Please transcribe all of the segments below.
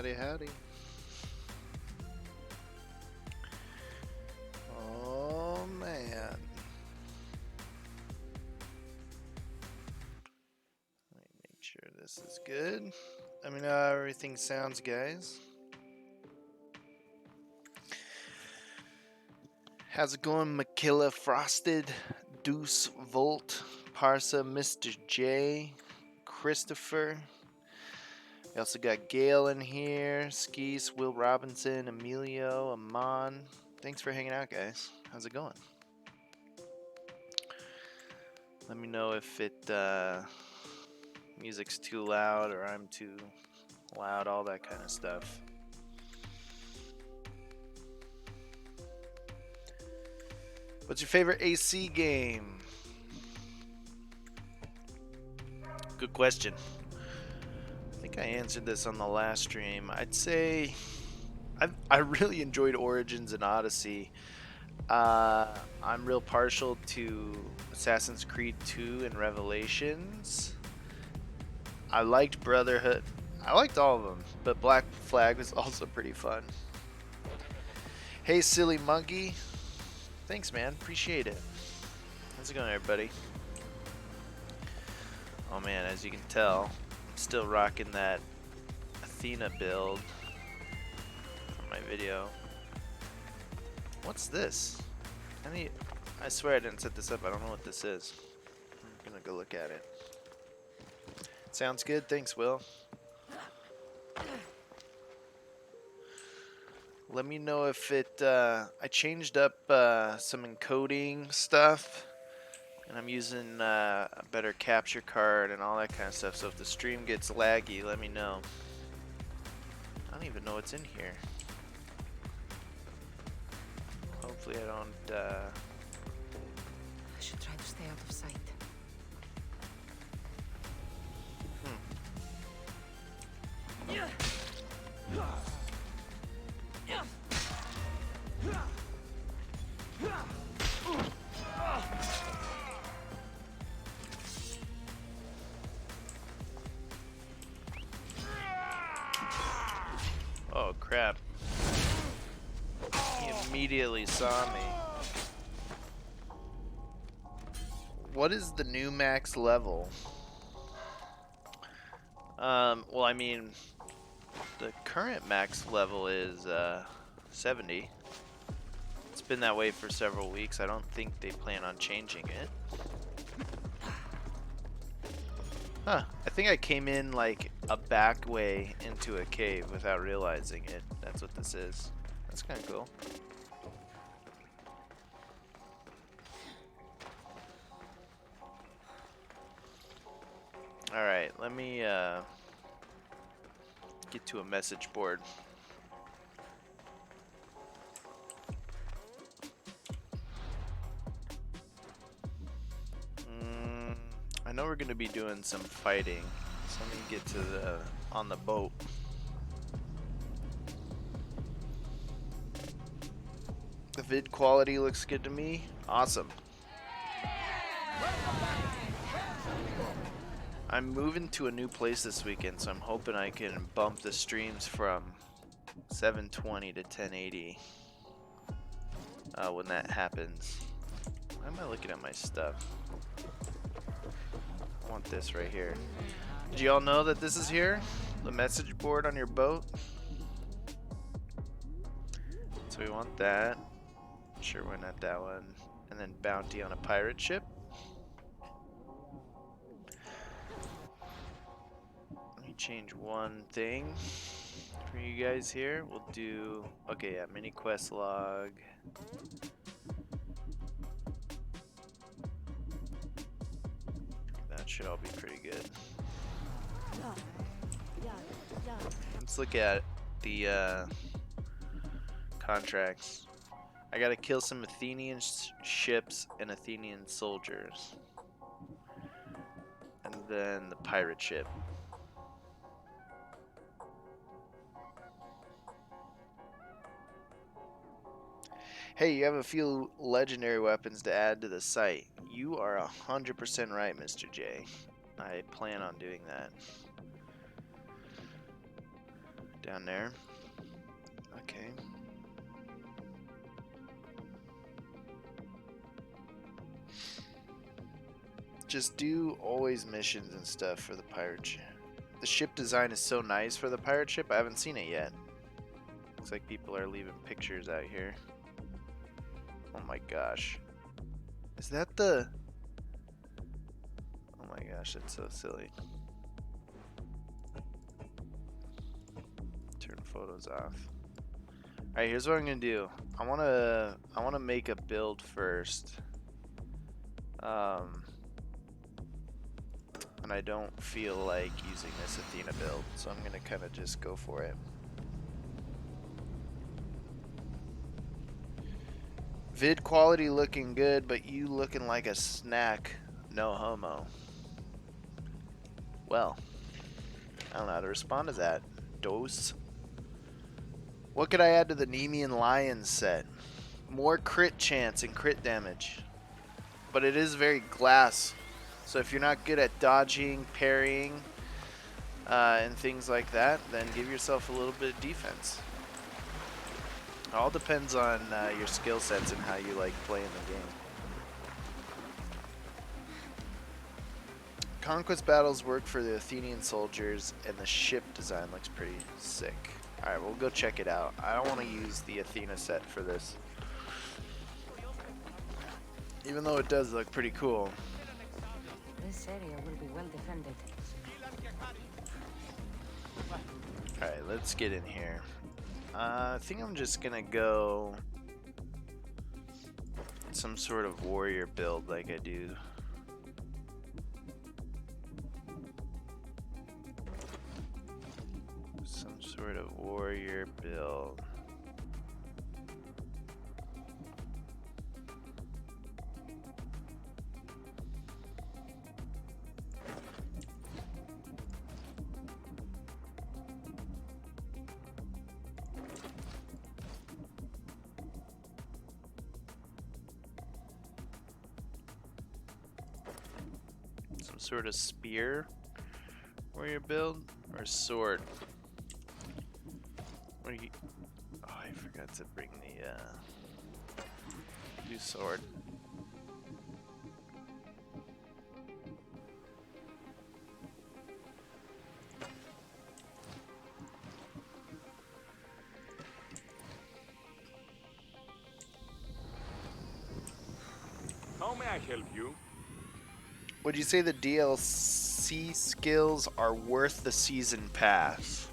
Howdy, howdy. Oh, man. Let me make sure this is good. Let me know how everything sounds, guys. How's it going, Makilla Frosted, Deuce Volt, Parsa, Mr. J, Christopher? We also got Gail in here, Skeese, Will Robinson, Emilio, Amon. Thanks for hanging out, guys. How's it going? Let me know if music's too loud or I'm too loud, all that kind of stuff. What's your favorite AC game? Good question. I think I answered this on the last stream. I'd say I really enjoyed Origins and Odyssey. I'm real partial to Assassin's Creed 2 and Revelations. I liked Brotherhood. I liked all of them, but Black Flag was also pretty fun. Hey, Silly Monkey. Thanks, man. Appreciate it. How's it going, everybody? Oh, man, as you can tell, I'm still rocking that Athena build for my video. What's this? I swear I didn't set this up. I don't know what this is. I'm gonna go look at it. Sounds good. Thanks, Will. Let me know if it... I changed up some encoding stuff. And I'm using a better capture card and all that kind of stuff. So if the stream gets laggy, let me know. I don't even know what's in here. Hopefully I don't... I should try to stay out of sight. Oh, crap. He immediately saw me. What is the new max level? Well, I mean, the current max level is 70. It's been that way for several weeks. I don't think they plan on changing it. Huh. I think I came in like a back way into a cave without realizing it. That's what this is. That's kind of cool. Alright, let me get to a message board. I know we're going to be doing some fighting, so let me get to on the boat. The vid quality looks good to me. Awesome. I'm moving to a new place this weekend, so I'm hoping I can bump the streams from 720 to 1080 when that happens. Why am I looking at my stuff? I want this right here. Did you all know that this is here? The message board on your boat? So we want that. Sure, why not that one? And then bounty on a pirate ship. Let me change one thing for you guys here. We'll do, okay, yeah, mini quest log. That should all be pretty good. Let's look at the contracts. I gotta kill some Athenian ships and Athenian soldiers. And then the pirate ship. Hey, you have a few legendary weapons to add to the site. You are 100% right, Mr. J. I plan on doing that. Down there. Okay. Just do always missions and stuff for the pirate ship. The ship design is so nice for the pirate ship. I haven't seen it yet. Looks like people are leaving pictures out here. Oh my gosh. Is that the... Oh my gosh, that's so silly. Turn photos off. Alright, here's what I'm gonna do. I wanna make a build first. And I don't feel like using this Athena build, so I'm gonna kinda just go for it. Vid quality looking good, but you looking like a snack. No homo. Well, I don't know how to respond to that. Dose. What could I add to the Nemean Lions set? More crit chance and crit damage. But it is very glass. So if you're not good at dodging, parrying, and things like that, then give yourself a little bit of defense. It all depends on your skill sets and how you like playing the game. Conquest battles work for the Athenian soldiers, and the ship design looks pretty sick. Alright, we'll go check it out. I don't want to use the Athena set for this, even though it does look pretty cool. This area will be well defended. Alright, let's get in here. I think I'm just gonna go some sort of warrior build like I do. Some sort of warrior build. Some sort of spear warrior build or sword. What do you... Oh, I forgot to bring the do sword. How may I help you? Would you say the DLC skills are worth the season pass?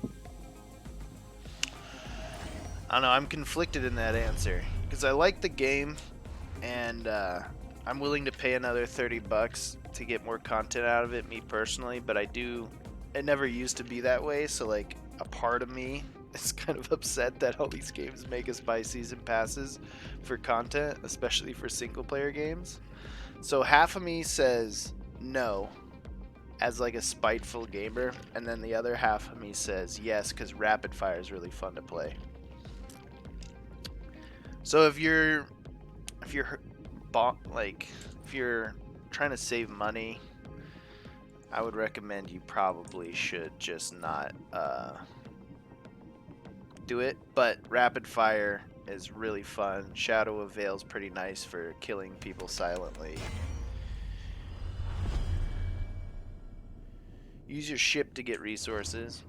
I don't know, I'm conflicted in that answer. Because I like the game, and I'm willing to pay another 30 bucks to get more content out of it, me personally, but it never used to be that way, so like a part of me is kind of upset that all these games make us buy season passes for content, especially for single player games. So half of me says no, as like a spiteful gamer, and then the other half of me says yes, because rapid fire is really fun to play. So if you're trying to save money, I would recommend you probably should just not do it. But rapid fire is really fun. Shadow of Veil's pretty nice for killing people silently. Use your ship to get resources.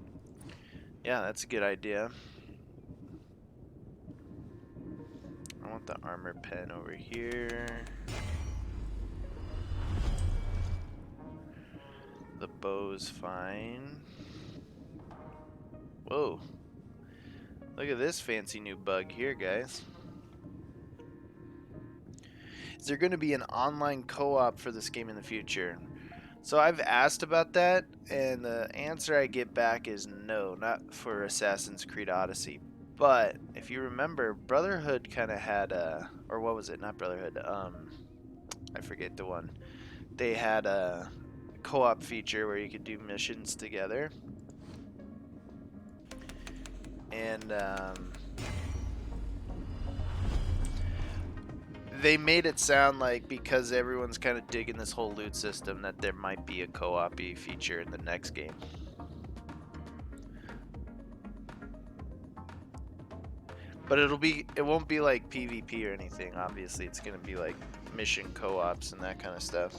Yeah, that's a good idea. I want the armor pen over here. The bow's fine. Whoa. Look at this fancy new bug here, guys. Is there going to be an online co-op for this game in the future? So I've asked about that, and the answer I get back is no, not for Assassin's Creed Odyssey. But if you remember, Brotherhood kind of had a, or what was it? Not Brotherhood. I forget the one. They had a co-op feature where you could do missions together, and they made it sound like because everyone's kind of digging this whole loot system that there might be a co-op-y feature in the next game. But it won't be like PvP or anything, obviously. It's gonna be like mission co-ops and that kind of stuff.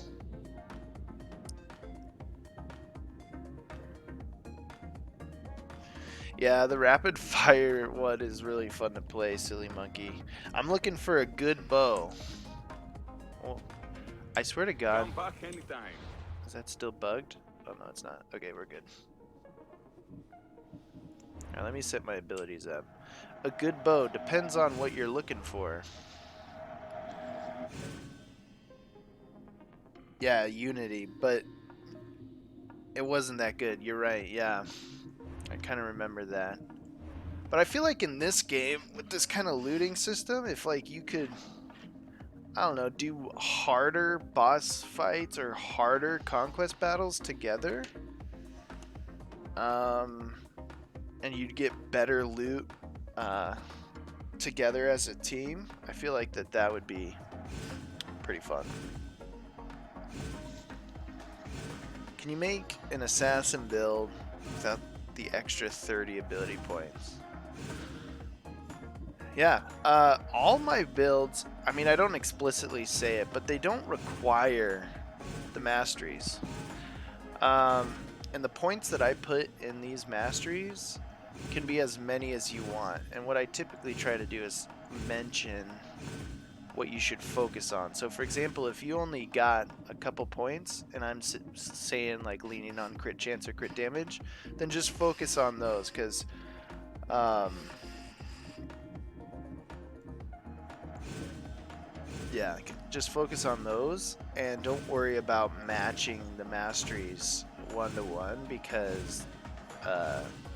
Yeah, the rapid fire one is really fun to play, Silly Monkey. I'm looking for a good bow. Well, I swear to God. Come back anytime. Is that still bugged? Oh no, it's not. Okay, we're good. Now let me set my abilities up. A good bow depends on what you're looking for. Yeah, Unity, but it wasn't that good. You're right, yeah. I kind of remember that. But I feel like in this game, with this kind of looting system, if like you could, I don't know, do harder boss fights or harder conquest battles together, and you'd get better loot together as a team, I feel like that would be pretty fun. Can you make an assassin build without the extra 30 ability points? Yeah, all my builds, I mean, I don't explicitly say it, but they don't require the masteries. And the points that I put in these masteries can be as many as you want. And what I typically try to do is mention what you should focus on. So for example, if you only got a couple points and I'm saying like leaning on crit chance or crit damage, then just focus on those, because yeah, just focus on those and don't worry about matching the masteries one-to-one, because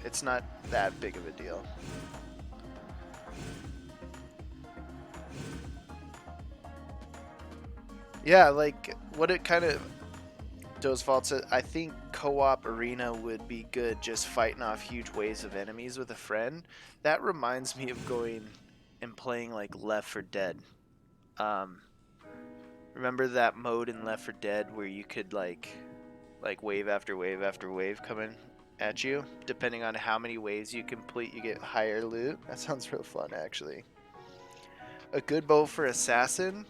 it's not that big of a deal. Yeah, like what it kind of does fault said, I think co-op arena would be good, just fighting off huge waves of enemies with a friend. That reminds me of going and playing like Left 4 Dead. Remember that mode in Left 4 Dead where you could like wave after wave after wave coming at you? Depending on how many waves you complete, you get higher loot. That sounds real fun, actually. A good bow for assassin,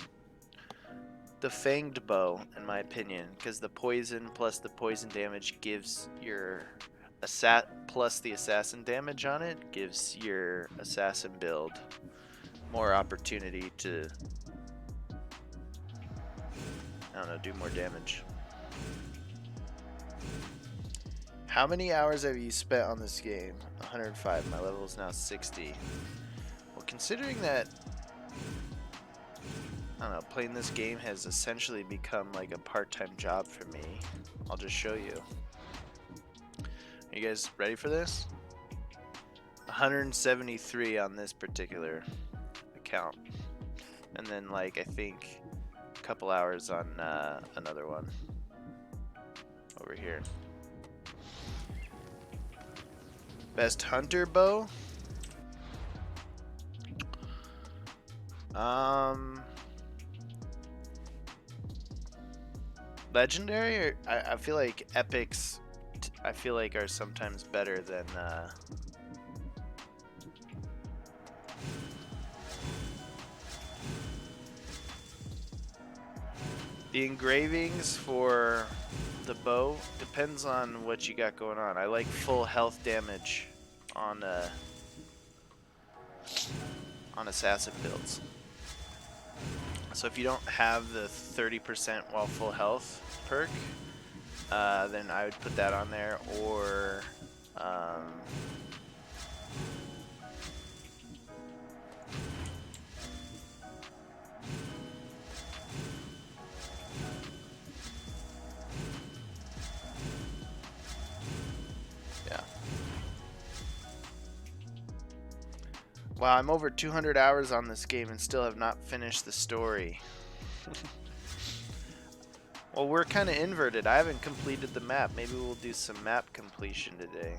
the fanged bow, in my opinion, because the poison plus the poison damage gives your plus the assassin damage on it gives your assassin build more opportunity to, I don't know, do more damage. How many hours have you spent on this game? 105. My level is now 60. Well, considering that, I don't know, playing this game has essentially become like a part-time job for me, I'll just show you. Are you guys ready for this? 173 on this particular account. And then like, I think a couple hours on another one over here. Best hunter bow? Legendary? Or I feel like epics, I feel like are sometimes better than the engravings for the bow. Depends on what you got going on. I like full health damage on assassin builds. So if you don't have the 30% while full health perk, then I would put that on there, or yeah. Wow, I'm over 200 hours on this game and still have not finished the story. Well, we're kind of inverted. I haven't completed the map. Maybe we'll do some map completion today.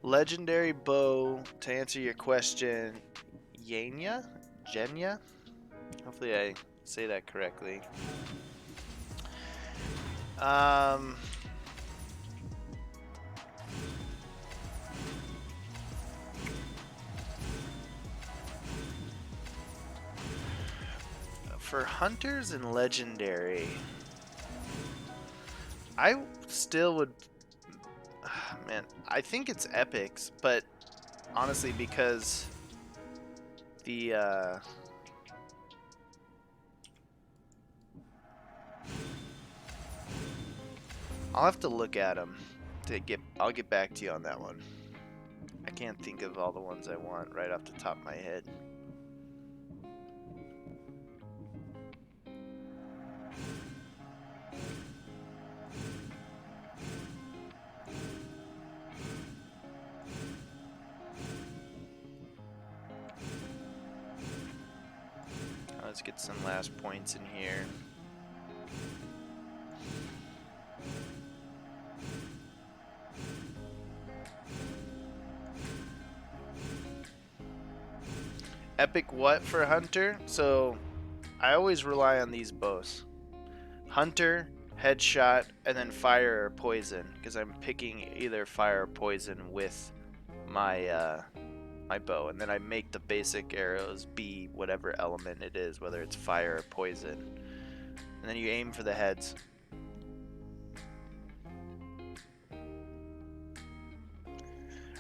Legendary bow, to answer your question, Yenya? Hopefully I say that correctly. Um, for hunters and legendary, I still would. Man, I think it's epics, but honestly, because the I'll have to look at them to get. I'll get back to you on that one. I can't think of all the ones I want right off the top of my head. Let's get some last points in here. Epic what for Hunter? So I always rely on these bows. Hunter, headshot, and then fire or poison, because I'm picking either fire or poison with my my bow, and then I make the basic arrows be whatever element it is, whether it's fire or poison. And then you aim for the heads.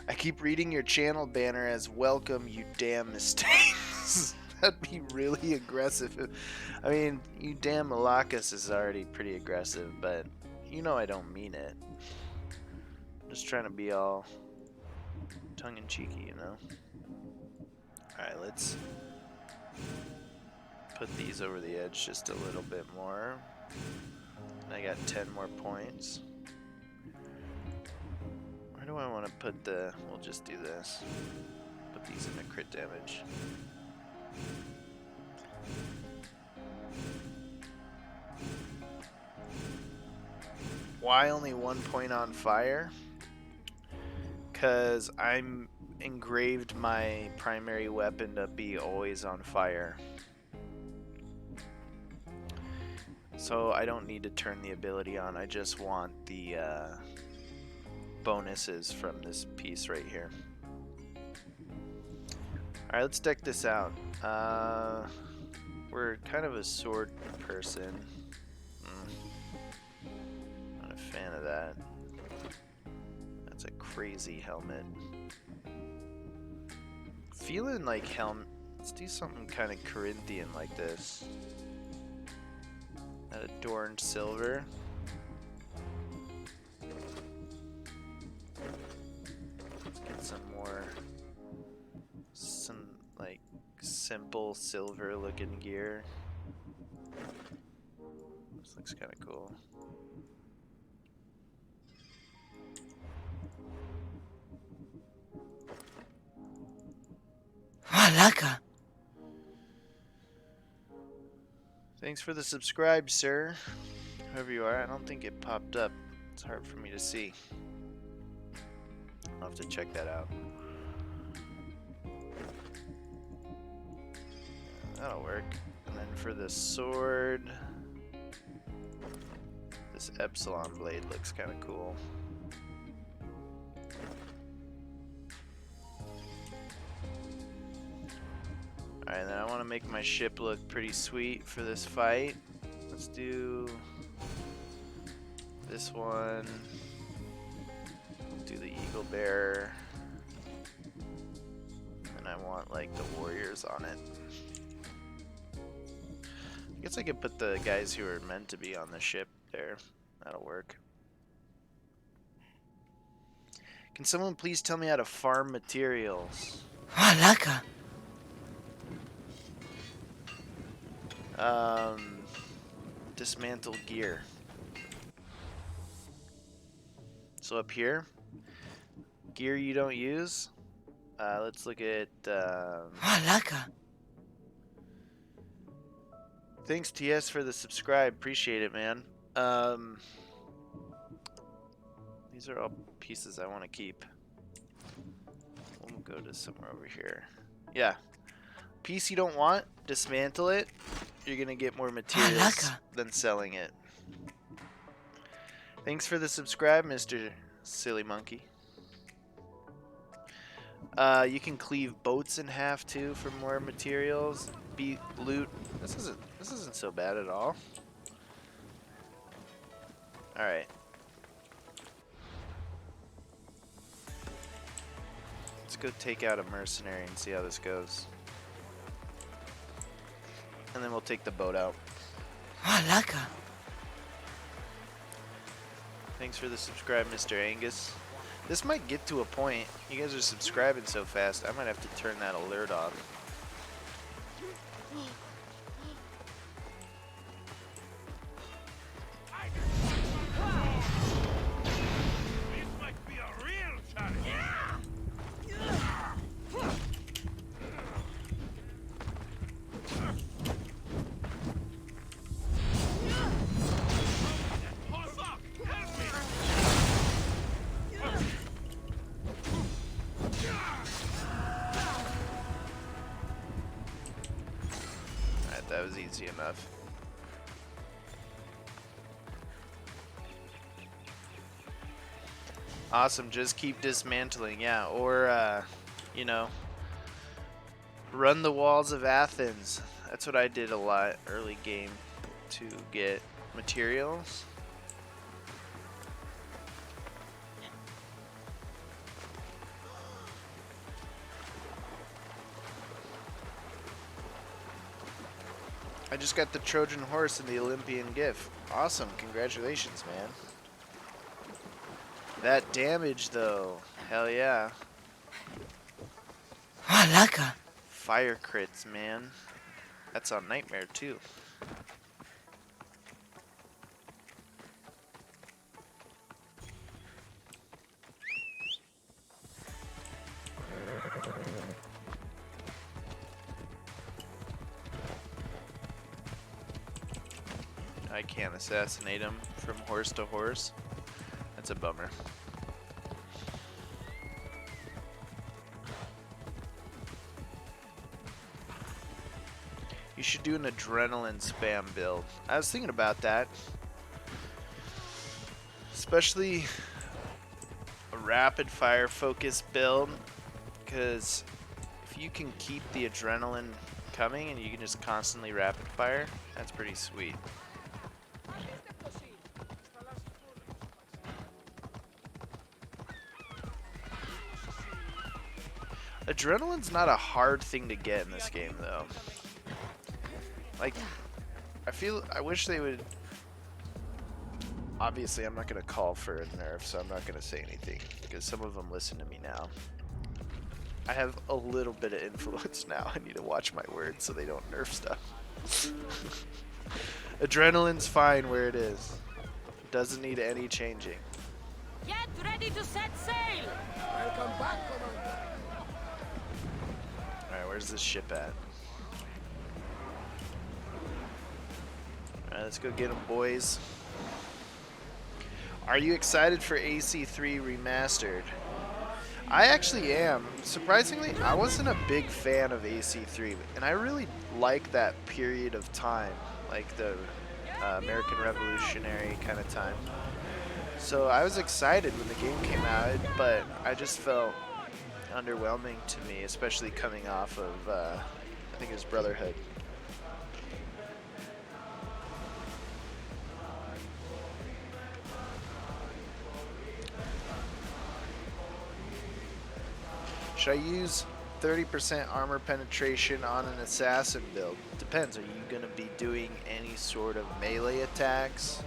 I keep reading your channel banner as welcome, you damn mistakes. That'd be really aggressive. I mean, you damn Malakas is already pretty aggressive, but you know I don't mean it. I'm just trying to be all tongue-in-cheeky, you know? Alright, let's put these over the edge just a little bit more. And I got 10 more points. Where do I want to put the... We'll just do this. Put these into crit damage. Why only 1 point on fire? Because I'm engraved my primary weapon to be always on fire. So I don't need to turn the ability on, I just want the bonuses from this piece right here. Alright, let's deck this out. We're kind of a sword person. Not a fan of that. That's a crazy helmet. Feeling like helmet. Let's do something kind of Corinthian like this. That adorned silver. Let's get some more, like simple silver looking gear. This looks kind of cool. Malaka. Thanks for the subscribe, sir. Whoever you are, I don't think it popped up. It's hard for me to see. I'll have to check that out. That'll work. And then for the sword, this Epsilon blade looks kind of cool. Alright, then I want to make my ship look pretty sweet for this fight. Let's do this one. Do the eagle bearer. And I want like the warriors on it. I guess I could put the guys who are meant to be on the ship there. That'll work. Can someone please tell me how to farm materials? Malaka. Dismantle gear. So up here, gear you don't use. Let's look at. Malaka. Thanks TS for the subscribe. Appreciate it, man. These are all pieces I want to keep. We'll go to somewhere over here. Yeah. Piece you don't want, dismantle it. you're gonna get more materials than selling it. Thanks for the subscribe, Mr. Silly Monkey. You can cleave boats in half too for more materials. Beat loot. This isn't so bad at all. All right. Let's go take out a mercenary and see how this goes. And then we'll take the boat out. Malaka. Thanks for the subscribe, Mr. Angus. This might get to a point. You guys are subscribing so fast, I might have to turn that alert off. That was easy enough. Awesome, just keep dismantling, yeah, or, you know, run the walls of Athens. That's what I did a lot early game to get materials. I just got the Trojan horse and the Olympian gift. Awesome, congratulations, man. That damage, though. Hell yeah. Malaka. Fire crits, man. That's on Nightmare, too. I can't assassinate him from horse to horse. That's a bummer. You should do an adrenaline spam build. I was thinking about that. Especially a rapid fire focus build. Because if you can keep the adrenaline coming and you can just constantly rapid fire, that's pretty sweet. Adrenaline's not a hard thing to get in this game, though. Like, I wish they would... Obviously, I'm not going to call for a nerf, so I'm not going to say anything, because some of them listen to me now. I have a little bit of influence now. I need to watch my words so they don't nerf stuff. Adrenaline's fine where it is. Doesn't need any changing. Get ready to set sail! Welcome back, Commander. Alright, where's this ship at? Alright, let's go get them, boys. Are you excited for AC3 Remastered? I actually am. Surprisingly, I wasn't a big fan of AC3, and I really like that period of time, like the American Revolutionary kind of time. So I was excited when the game came out, but I just felt underwhelming to me, especially coming off of, I think it was Brotherhood. Should I use 30% armor penetration on an assassin build? Depends. Are you going to be doing any sort of melee attacks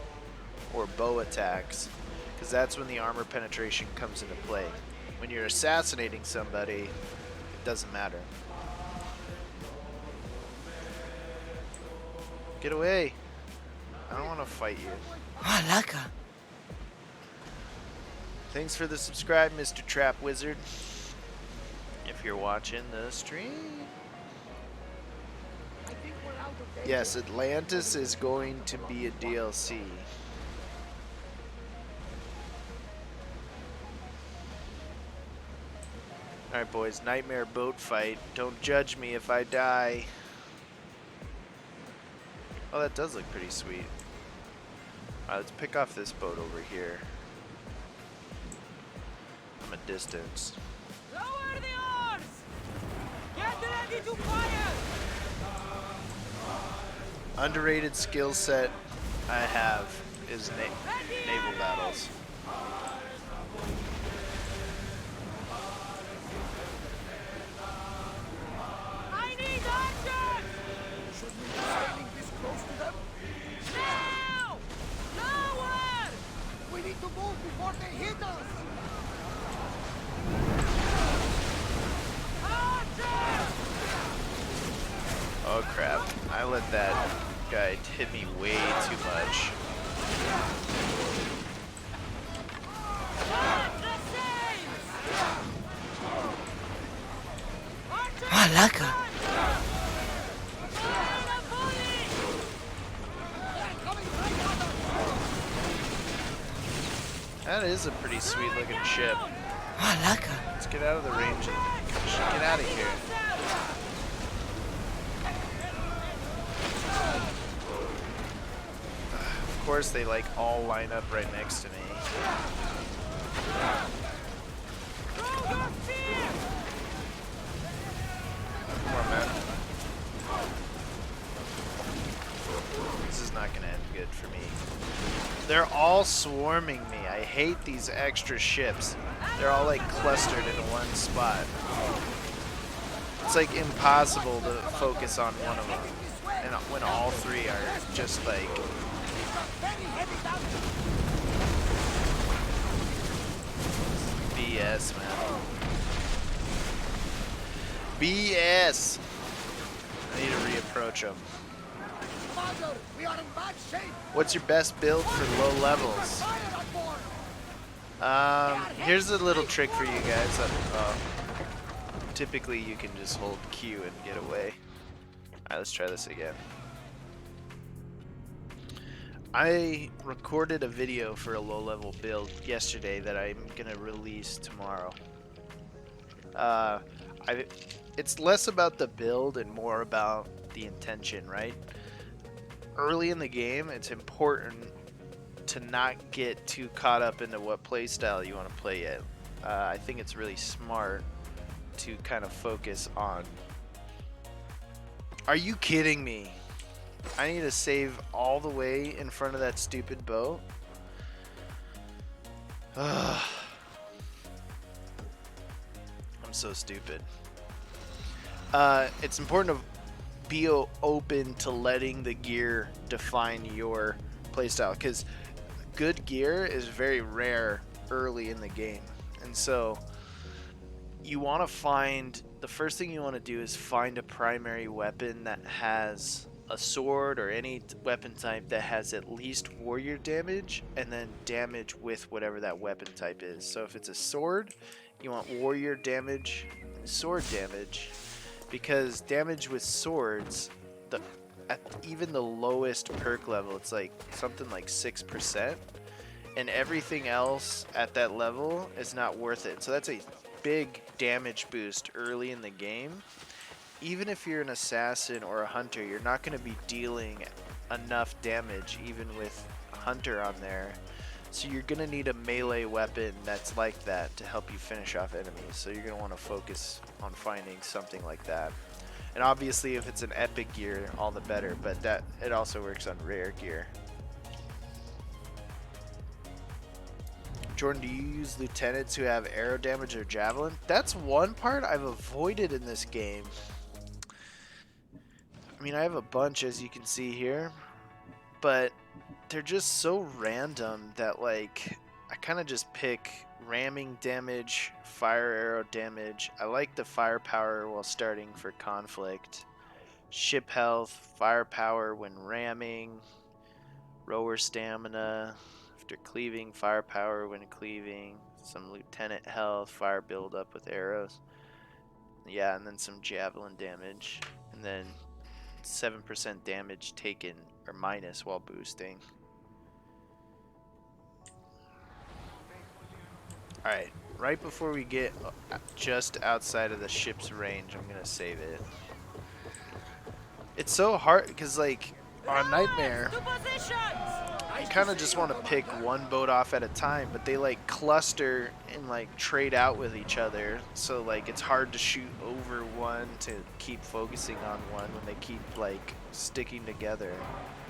or bow attacks? Because that's when the armor penetration comes into play. When you're assassinating somebody, it doesn't matter. Get away. I don't want to fight you. Malaka. Thanks for the subscribe, Mr. Trap Wizard. If you're watching the stream. Yes, Atlantis is going to be a DLC. Alright boys, nightmare boat fight. Don't judge me if I die. Oh, that does look pretty sweet. Alright, let's pick off this boat over here. From a distance. Lower the oars! Get ready to fire! Underrated skill set I have is naval battles. I need archers! Should we be sailing this close to them? Now! Lower! We need to move before they hit us! Archers! Oh crap, I let that guy hit me way too much. Set the sails! Archers! Malaka. Fire a volley! They're coming right at us! That is a pretty sweet looking ship. Malaka. Let's get out of the range and get out of here. Of course they like all line up right next to me. Throw your spear! Come on, man. This is not gonna end good for me. They're all swarming me. I hate these extra ships. They're all like clustered in one spot. It's like impossible to focus on one of them. And when all three are just like Very heavy down. BS, man. BS! I need to reapproach them. Father, we are in bad shape. What's your best build for low levels? Fire on board. Here's a little trick for you guys. Typically you can just hold Q and get away. Alright, let's try this again. I recorded a video for a low level build yesterday that I'm gonna release tomorrow. It's less about the build and more about the intention, right? Early in the game, it's important to not get too caught up into what playstyle you want to play yet. I think it's really smart to kind of focus on. Are you kidding me? I need to save all the way in front of that stupid boat. I'm so stupid. It's important to be open to letting the gear define your playstyle, because good gear is very rare early in the game. And so you want to find, the first thing you want to do is find a primary weapon that has a sword or any weapon type that has at least warrior damage, and then damage with whatever that weapon type is. So if it's a sword, you want warrior damage and sword damage, because damage with swords, at even the lowest perk level, it's like something like 6%, and everything else at that level is not worth it. So that's a big damage boost early in the game. Even if you're an assassin or a hunter, you're not going to be dealing enough damage even with hunter on there. So you're going to need a melee weapon that's like that to help you finish off enemies. So you're going to want to focus on finding something like that. And obviously if it's an epic gear, all the better, but that it also works on rare gear. Jordan, do you use lieutenants who have arrow damage or javelin? That's one part I've avoided in this game. I mean, I have a bunch, as you can see here, but they're just so random that, like, I kind of just pick ramming damage, fire arrow damage. I like the firepower while starting for conflict. Ship health, firepower when ramming, rower stamina after cleaving, firepower when cleaving, some lieutenant health, fire build up with arrows. Yeah, and then some javelin damage, and then 7% damage taken or minus while boosting. Alright, right before we get just outside of the ship's range, I'm gonna save it. It's so hard because, like, On Nightmare, To positions! you kind of just want to pick one boat off at a time, but they like cluster and like trade out with each other. So like it's hard to shoot over one to keep focusing on one when they keep like sticking together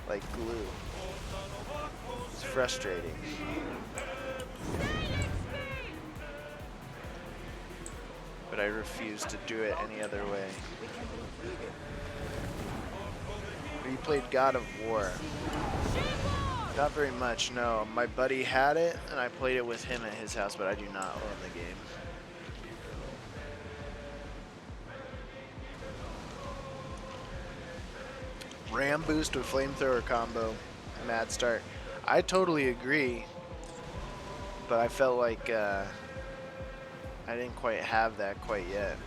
like glue. It's frustrating. But I refuse to do it any other way. You played God of War. Not very much, no. My buddy had it, and I played it with him at his house, but I do not own the game. Ram boost with flamethrower combo. Mad start. I totally agree, but I felt like I didn't quite have that quite yet.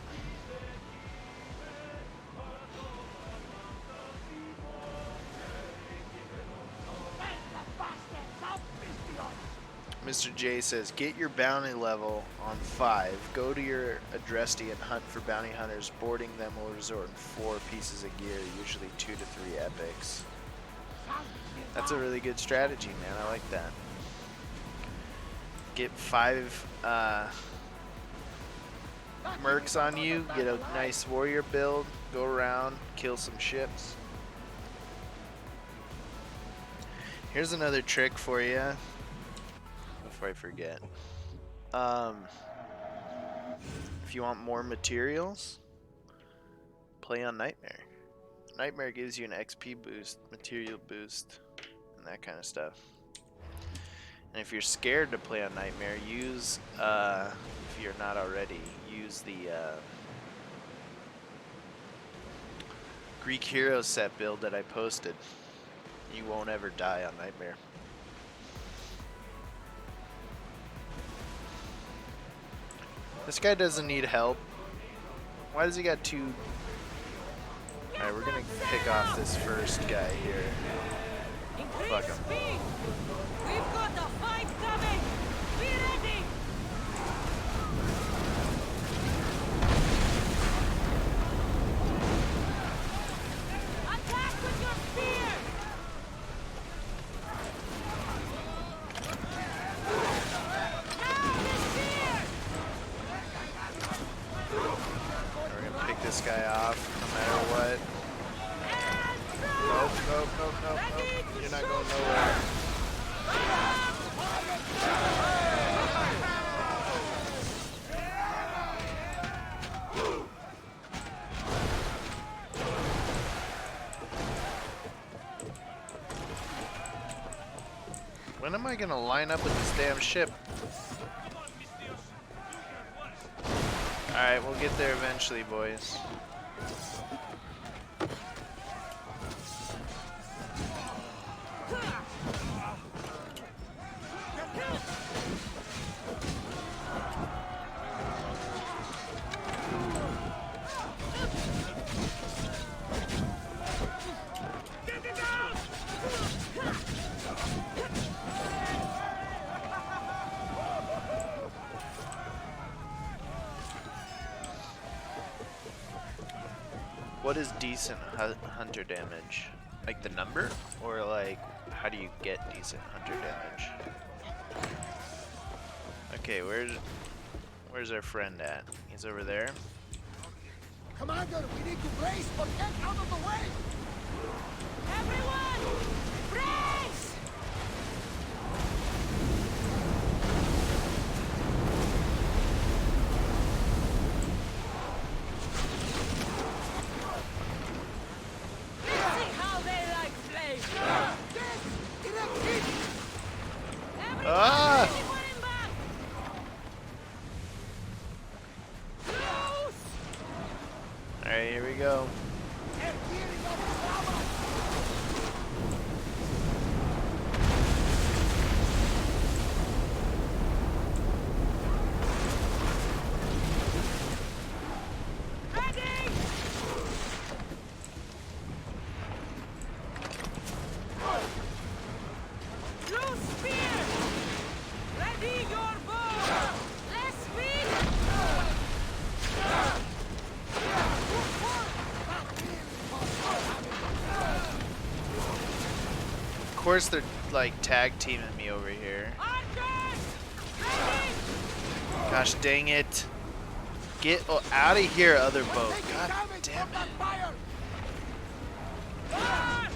Mr. J says, get your bounty level on 5. Go to your Adresti and hunt for bounty hunters. Boarding them will resort in 4 pieces of gear, usually 2 to 3 epics. That's a really good strategy, man. I like that. Get 5 mercs on you, get a nice warrior build, go around, kill some ships. Here's another trick for you. Before I forget, if you want more materials, play on Nightmare. Nightmare gives you an XP boost, material boost, and that kind of stuff. And if you're scared to play on Nightmare, use, if you're not already, use the Greek hero set build that I posted. You won't ever die on Nightmare. This guy doesn't need help. Why does he got 2? Alright, we're gonna pick off this first guy here. Fuck him. We've got a fight coming! Be ready! Attack with your spear! We're gonna pick this guy off no matter what. Nope, nope, nope, nope, nope. You're not going nowhere. When am I gonna line up with this damn ship? Alright, we'll get there eventually, boys. What is decent hunter damage? Like the number? Or like, how do you get decent hunter damage? Okay, where's our friend at? He's over there. Commander, we need to brace or get out of the way! Everyone! Brace! Let's see how they like slaves! Direct hit! Everyone, Ah! ready for impact! Loose! Alright, here we go. They're gearing up to battle! Ready! Loose spear! Ready your bow! Less speed! course they're like tag teaming me over here. Archers! Ready! Gosh dang it. Get out of here, other boat. Taking God damage damn from it. that fire! Fire!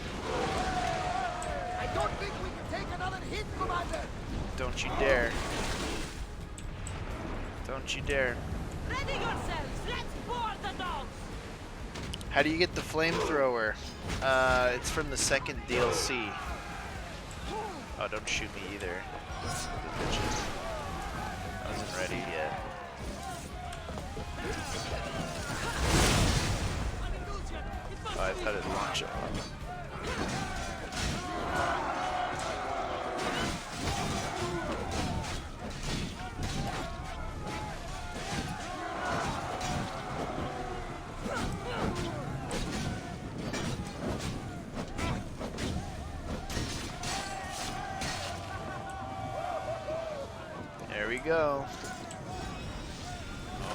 I don't think we can take another hit, Commander! Don't you dare. Don't you dare. Ready yourselves! Let's board the dogs! How do you get the flamethrower? It's from the second DLC. Oh, don't shoot me either. Stupid bitches. I wasn't ready yet. Oh, I thought it'd launch off. There we go.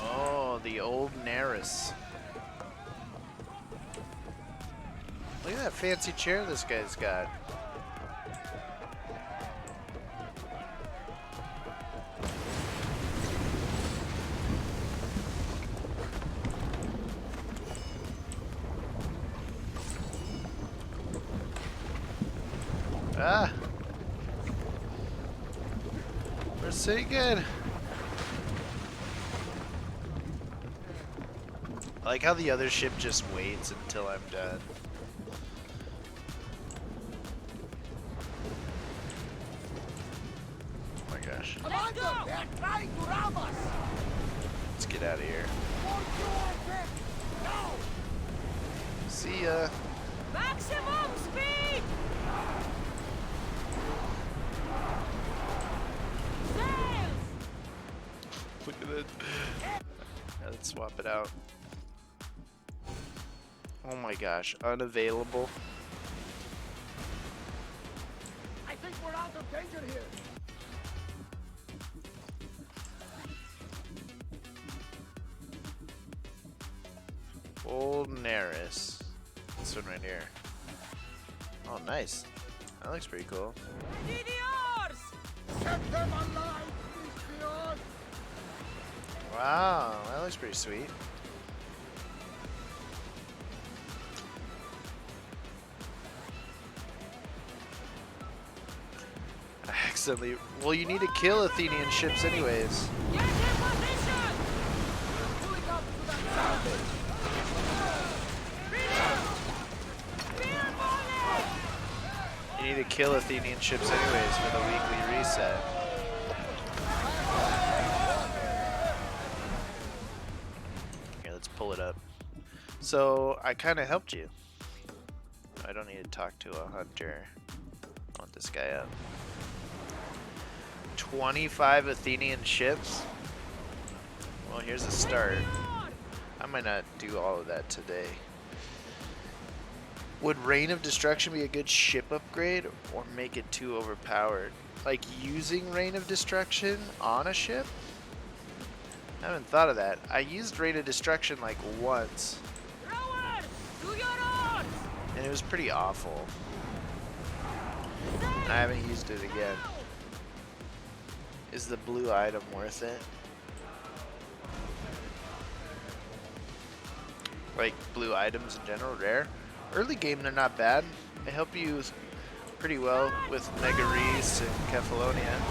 Oh, the old Naris. Look at that fancy chair this guy's got. Ah! We're so good. I like how the other ship just waits until I'm done. Oh my gosh. Commander, they're trying to ram us! Let's get out of here. For your death! Now! See ya. Maximum speed! Sails! Look at it. Yeah, let's swap it out. Oh my gosh, unavailable. I think we're out of danger here! Old Naris. This one right here. Oh, nice. That looks pretty cool. Ready the oars! Set them alive, Christian! Wow, that looks pretty sweet. I accidentally. Well, you need to kill Athenian ships, anyways. Get in position! Pulling up to that salvage! Spear volley! You need to kill Athenian ships, anyways, for the weekly reset. Okay, let's pull it up. So I kind of helped you. I don't need to talk to a hunter. I want this guy up. 25 Athenian ships. Well, here's a start. I might not do all of that today. Would Reign of Destruction be a good ship upgrade or make it too overpowered? Like using Reign of Destruction on a ship? I haven't thought of that. I used Reign of Destruction like once Rowers! To your oars! and it was pretty awful. I haven't used it again. Is the blue item worth it? Like blue items in general, rare. Early game they're not bad. They help you pretty well with Megaris and Kefalonia.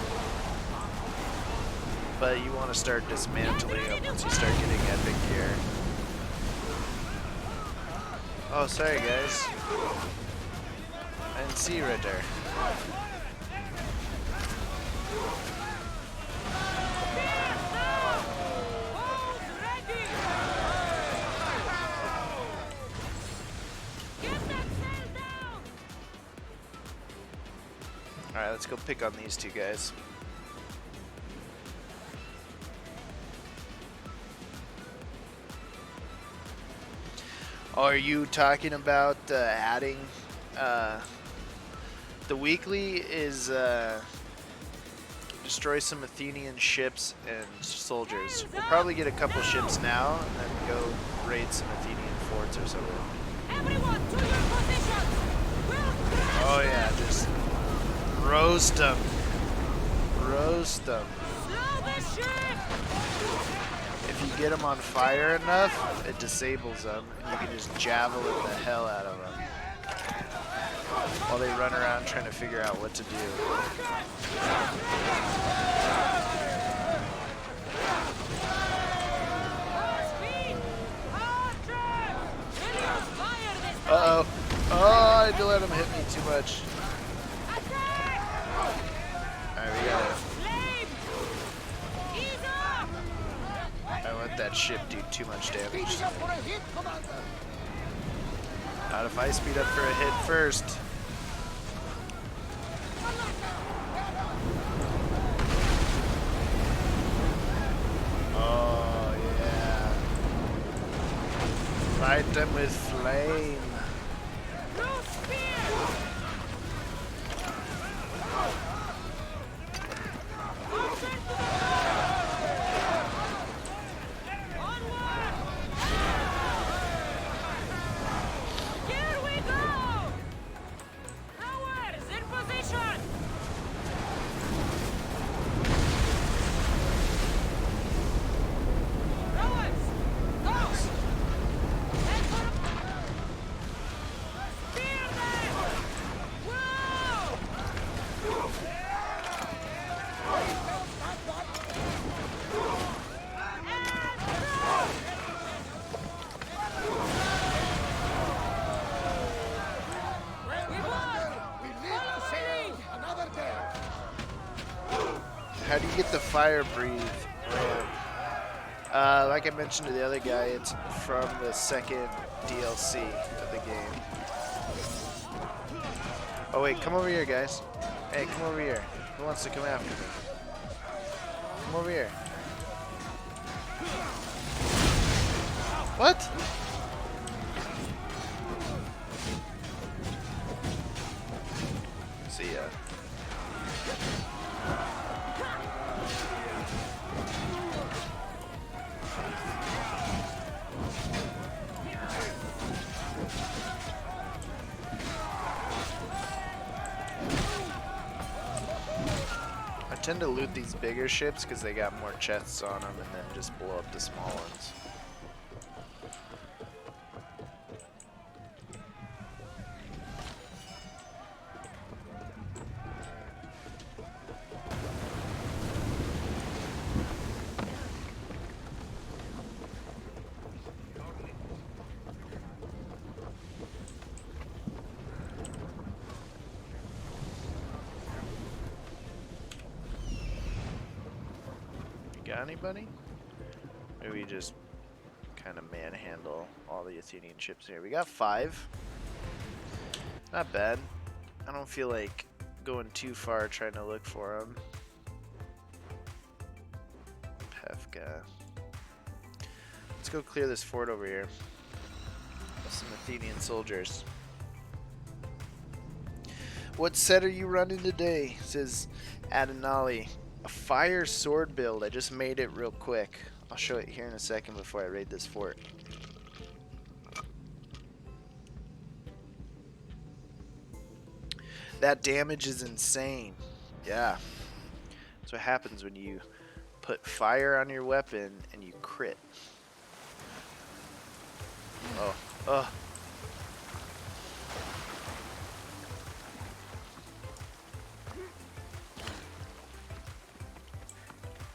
But you want to start dismantling them once you start getting epic gear. Oh, sorry guys. I didn't see you right there. Hold ready! Get that sail down! Alright, let's go pick on these two guys. Are you talking about adding the weekly is destroy some Athenian ships and soldiers. We'll probably get a couple ships now and then go raid some Athenian forts or something. Everyone to your positions! We'll crash Oh yeah, them! just Roast them. Roast them. Slow the ship! If you get them on fire enough, it disables them, and you can just javelin the hell out of them while they run around trying to figure out what to do. Speed! Archer! Williams, fire this time! Uh-oh. Oh, I didn't let him hit me too much. Attack! Alright, we got it. Flame! Ease up! I let that ship do too much damage. Speeding up for a hit, Commander! Not if I speed up for a hit first. Oh, yeah. Fight them with flame. Blue spear! Archer to the front! Onward! Here we go! Towers in position! Rowers! Go! Head for spear them! Whoa! And throw! Well, We Commander, won! we live to sail another day. How do you get the fire breathe ramp? Like I mentioned to the other guy, it's from the second DLC of the game. Oh wait, come over here, guys. Hey, come over here. Who wants to come after me? Come over here. What? See ya. I tend to loot these bigger ships because they got more chests on them, and then just blow up the small ones. Got anybody? Maybe we just kind of manhandle all the Athenian ships here. We got 5. Not bad. I don't feel like going too far trying to look for them. Pefka. Let's go clear this fort over here with some Athenian soldiers. What set are you running today? Says Adenali. A fire sword build. I just made it real quick. I'll show it here in a second before I raid this fort. That damage is insane. Yeah. That's what happens when you put fire on your weapon and you crit. Oh. Oh.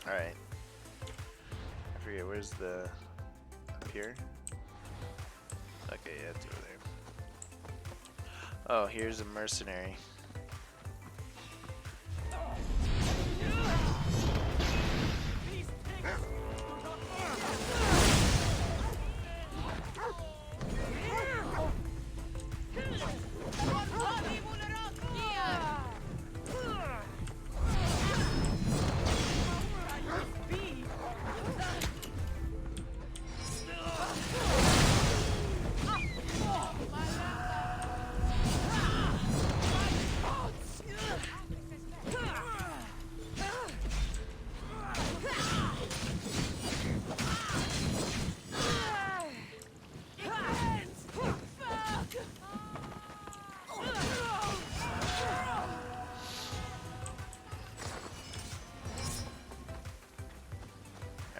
Alright. I forget, where's the... up here? Okay, yeah, it's over there. Oh, here's a mercenary.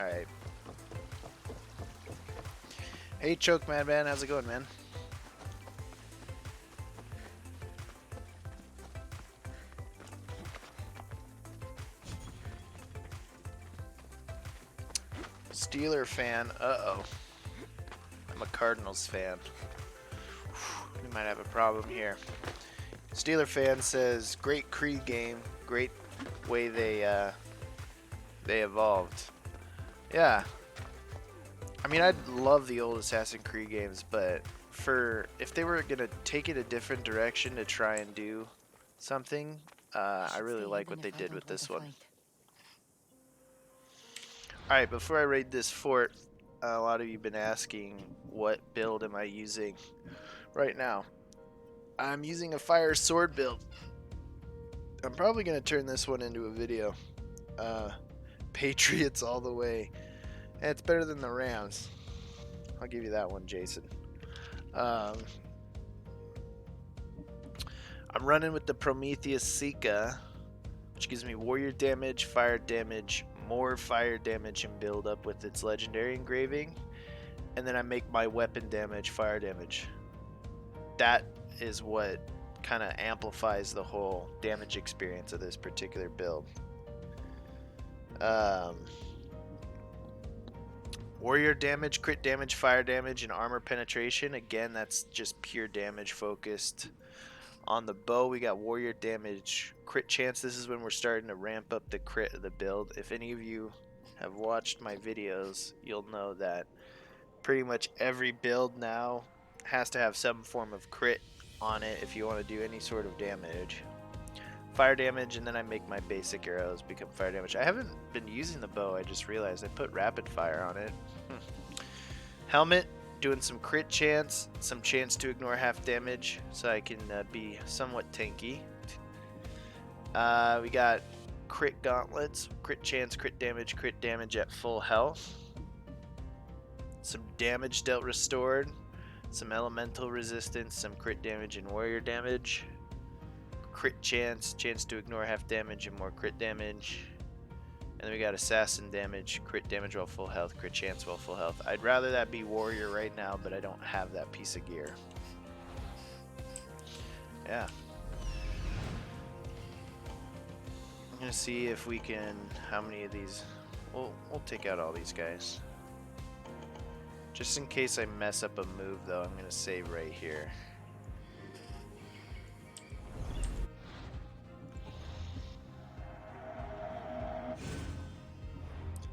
Alright. Hey, Choke Madman, how's it going, man? Steeler fan. Uh-oh. I'm a Cardinals fan. We might have a problem here. Steeler fan says, great Creed game. Great way they evolved. Yeah. I mean, I love the old Assassin's Creed games, but if they were going to take it a different direction to try and do something, I really like what they did with this one. Alright, before I raid this fort, a lot of you have been asking what build am I using right now. I'm using a fire sword build. I'm probably going to turn this one into a video. Patriots all the way. And it's better than the Rams. I'll give you that one, Jason. I'm running with the Prometheus Sika, which gives me warrior damage, fire damage, more fire damage, and build up with its legendary engraving. And then I make my weapon damage fire damage. That is what kind of amplifies the whole damage experience of this particular build. Warrior damage, crit damage, fire damage, and armor penetration. Again, that's just pure damage focused. On the bow, we got warrior damage, crit chance. This is when we're starting to ramp up the crit of the build. If any of you have watched my videos, you'll know that pretty much every build now has to have some form of crit on it if you want to do any sort of damage. Fire damage, and then I make my basic arrows become fire damage. I haven't been using the bow, I just realized I put rapid fire on it. Helmet, doing some crit chance, some chance to ignore half damage, so I can be somewhat tanky. We got crit gauntlets, crit chance, crit damage at full health. Some damage dealt restored, some elemental resistance, some crit damage and warrior damage. Crit chance, chance to ignore half damage and more crit damage. And then we got assassin damage, crit damage while full health, crit chance while full health. I'd rather that be warrior right now, but I don't have that piece of gear. Yeah. I'm gonna see if we can, how many of these, we'll take out all these guys. Just in case I mess up a move though, I'm gonna save right here.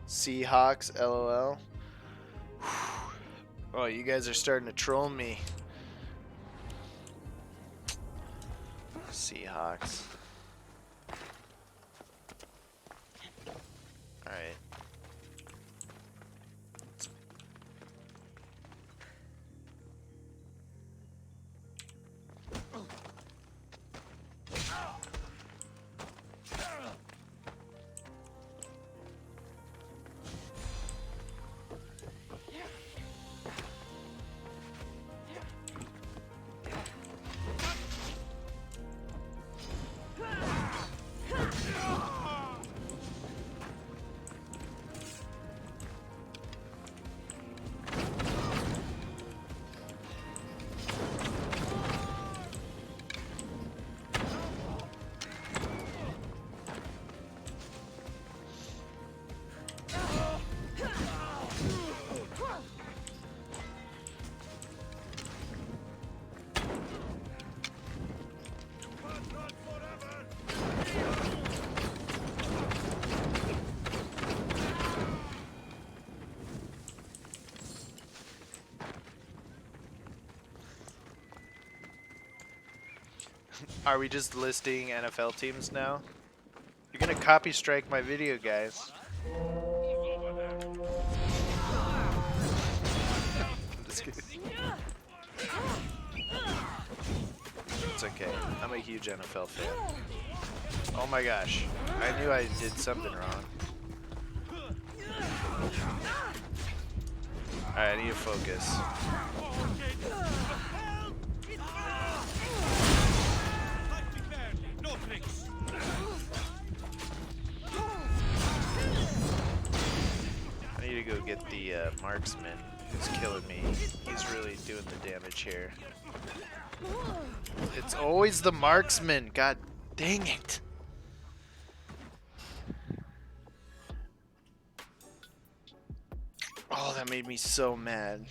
Seahawks, LOL. Oh, you guys are starting to troll me. Seahawks. Alright. Are we just listing NFL teams now? You're gonna copy strike my video, guys. I'm just kidding. It's okay. I'm a huge NFL fan. Oh my gosh. I knew I did something wrong. Alright, I need to focus. I the marksman who's killing me. He's really doing the damage here. It's always the marksman. God dang it. Oh, that made me so mad.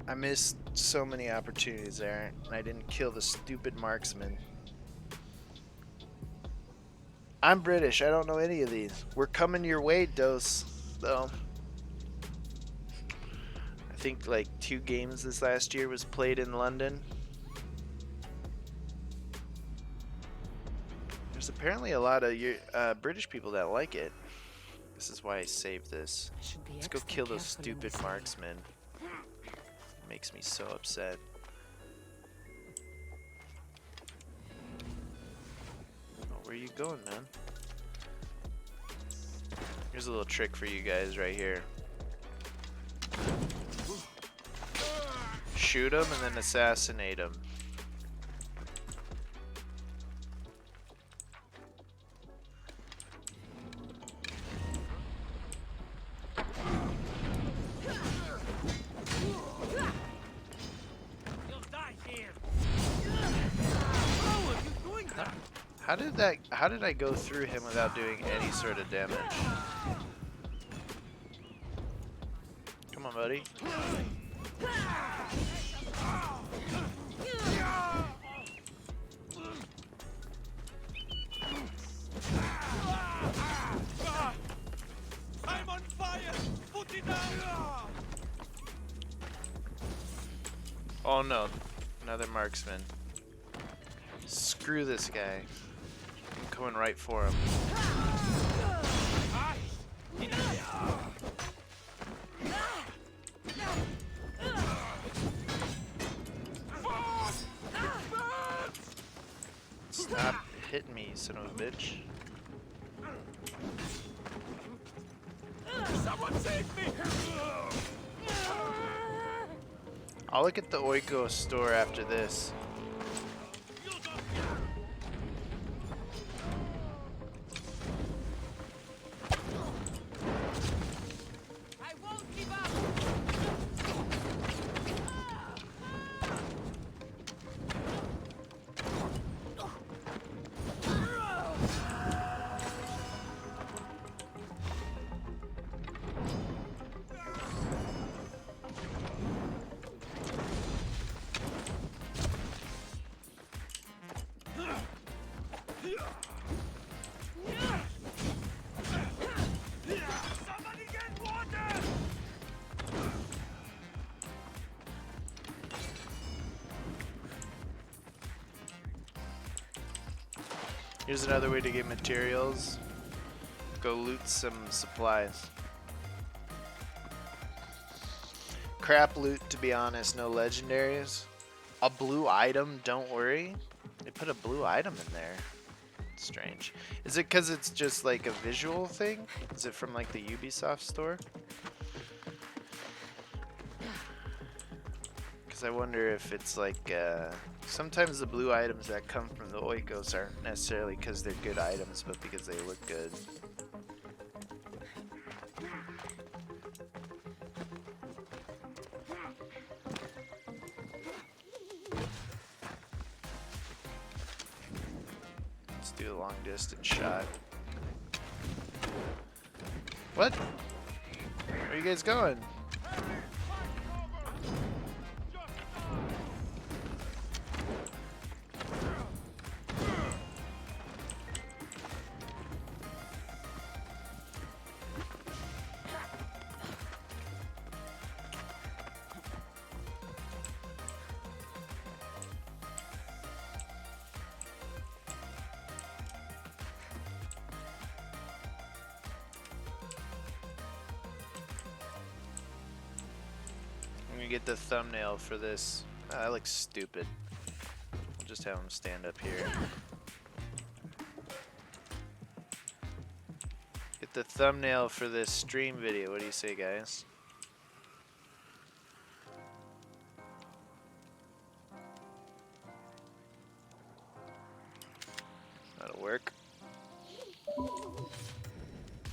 I missed so many opportunities there, and I didn't kill the stupid marksman. I'm British. I don't know any of these. We're coming your way, Dose, though. I think like 2 games this last year was played in London. There's apparently a lot of British people that like it. This is why I saved this. Let's go kill those stupid marksmen. Makes me so upset. Oh, where are you going, man? Here's a little trick for you guys right here. Shoot him and then assassinate him. How did I go through him without doing any sort of damage? Come on, buddy. I'm on fire! Put it down! Oh no, another marksman. Screw this guy. I'm coming right for him. Stop hitting me, son of a bitch. Someone save me! I'll look at the Oikos store after this. I won't give up. Somebody get water! Here's another way to get materials. Go loot some supplies. Crap loot, to be honest, no legendaries. A blue item, don't worry. They put a blue item in there. Strange. Is it because it's just like a visual thing? Is it from like the Ubisoft store? Because I wonder if it's like sometimes the blue items that come from the Oikos aren't necessarily because they're good items, but because they look good. Let's do a long distance shot. What? Where are you guys going? I'm gonna get the thumbnail for this. That looks stupid. I'll just have him stand up here. Get the thumbnail for this stream video. What do you say, guys? That'll work.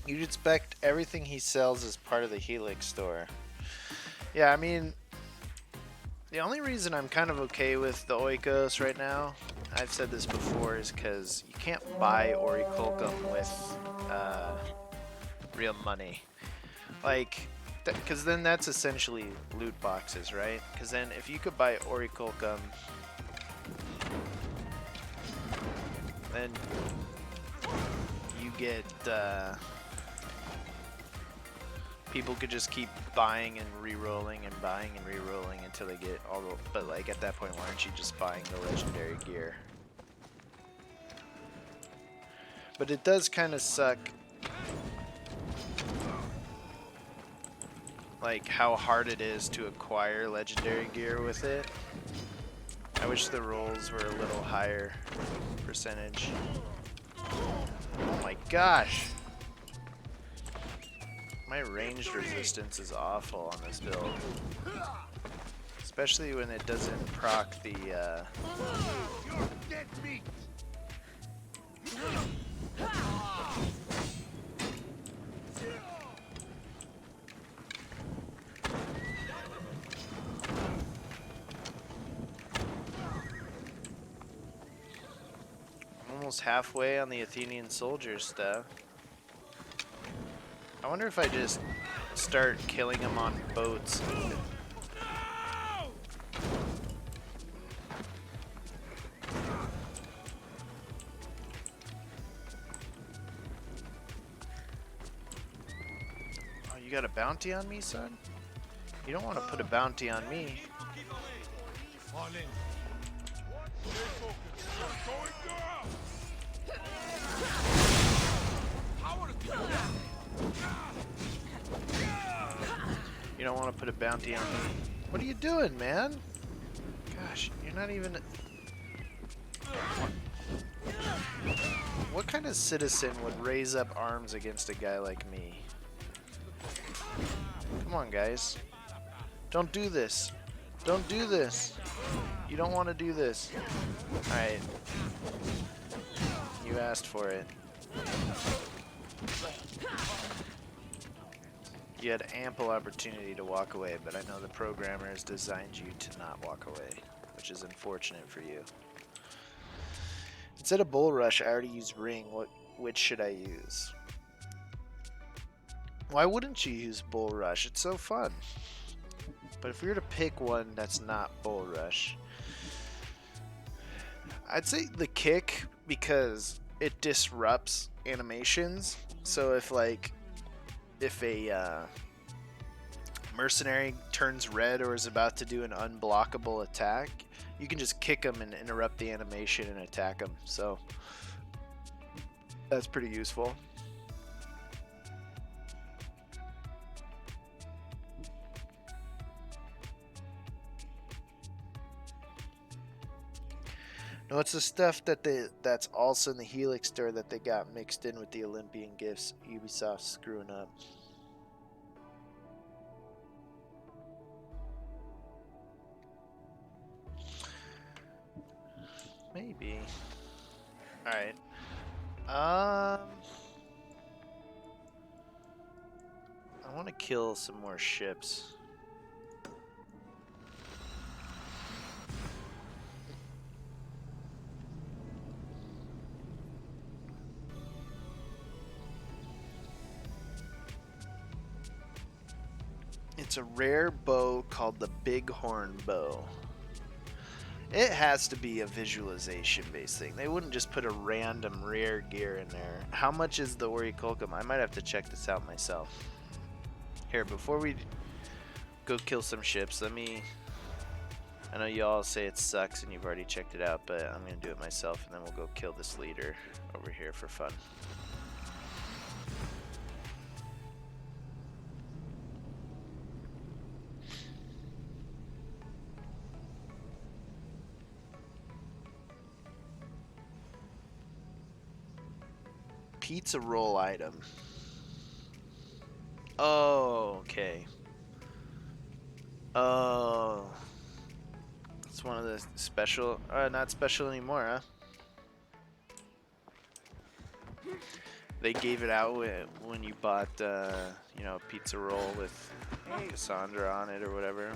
You'd expect everything he sells as part of the Helix store. Yeah, I mean, the only reason I'm kind of okay with the Oikos right now, I've said this before, is because you can't buy Orichalcum with real money. Like, because then that's essentially loot boxes, right? Because then if you could buy Orichalcum, then you get, people could just keep buying and re-rolling and buying and re-rolling until they get all the, but like at that point, why aren't you just buying the legendary gear? But it does kind of suck, like how hard it is to acquire legendary gear with it. I wish the rolls were a little higher percentage. Oh my gosh! My ranged resistance is awful on this build. Especially when it doesn't proc the, I'm almost halfway on the Athenian soldiers stuff. I wonder if I just start killing them on boats. Oh, you got a bounty on me, son? You don't want to put a bounty on me. You don't want to put a bounty on me. What are you doing, man? Gosh, you're not even... What kind of citizen would raise up arms against a guy like me? Come on, guys. Don't do this. Don't do this. You don't want to do this. Alright. You asked for it. You had ample opportunity to walk away, but I know the programmers designed you to not walk away, which is unfortunate for you. Instead of Bull Rush, I already used Ring. Which should I use? Why wouldn't you use Bull Rush? It's so fun. But if we were to pick one that's not Bull Rush, I'd say the Kick, because it disrupts animations. So if a mercenary turns red or is about to do an unblockable attack, you can just kick them and interrupt the animation and attack them. So that's pretty useful. No, it's the stuff that's also in the Helix store that they got mixed in with the Olympian gifts. Ubisoft's screwing up. Maybe. Alright. I want to kill some more ships. It's a rare bow called the Bighorn bow. It has to be a visualization based thing. They wouldn't just put a random rare gear in there. How much is the Orichalcum? I might have to check this out myself. Here, before we go kill some ships, let me... I know you all say it sucks and you've already checked it out, but I'm going to do it myself and then we'll go kill this leader over here for fun. Pizza roll item. Oh, okay. Oh. It's one of the special, not special anymore, huh? They gave it out when you bought, you know, a pizza roll with Cassandra on it or whatever.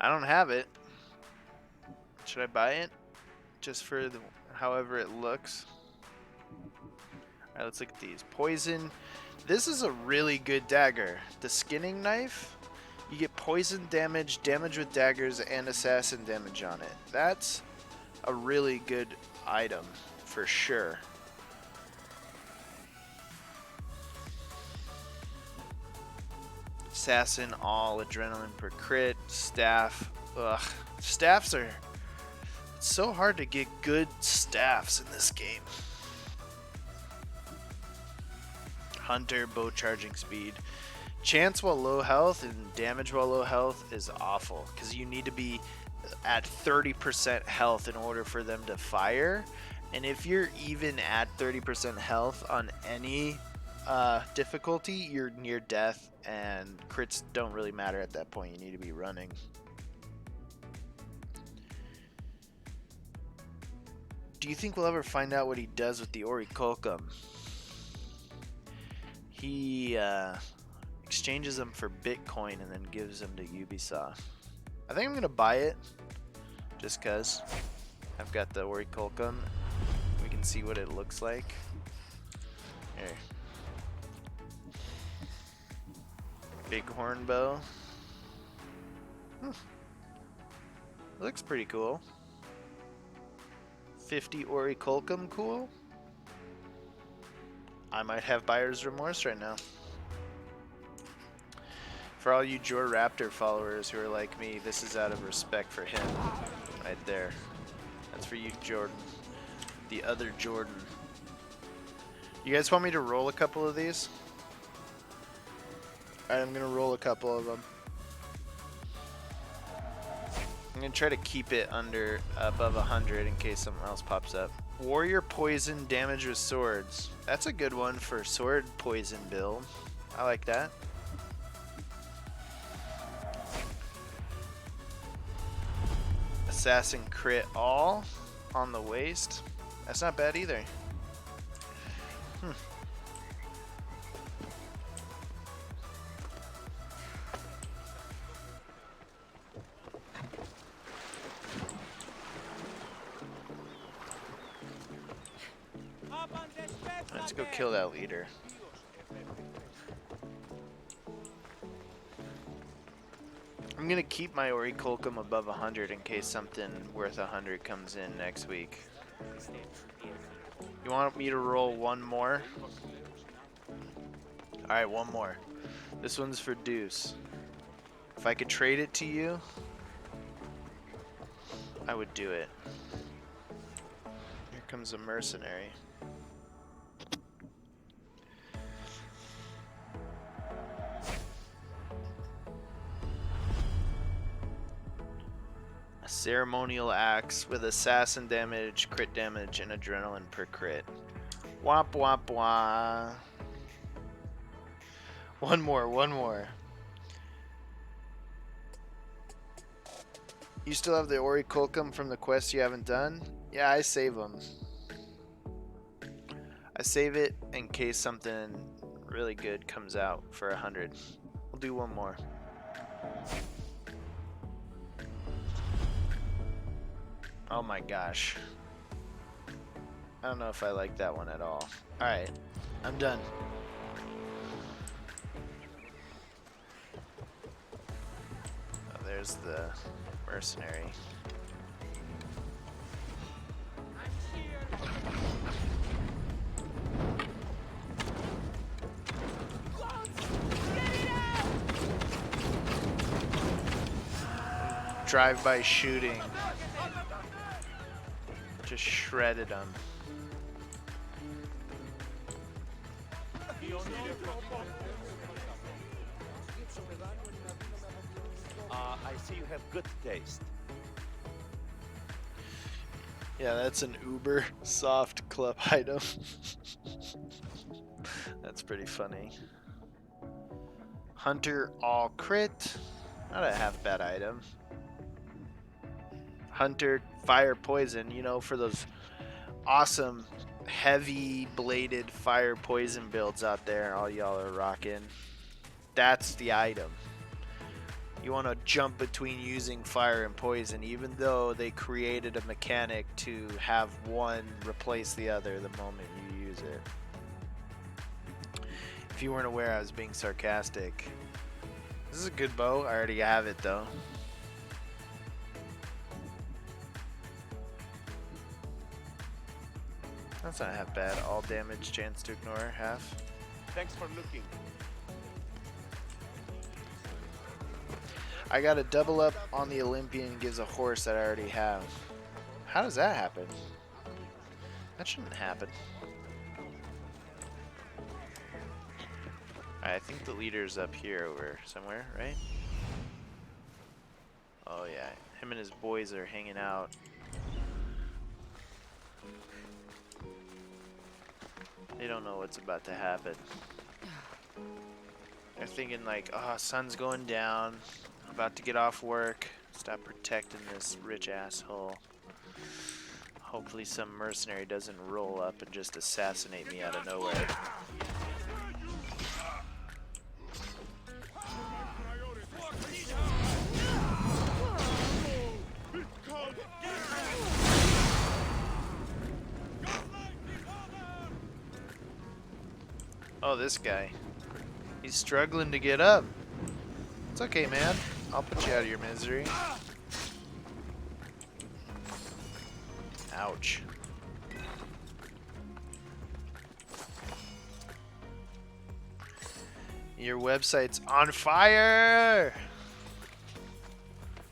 I don't have it. Should I buy it? Just for the, however it looks. Alright, let's look at these. Poison. This is a really good dagger. The skinning knife, you get poison damage, damage with daggers, and assassin damage on it. That's a really good item, for sure. Assassin, all, adrenaline per crit, staff. Ugh. Staffs are... It's so hard to get good staffs in this game. Hunter, bow charging speed. Chance while low health and damage while low health is awful because you need to be at 30% health in order for them to fire. And if you're even at 30% health on any difficulty, you're near death, and crits don't really matter at that point. You need to be running. Do you think we'll ever find out what he does with the Orichalcum? He exchanges them for Bitcoin and then gives them to Ubisoft. I think I'm gonna buy it just cause I've got the Orichalcum. We can see what it looks like. Here. Bighorn bow. It looks pretty cool. 50 Orichalcum, cool. I might have buyer's remorse right now. For all you Jor Raptor followers who are like me, this is out of respect for him. Right there. That's for you, Jordan. The other Jordan. You guys want me to roll a couple of these? Alright, I'm gonna roll a couple of them. I'm gonna try to keep it under above 100 in case something else pops up. Warrior poison damage with swords. That's a good one for sword poison build. I like that. Assassin crit all on the waist. That's not bad either. Let's go kill that leader. I'm gonna keep my Orichalcum above 100 in case something worth 100 comes in next week. You want me to roll one more? Alright, one more. This one's for Deuce. If I could trade it to you, I would do it. Here comes a mercenary. Ceremonial axe with assassin damage, crit damage, and adrenaline per crit. Womp womp wah. One more, one more. You still have the Orichalcum from the quest you haven't done? Yeah, I save them. I save it in case something really good comes out for 100. We'll do one more. Oh my gosh. I don't know if I like that one at all. Alright, I'm done. Oh, there's the mercenary. Drive-by shooting. Just shredded them. I see you have good taste. Yeah, that's an uber soft club item. That's pretty funny. Hunter all crit. Not a half bad item. Hunter fire poison, you know, for those awesome heavy bladed fire poison builds out there all y'all are rocking. That's the item. You want to jump between using fire and poison, even though they created a mechanic to have one replace the other the moment you use it. If you weren't aware, I was being sarcastic. This is a good bow. I already have it though. That's not half bad. All damage, chance to ignore, half. Thanks for looking. I got a double up on the Olympian, gives a horse that I already have. How does that happen? That shouldn't happen. I think the leader's up here over somewhere, right? Oh yeah, him and his boys are hanging out. They don't know what's about to happen. They're thinking like, oh, sun's going down. I'm about to get off work. Stop protecting this rich asshole. Hopefully some mercenary doesn't roll up and just assassinate me out of nowhere. Oh, this guy. He's struggling to get up. It's okay, man. I'll put you out of your misery. Ouch. Your website's on fire!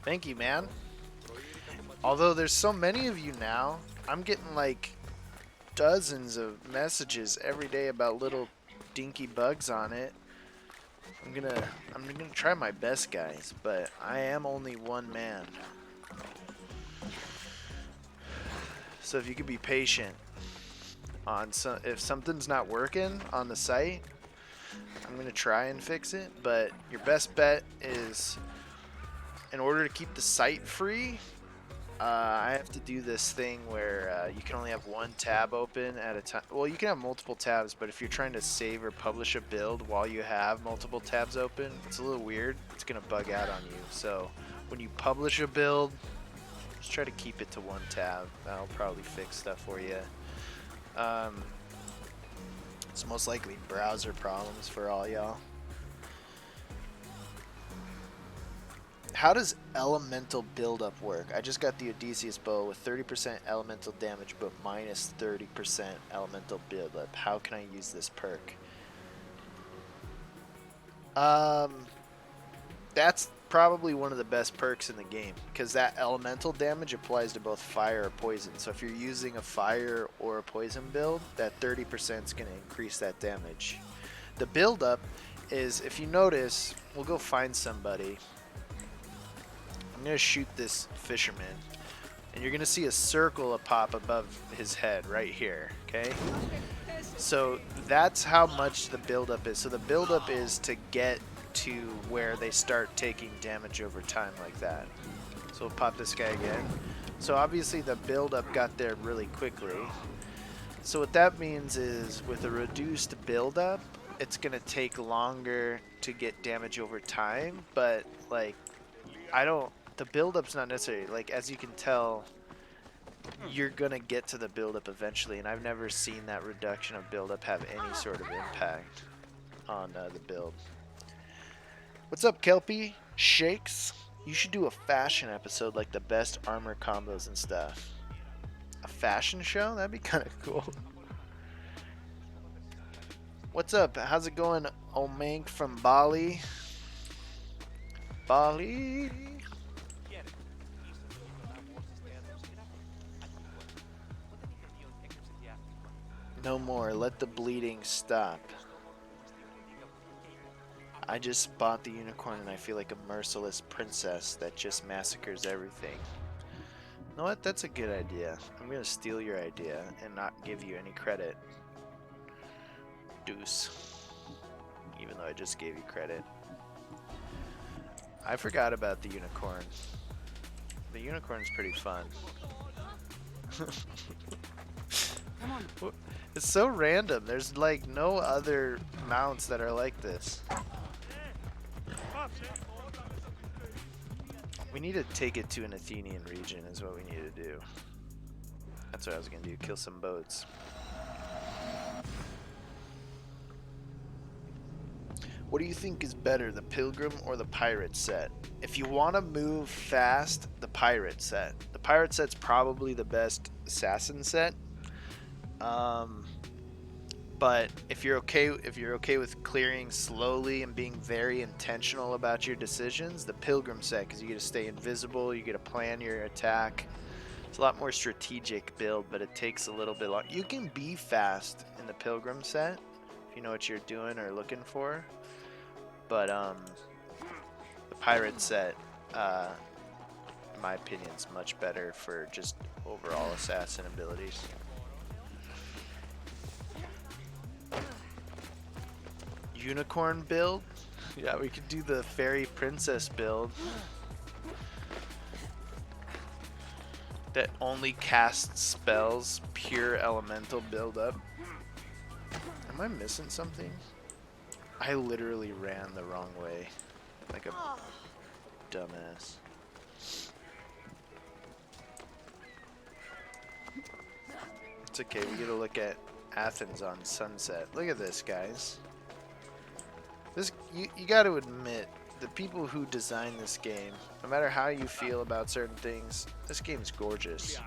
Thank you, man. Although there's so many of you now, I'm getting like dozens of messages every day about little dinky bugs on it. I'm gonna try my best, guys, but I am only one man. So if you could be patient on if something's not working on the site, I'm gonna try and fix it. But your best bet is, in order to keep the site free, I have to do this thing where you can only have one tab open at a time. Well, you can have multiple tabs, but if you're trying to save or publish a build while you have multiple tabs open, it's a little weird. It's going to bug out on you. So when you publish a build, just try to keep it to one tab. That'll probably fix stuff for you. It's most likely browser problems for all y'all. How does elemental buildup work? I just got the Odysseus bow with 30% elemental damage but minus 30% elemental buildup. How can I use this perk? That's probably one of the best perks in the game, because that elemental damage applies to both fire or poison. So if you're using a fire or a poison build, that 30% is going to increase that damage. The buildup is, if you notice, we'll go find somebody. I'm going to shoot this fisherman, and you're going to see a circle pop above his head right here, okay? So that's how much the buildup is. So the buildup is to get to where they start taking damage over time like that. So we'll pop this guy again. So obviously the buildup got there really quickly. So what that means is, with a reduced buildup, it's going to take longer to get damage over time, but like, the build-up's not necessary. Like, as you can tell, you're gonna get to the build-up eventually, and I've never seen that reduction of build-up have any sort of impact on the build. What's up, Kelpie? Shakes? You should do a fashion episode, like the best armor combos and stuff. A fashion show? That'd be kind of cool. What's up? How's it going, Omank from Bali? Bali? No more. Let the bleeding stop. I just bought the unicorn and I feel like a merciless princess that just massacres everything. You know what? That's a good idea. I'm gonna steal your idea and not give you any credit. deuce. Even though I just gave you credit. I forgot about the unicorn. The unicorn's pretty fun. Come on. It's so random. There's like no other mounts that are like this. We need to take it to an Athenian region is what we need to do. That's what I was going to do, kill some boats. What do you think is better, the Pilgrim or the Pirate set? If you want to move fast, the Pirate set. The Pirate set's probably the best assassin set. But if you're okay with clearing slowly and being very intentional about your decisions, the Pilgrim set, because you get to stay invisible, you get to plan your attack. It's a lot more strategic build, but it takes a little bit long. You can be fast in the Pilgrim set if you know what you're doing or looking for. But the Pirate set, in my opinion, is much better for just overall assassin abilities. Unicorn build? Yeah, we could do the fairy princess build that only casts spells, pure elemental build up. Am I missing something? I literally ran the wrong way like a dumbass. It's okay, we get to look at Athens on sunset. Look at this, guys. This you got to admit, the people who designed this game, no matter how you feel about certain things, this game's gorgeous.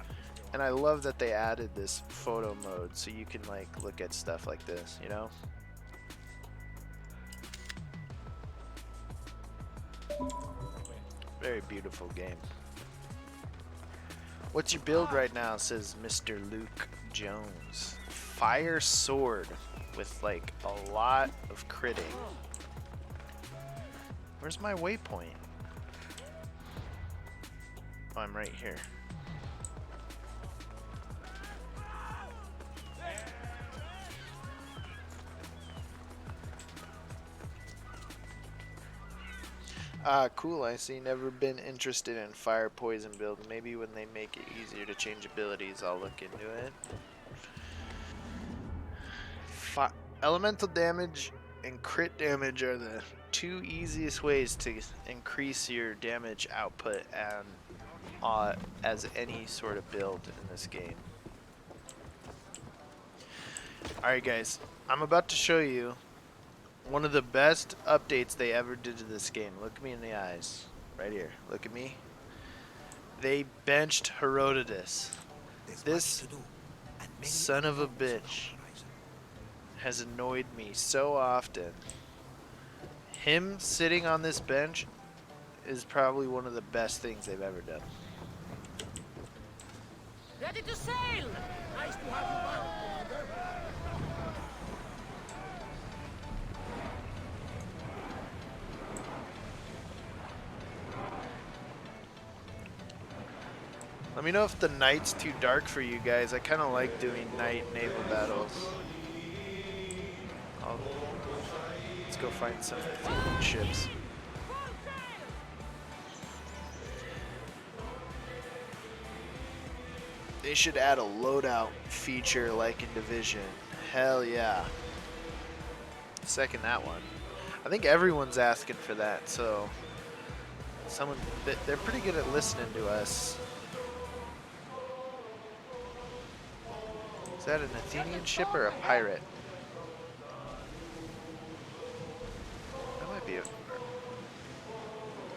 And I love that they added this photo mode so you can like look at stuff like this, you know? Very beautiful game. What's your build right now, says Mr. Luke Jones. Fire sword with like a lot of critting. Where's my waypoint? Oh, I'm right here. Ah, cool. I see. Never been interested in fire poison build. Maybe when they make it easier to change abilities, I'll look into it. Elemental damage and crit damage are the two easiest ways to increase your damage output and as any sort of build in this game. Alright guys, I'm about to show you one of the best updates they ever did to this game. Look me in the eyes. Right here. Look at me. They benched Herodotus. This son of a bitch has annoyed me so often. Him sitting on this bench is probably one of the best things they've ever done. Ready to sail! Nice to have you back, Commander. Let me know if the night's too dark for you guys. I kind of like doing night naval battles. Let's go find some Athenian ships. They should add a loadout feature like in Division. Hell yeah. Second that one. I think everyone's asking for that, so they're pretty good at listening to us. Is that an Athenian ship or a pirate? That might be I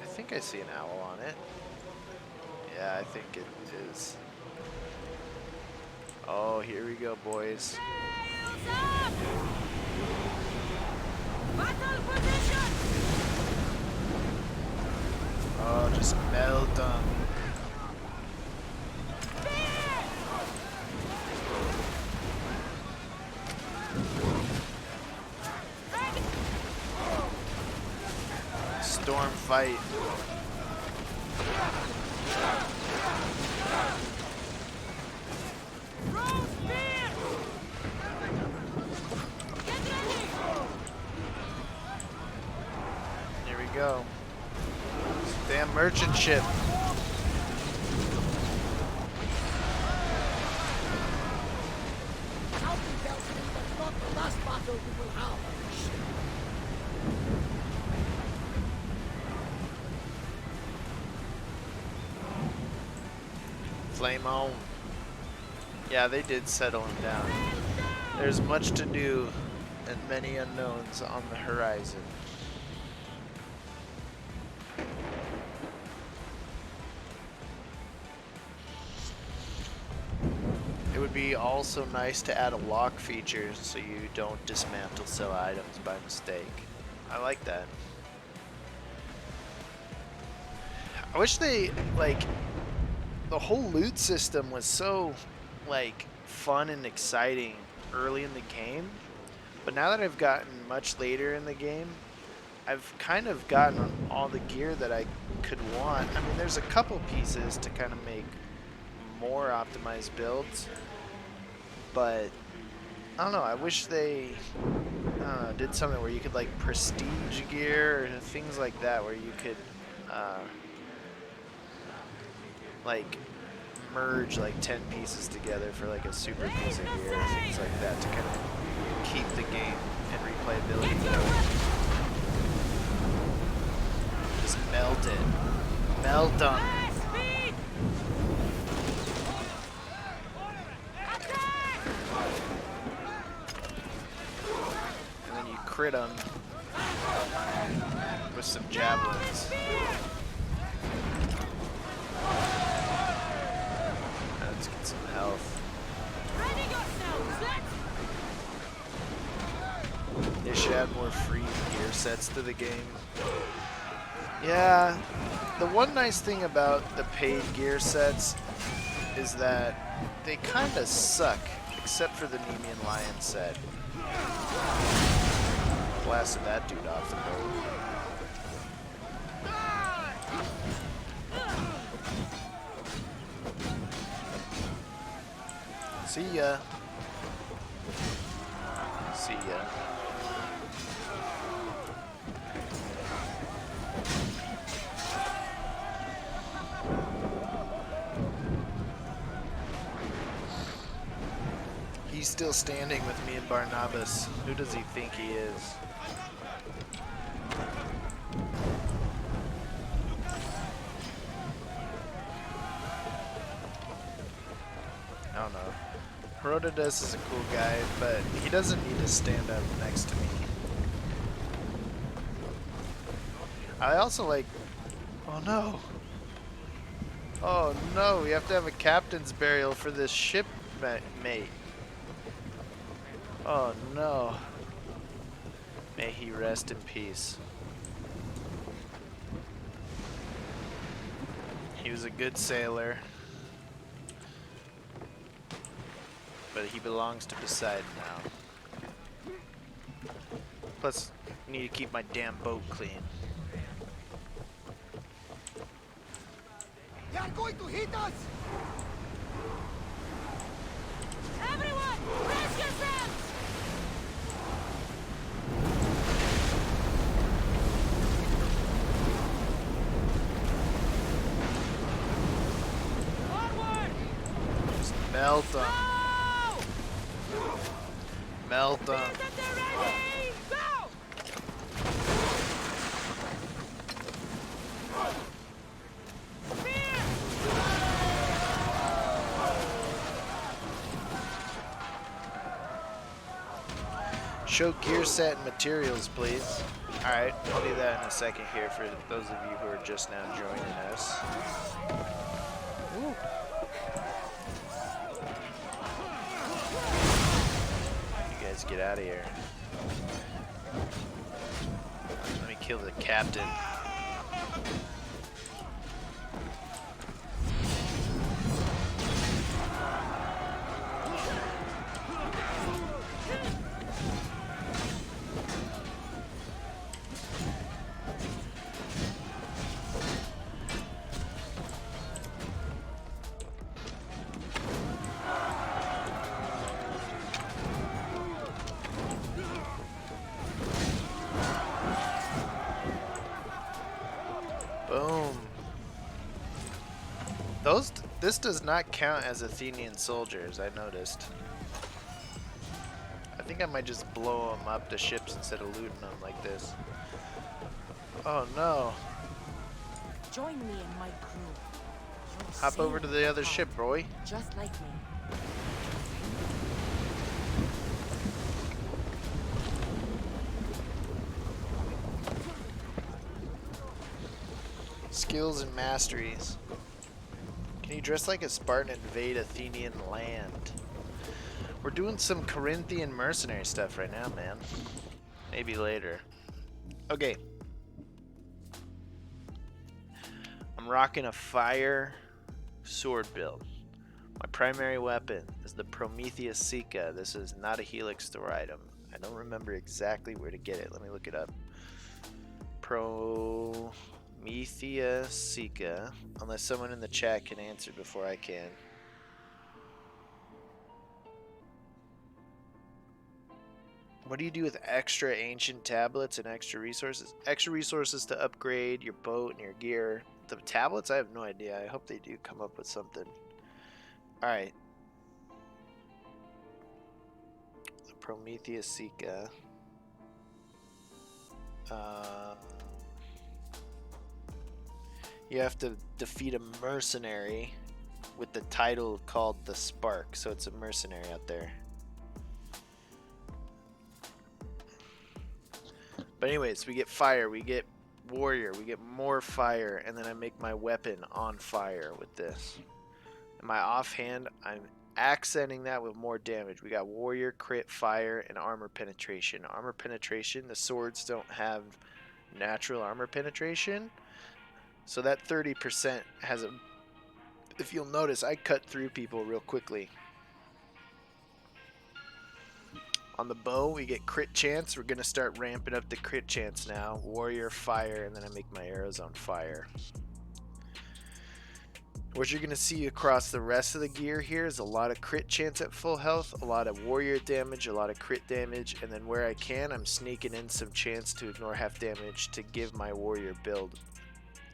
think I see an owl on it. Yeah, I think it is. Oh, here we go, boys. Sails up! Battle position! Oh, just melt them. Storm fight. Roast beer! Get ready! go. Damn merchant ship. Something tells me that's not the last battle we will have on this ship. Flame on. Yeah, they did settle him down. There's much to do and many unknowns on the horizon. It would be also nice to add a lock feature so you don't dismantle sell items by mistake. I like that. I wish they, like, the whole loot system was so, like, fun and exciting early in the game, but now that I've gotten much later in the game, I've kind of gotten all the gear that I could want. I mean, there's a couple pieces to kind of make more optimized builds, but I don't know, I wish they, I don't know, did something where you could, like, prestige gear or things like that, where you could like merge like 10 pieces together for like a super piece of gear, things like that, to kind of keep the game and replayability going. Just melt it. Melt them. And then you crit them with some javelins. Let's get some health. They should add more free gear sets to the game. Yeah, the one nice thing about the paid gear sets is that they kind of suck, except for the Nemean Lion set. Blasted that dude off the boat. See ya. See ya. He's still standing with me and Barnabas. Who does he think he is? I don't know. Herodotus is a cool guy, but he doesn't need to stand up next to me. I also like... Oh no! Oh no, we have to have a captain's burial for this ship mate. Oh no. May he rest in peace. He was a good sailor. But he belongs to Poseidon now. Plus, I need to keep my damn boat clean. They are going to hit us! Everyone, brace yourselves! Forward! Just melt them. Melt them. Ready! Go! Show gear set and materials, please. Alright, I'll do that in a second here for those of you who are just now joining us. Ooh. You guys get out of here. Let me kill the captain. This does not count as Athenian soldiers, I noticed. I think I might just blow them up to ships instead of looting them like this. Oh no. Join me in my crew. You'll Hop over to sail the other far, ship, Roy. just like me. Skills and masteries. Can you dress like a Spartan and invade Athenian land? We're doing some Corinthian mercenary stuff right now, man. Maybe later. Okay. I'm rocking a fire sword build. My primary weapon is the Prometheus Sika. This is not a Helix store item. I don't remember exactly where to get it. Let me look it up. Prometheus Sika. Unless someone in the chat can answer before I can. What do you do with extra ancient tablets and extra resources? Extra resources to upgrade your boat and your gear. The tablets, I have no idea. I hope they do come up with something. Alright. The Prometheus Sika. You have to defeat a mercenary with the title called the Spark. So it's a mercenary out there. But anyways, we get fire, we get warrior, we get more fire, and then I make my weapon on fire with this. In my offhand, I'm accenting that with more damage. We got warrior, crit, fire, and armor penetration. Armor penetration, the swords don't have natural armor penetration. So that 30% has a... If you'll notice, I cut through people real quickly. On the bow, we get crit chance. We're going to start ramping up the crit chance now. Warrior, fire, and then I make my arrows on fire. What you're going to see across the rest of the gear here is a lot of crit chance at full health, a lot of warrior damage, a lot of crit damage, and then where I can, I'm sneaking in some chance to ignore half damage to give my warrior build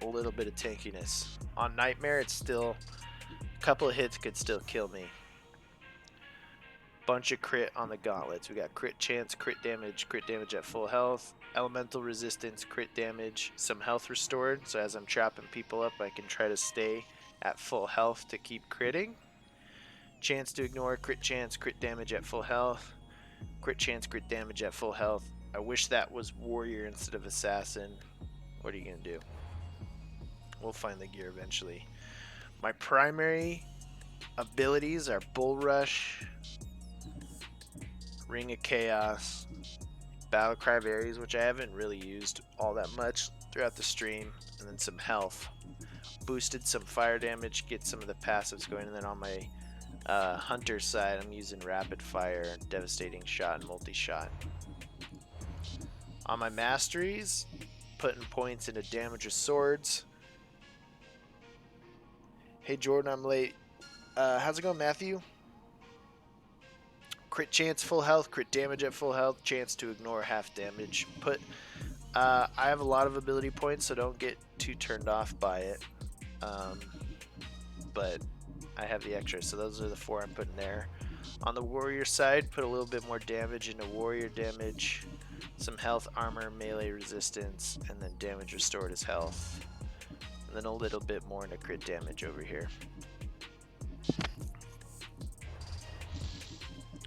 a little bit of tankiness. On Nightmare, it's still... a couple of hits could still kill me. Bunch of crit on the gauntlets. We got crit chance, crit damage at full health, elemental resistance, crit damage, some health restored. So as I'm chopping people up, I can try to stay at full health to keep critting. Chance to ignore, crit chance, crit damage at full health, crit chance, crit damage at full health. I wish that was warrior instead of assassin. What are you gonna do? We'll find the gear eventually. My primary abilities are Bull Rush, Ring of Chaos, Battle Cry of Ares, which I haven't really used all that much throughout the stream, and then some health. Boosted some fire damage, get some of the passives going, and then on my hunter side, I'm using Rapid Fire, Devastating Shot, and Multi-Shot. On my masteries, putting points into damage with swords. Hey Jordan, I'm late. How's it going, Matthew? Crit chance full health, crit damage at full health, chance to ignore half damage. I have a lot of ability points, so don't get too turned off by it. But I have the extra, so those are the 4 I'm putting there. On the warrior side, put a little bit more damage into warrior damage, some health, armor, melee resistance, and then damage restored as health. And then a little bit more into crit damage over here.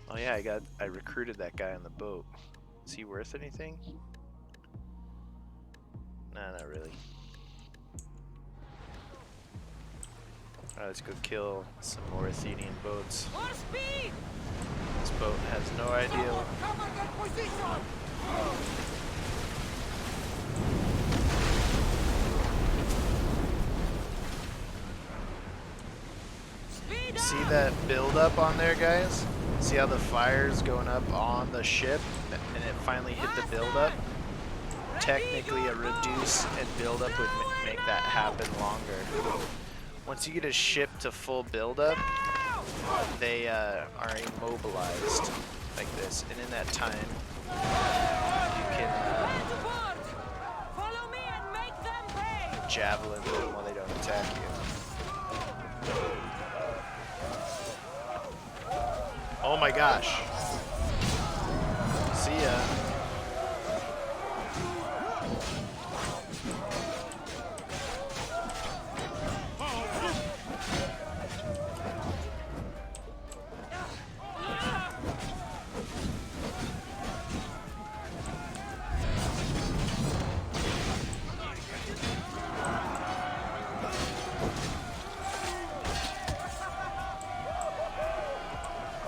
Oh yeah, I recruited that guy on the boat. Is he worth anything? Nah, not really. Alright, let's go kill some more Athenian boats. More speed! This boat has no idea. Cover that position! Speed See up! that build up on there, guys? See how the fire's going up on the ship and it finally hit the build up? Technically a reduce and build up would make that happen longer. Once you get a ship to full build up, they are immobilized like this, and in that time you can Follow me and make them pay! javelin them while they don't attack you. Oh my gosh. See ya.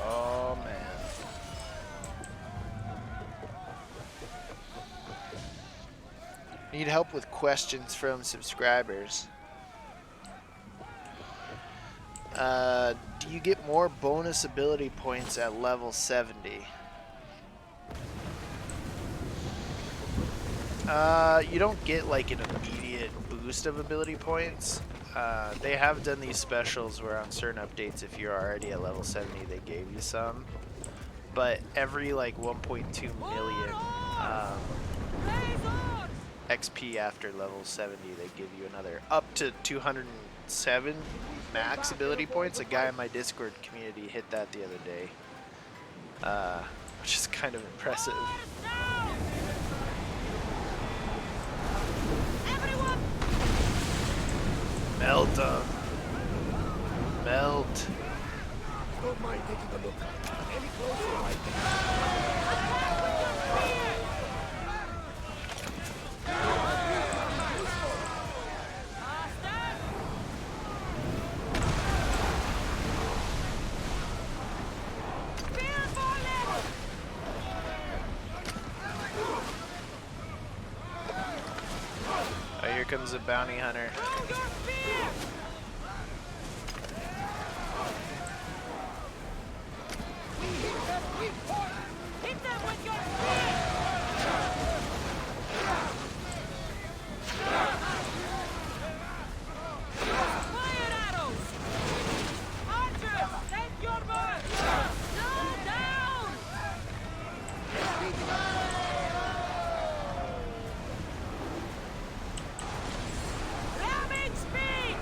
Oh man. Need help with questions from subscribers. Do you get more bonus ability points at level 70? You don't get like an immediate boost of ability points. They have done these specials where on certain updates, if you're already at level 70, they gave you some. But every like 1.2 million XP after level 70, they give you another up to 207 max ability points. A guy in my Discord community hit that the other day, which is kind of impressive. Melt them. Melt. Don't mind taking a look. Any closer, I think. Oh, here comes a bounty hunter. Hit them with your spear! Fire arrows! Archers, take your mark! Slow down! Ramming speed!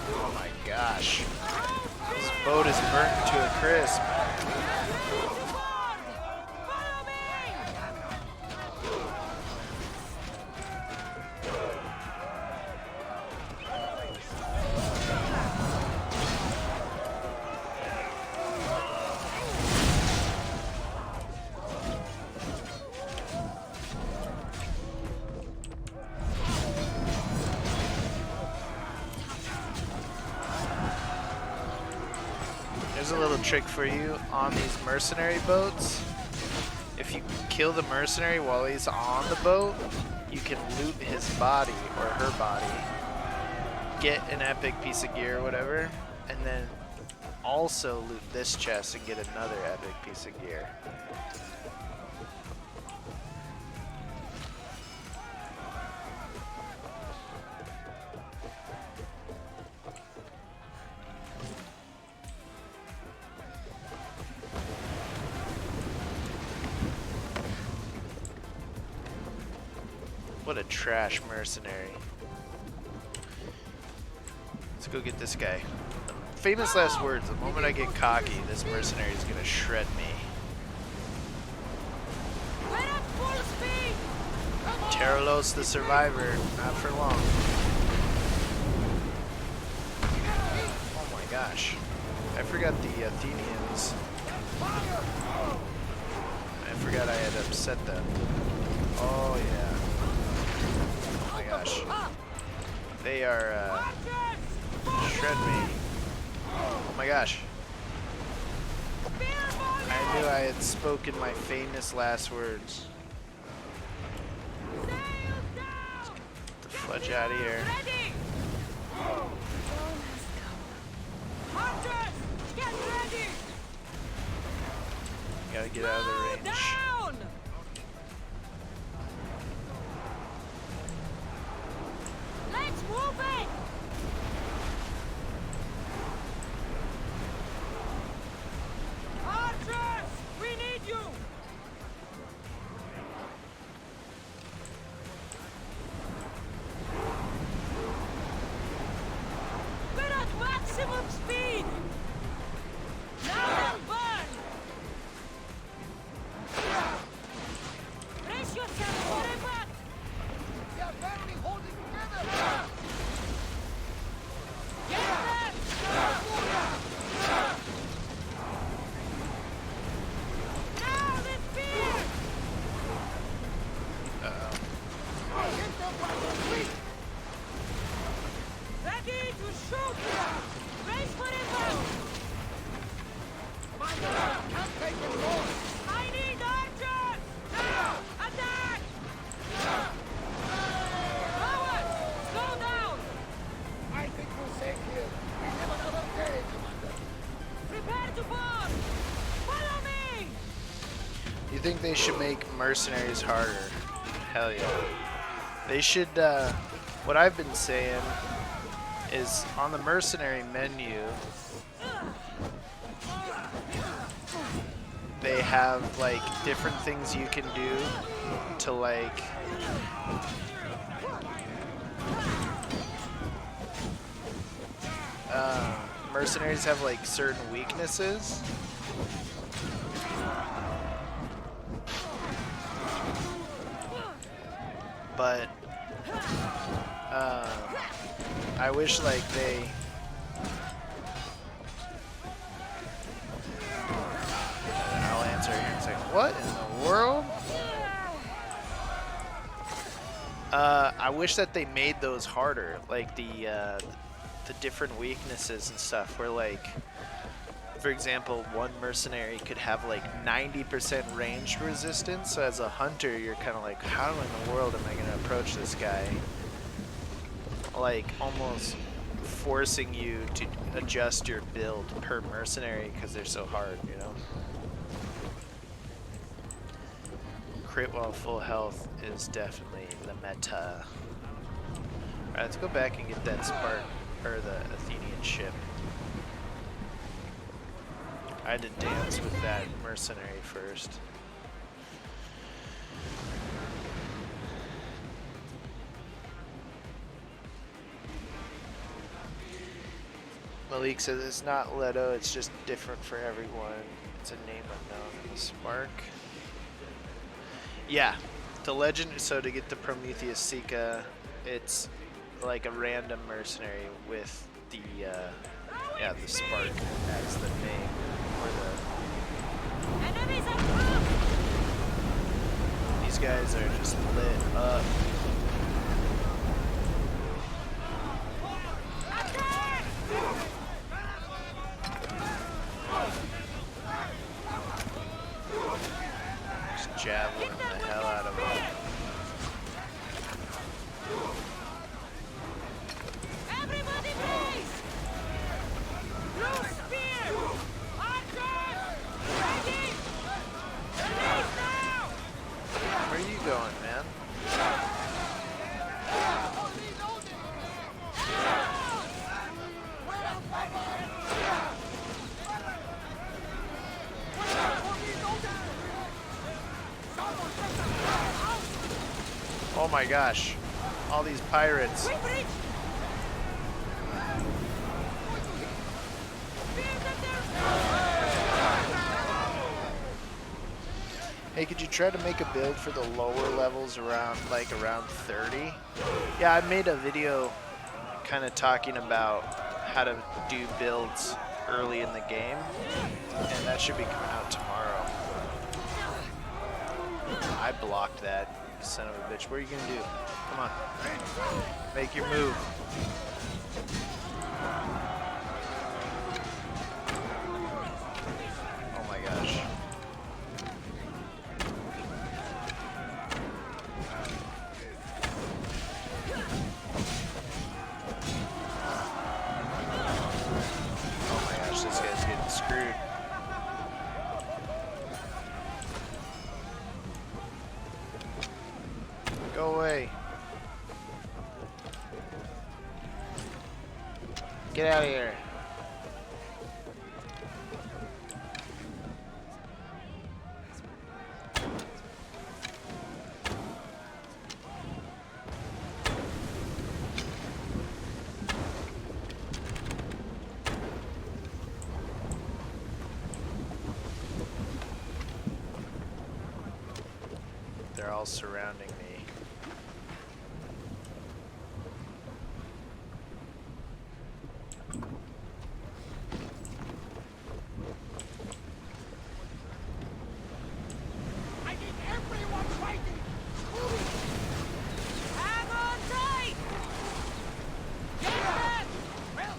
Oh my gosh. This boat is burnt to a crisp. Follow me! There's a little trick for you on these mercenary boats. If you kill the mercenary while he's on the boat, you can loot his body or her body, get an epic piece of gear or whatever, and then also loot this chest and get another epic piece of gear. What a trash mercenary. Let's go get this guy. Famous last words, the moment I get cocky, this mercenary is gonna shred me. We're at full speed! Terelos the survivor, not for long. Oh my gosh. I forgot the Athenians. I forgot I had upset them. Oh yeah. Oh my gosh. They are, shred me. Oh my gosh. I knew I had spoken my famous last words. Get the fudge out of here. Ready! Hunters, get ready! Gotta get out of the range. Down! Let's move it! Archers, we need you! think they should make mercenaries harder. Hell yeah. They should, what I've been saying is on the mercenary menu, they have like different things you can do to like mercenaries have like certain weaknesses. But I wish like they I'll answer here in a second. What in the world? I wish that they made those harder, like the different weaknesses and stuff, where like, for example, one mercenary could have like 90% ranged resistance, so as a hunter you're kind of like, how in the world am I going to approach this guy? Like almost forcing you to adjust your build per mercenary because they're so hard, you know? Crit while full health is definitely the meta. Alright, let's go back and get that Spartan, or the Athenian ship. I had to dance with that mercenary first. Malik says it's not Leto, it's just different for everyone. It's a name unknown. The Spark. Yeah, the legend, so to get the Prometheus Sika, it's like a random mercenary with the, yeah, the Spark as the name, or the... Enemies are come! These guys are just lit up. Attack! Just javelin the hell out of them. Everybody brace! Blue spear! Archers! Ready! Release now! Where are you going, man? Oh my gosh. All these pirates. Quick reach! Hey, could you try to make a build for the lower levels around, like around 30? Yeah, I made a video kind of talking about how to do builds early in the game, and that should be coming out tomorrow. I blocked that, you son of a bitch. What are you gonna do? Come on, make your move. Oh my gosh. Oh my gosh, this guy's getting screwed. Go away. Get out of here. They're all surrounding me. I need everyone fighting! Hang on tight! Get them! Well,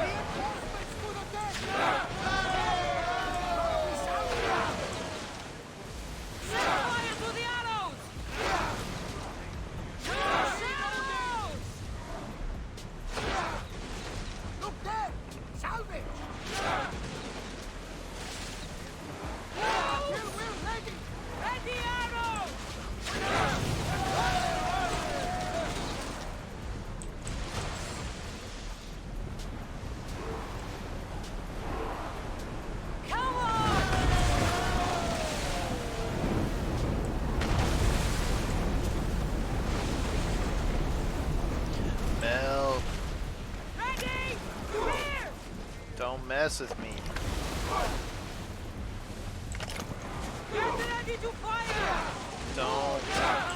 reinforcements to the deck! mess with me. Get ready to fire! Don't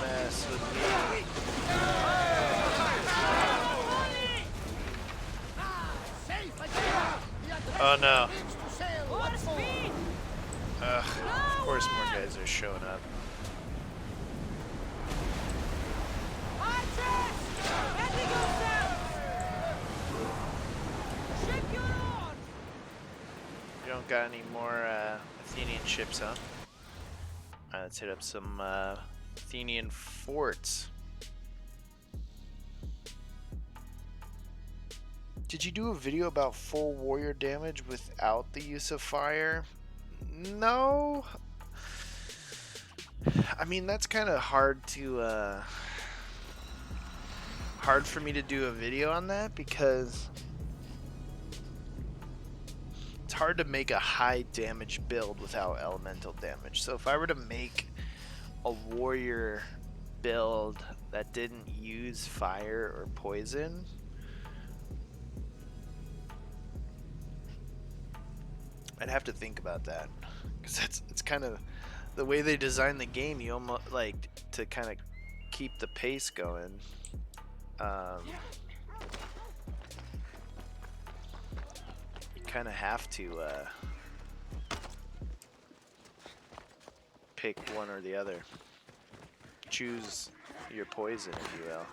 mess with me. Safe again! The Oh no. begins to sail More once more. speed! Ugh, of course more guys are showing up. Archers! Ready yourselves! Ship your oars! You don't got any more Athenian ships, huh? Alright, let's hit up some Athenian forts. Did you do a video about full warrior damage without the use of fire? No. I mean, that's kind of hard to hard for me to do a video on that because it's hard to make a high damage build without elemental damage. So if I were to make a warrior build that didn't use fire or poison, I'd have to think about that, because it's kind of the way they design the game. You almost like to kind of keep the pace going. You kind of have to pick one or the other. Choose your poison, if you will.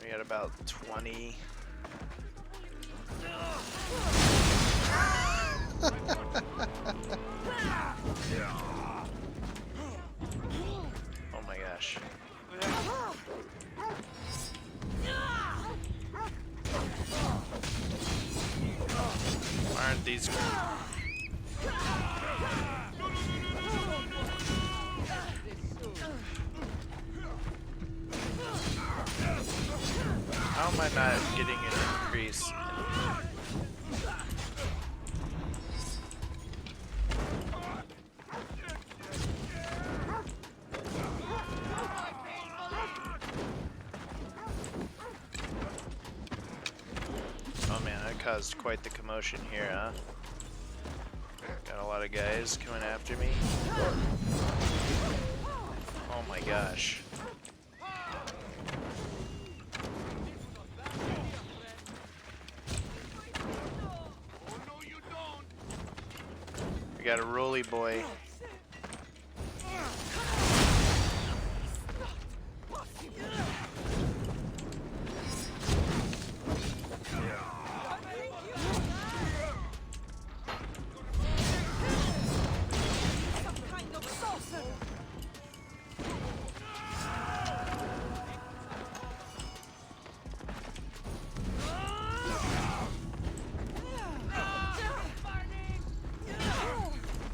We got about 20. Oh my gosh. Why aren't these? How am I not getting an increase? Oh man, that caused quite the commotion here, huh? Got a lot of guys coming after me. Oh my gosh. We got a roly boy.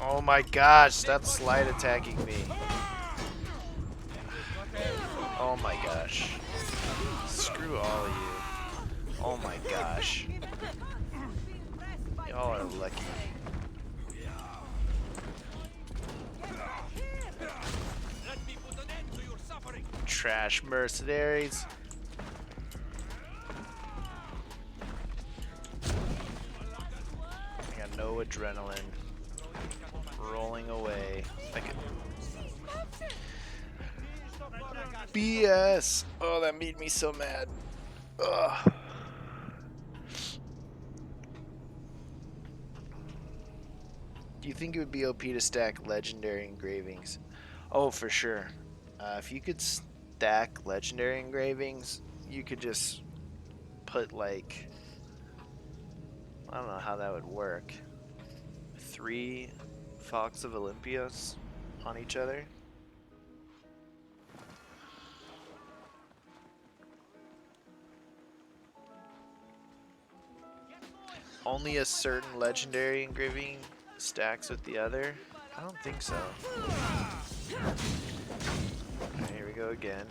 Oh my gosh, stop slide attacking me. Oh my gosh. Screw all of you. Oh my gosh. Y'all are lucky. Trash mercenaries. I got no adrenaline. Rolling away. I could... BS! Oh, that made me so mad. Ugh. Do you think it would be OP to stack legendary engravings? Oh, for sure. If you could stack legendary engravings, you could just put like... I don't know how that would work. 3 Fox of Olympios on each other. Only a certain legendary engraving stacks with the other? I don't think so. Right, here we go again.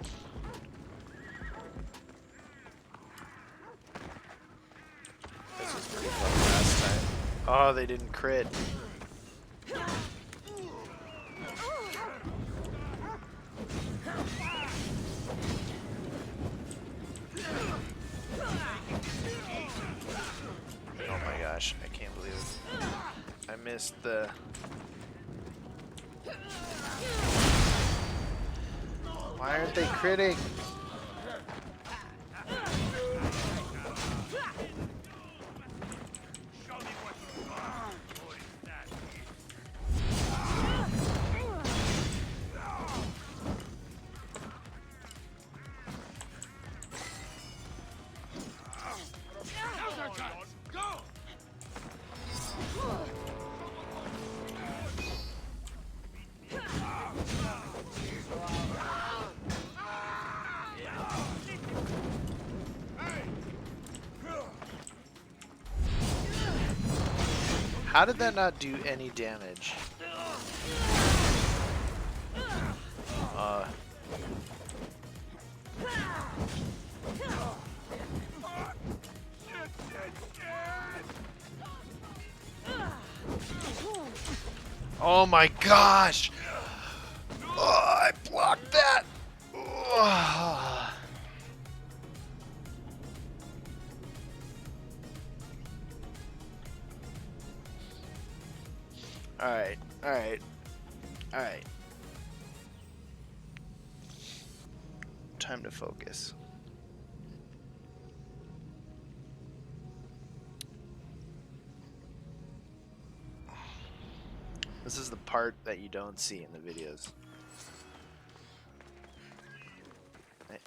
Like last time. Oh, they didn't crit. Oh my gosh, I can't believe it. I missed the... Why aren't they critting? How did that not do any damage? Oh my gosh! Oh, I blocked that! Oh. Alright, alright, alright. Time to focus. This is the part that you don't see in the videos.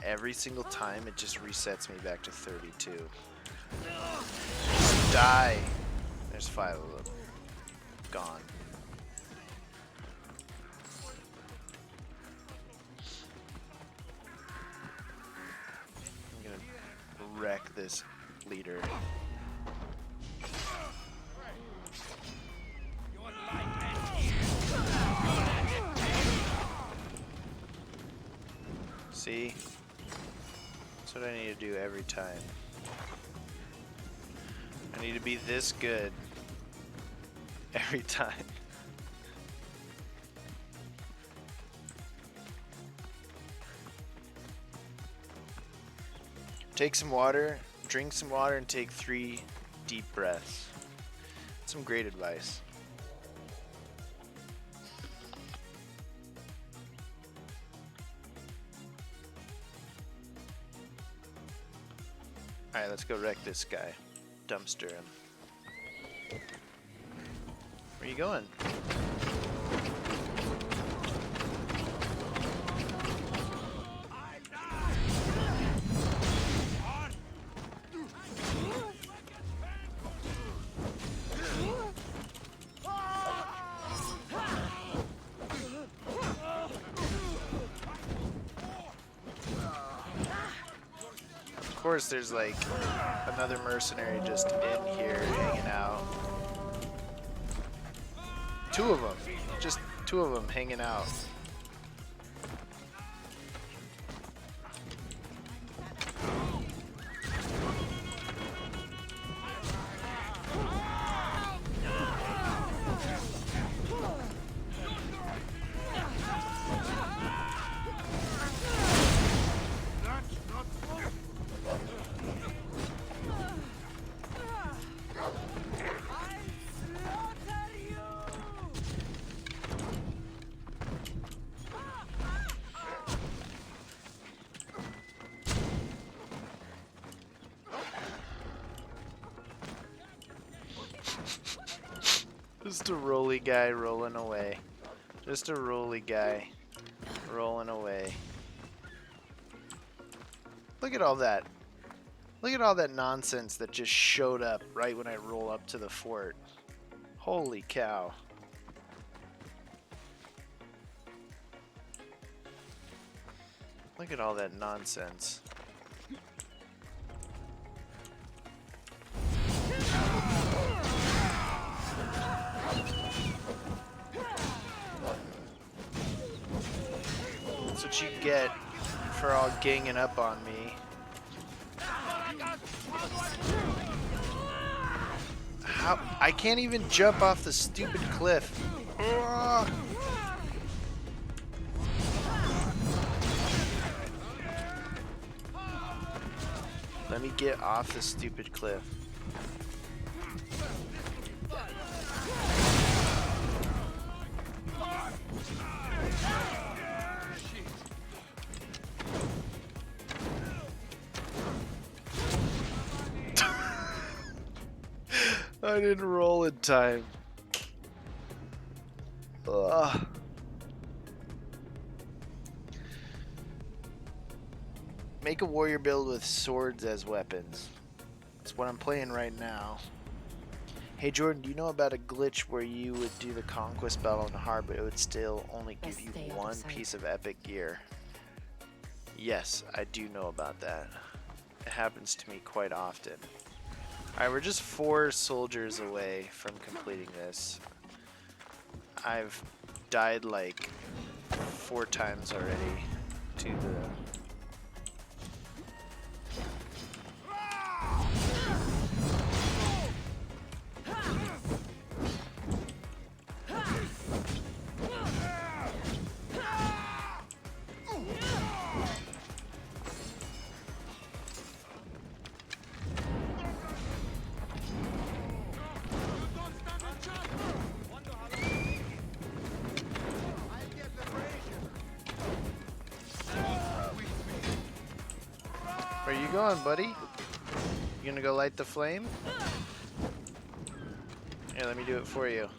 Every single time it just resets me back to 32. Just die! There's 5 of them. Gone. I'm gonna wreck this leader. See? That's what I need to do every time. I need to be this good every time. Take some water, drink some water, and take 3 deep breaths. Some great advice. Alright, let's go wreck this guy. Dumpster him. Where are you going? Of course, there's like another mercenary just in here hanging out. 2 of them. Just 2 of them hanging out. Just a roly guy rolling away. Just a roly guy rolling away. Look at all that. Look at all that nonsense that just showed up right when I roll up to the fort. Holy cow. Look at all that nonsense. That's what you get for all ganging up on me. How? I can't even jump off the stupid cliff. Ugh. Let me get off the stupid cliff. I didn't roll in time. Ugh. Make a warrior build with swords as weapons. That's what I'm playing right now. Hey Jordan, do you know about a glitch where you would do the conquest battle in hard, but it would still only give you one piece of epic gear? Yes, I do know about that. It happens to me quite often. Alright, we're just 4 soldiers away from completing this. I've died like 4 times already to the... Where you going, buddy? You gonna go light the flame? Here, let me do it for you.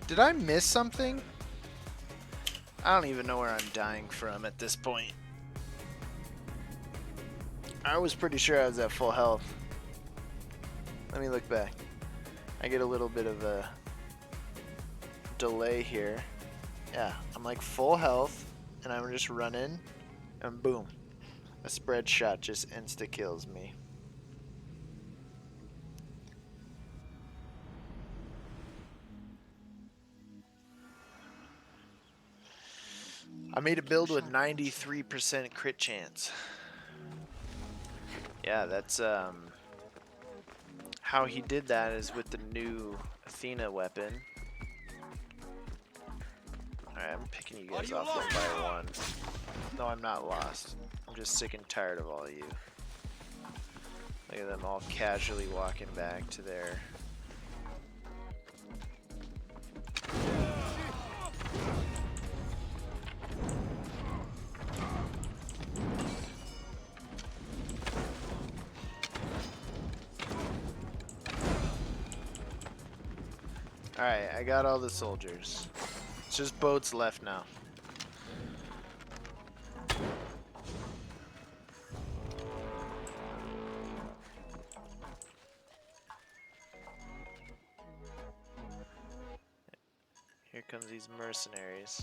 Did I miss something? I don't even know where I'm dying from at this point. I was pretty sure I was at full health. Let me look back. I get a little bit of a delay here. Yeah, I'm like full health, and I'm just running, and boom. A spread shot just insta-kills me. I made a build with 93% crit chance. Yeah, that's how he did that is with the new Athena weapon. Alright, I'm picking you guys off one by one. No, I'm not lost. I'm just sick and tired of all of you. Look at them all casually walking back to their... Alright, I got all the soldiers. It's just boats left now. Here comes these mercenaries.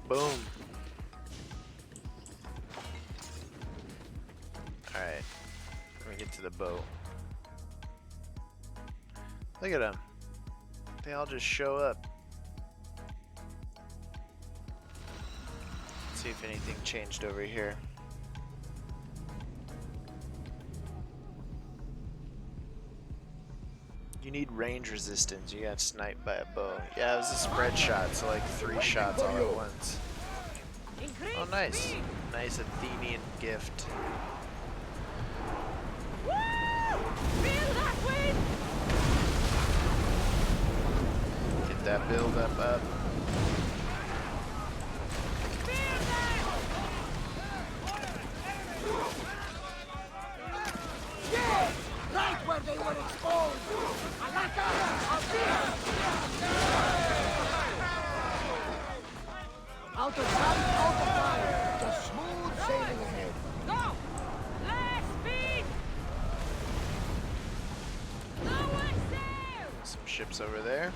Boom. Alright. Let me get to the boat. Look at them. They all just show up. Let's see if anything changed over here. You need range resistance. You got sniped by a bow. Yeah, it was a spread shot, so like 3 shots all at once. Oh, nice. Nice Athenian gift. Woo! Feel that wind! Get that build up. Feel that! Yeah! Right where they were exposed! Alaka! Out of sight, out of mind. Just smooth sailing ahead. Go! Less speed! No way! ships over there.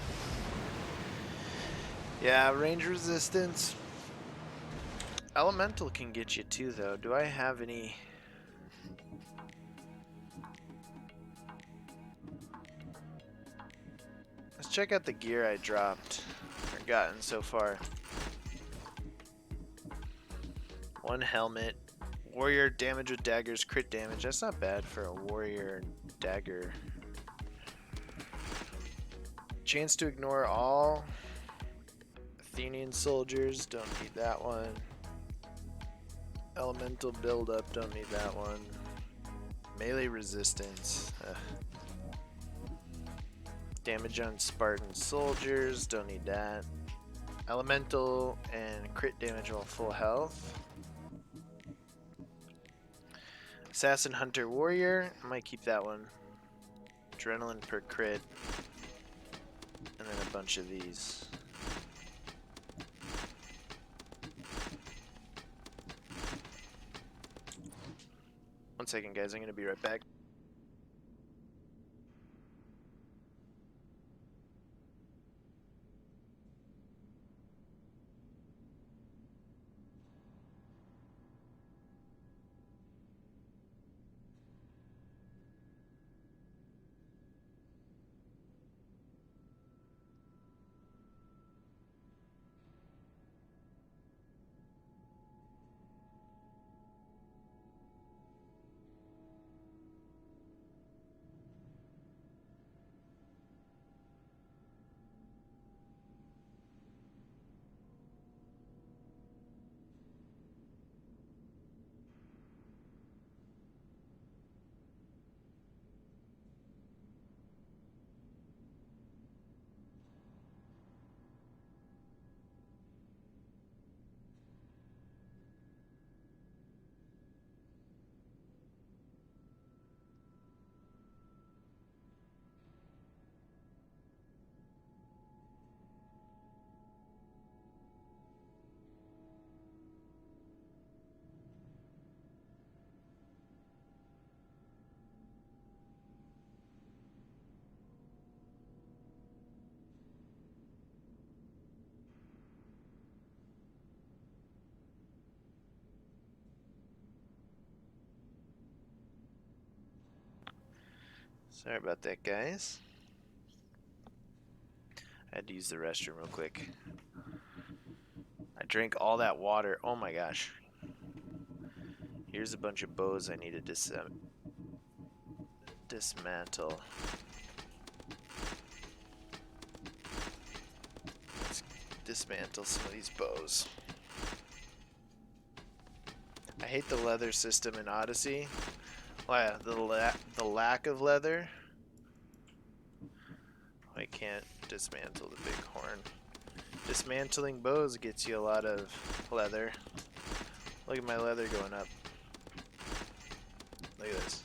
Yeah, range resistance. Elemental can get you too, though. Do I have any? Let's check out the gear I dropped or gotten so far. One helmet. Warrior damage with daggers, crit damage. That's not bad for a warrior dagger. Chance to ignore all Athenian soldiers. Don't need that one. Elemental buildup. Don't need that one. Melee resistance. Damage on Spartan soldiers. Don't need that. Elemental and crit damage while full health. Assassin, Hunter, Warrior. I might keep that one. Adrenaline per crit. And then a bunch of these. One second, guys. I'm going to be right back. Sorry about that, guys. I had to use the restroom real quick. I drank all that water. Oh my gosh. Here's a bunch of bows I need to dismantle. Let's dismantle some of these bows. I hate the leather system in Odyssey. Well, yeah, the lack of leather. I can't dismantle the big horn. Dismantling bows gets you a lot of leather. Look at my leather going up. Look at this.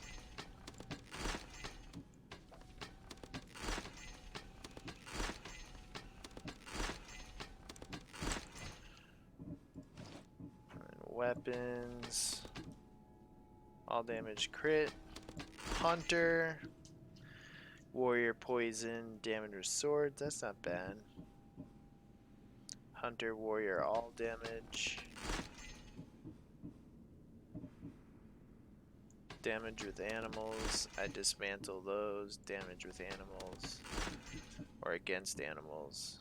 And weapons. All damage crit. Hunter. Warrior poison. Damage with swords. That's not bad. Hunter, warrior, all damage. Damage with animals. I dismantle those. Damage with animals. Or against animals.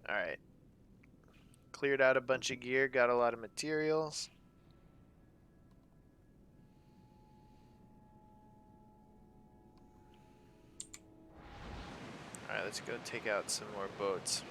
Alright. Cleared out a bunch of gear. Got a lot of materials. Alright, let's go take out some more boats.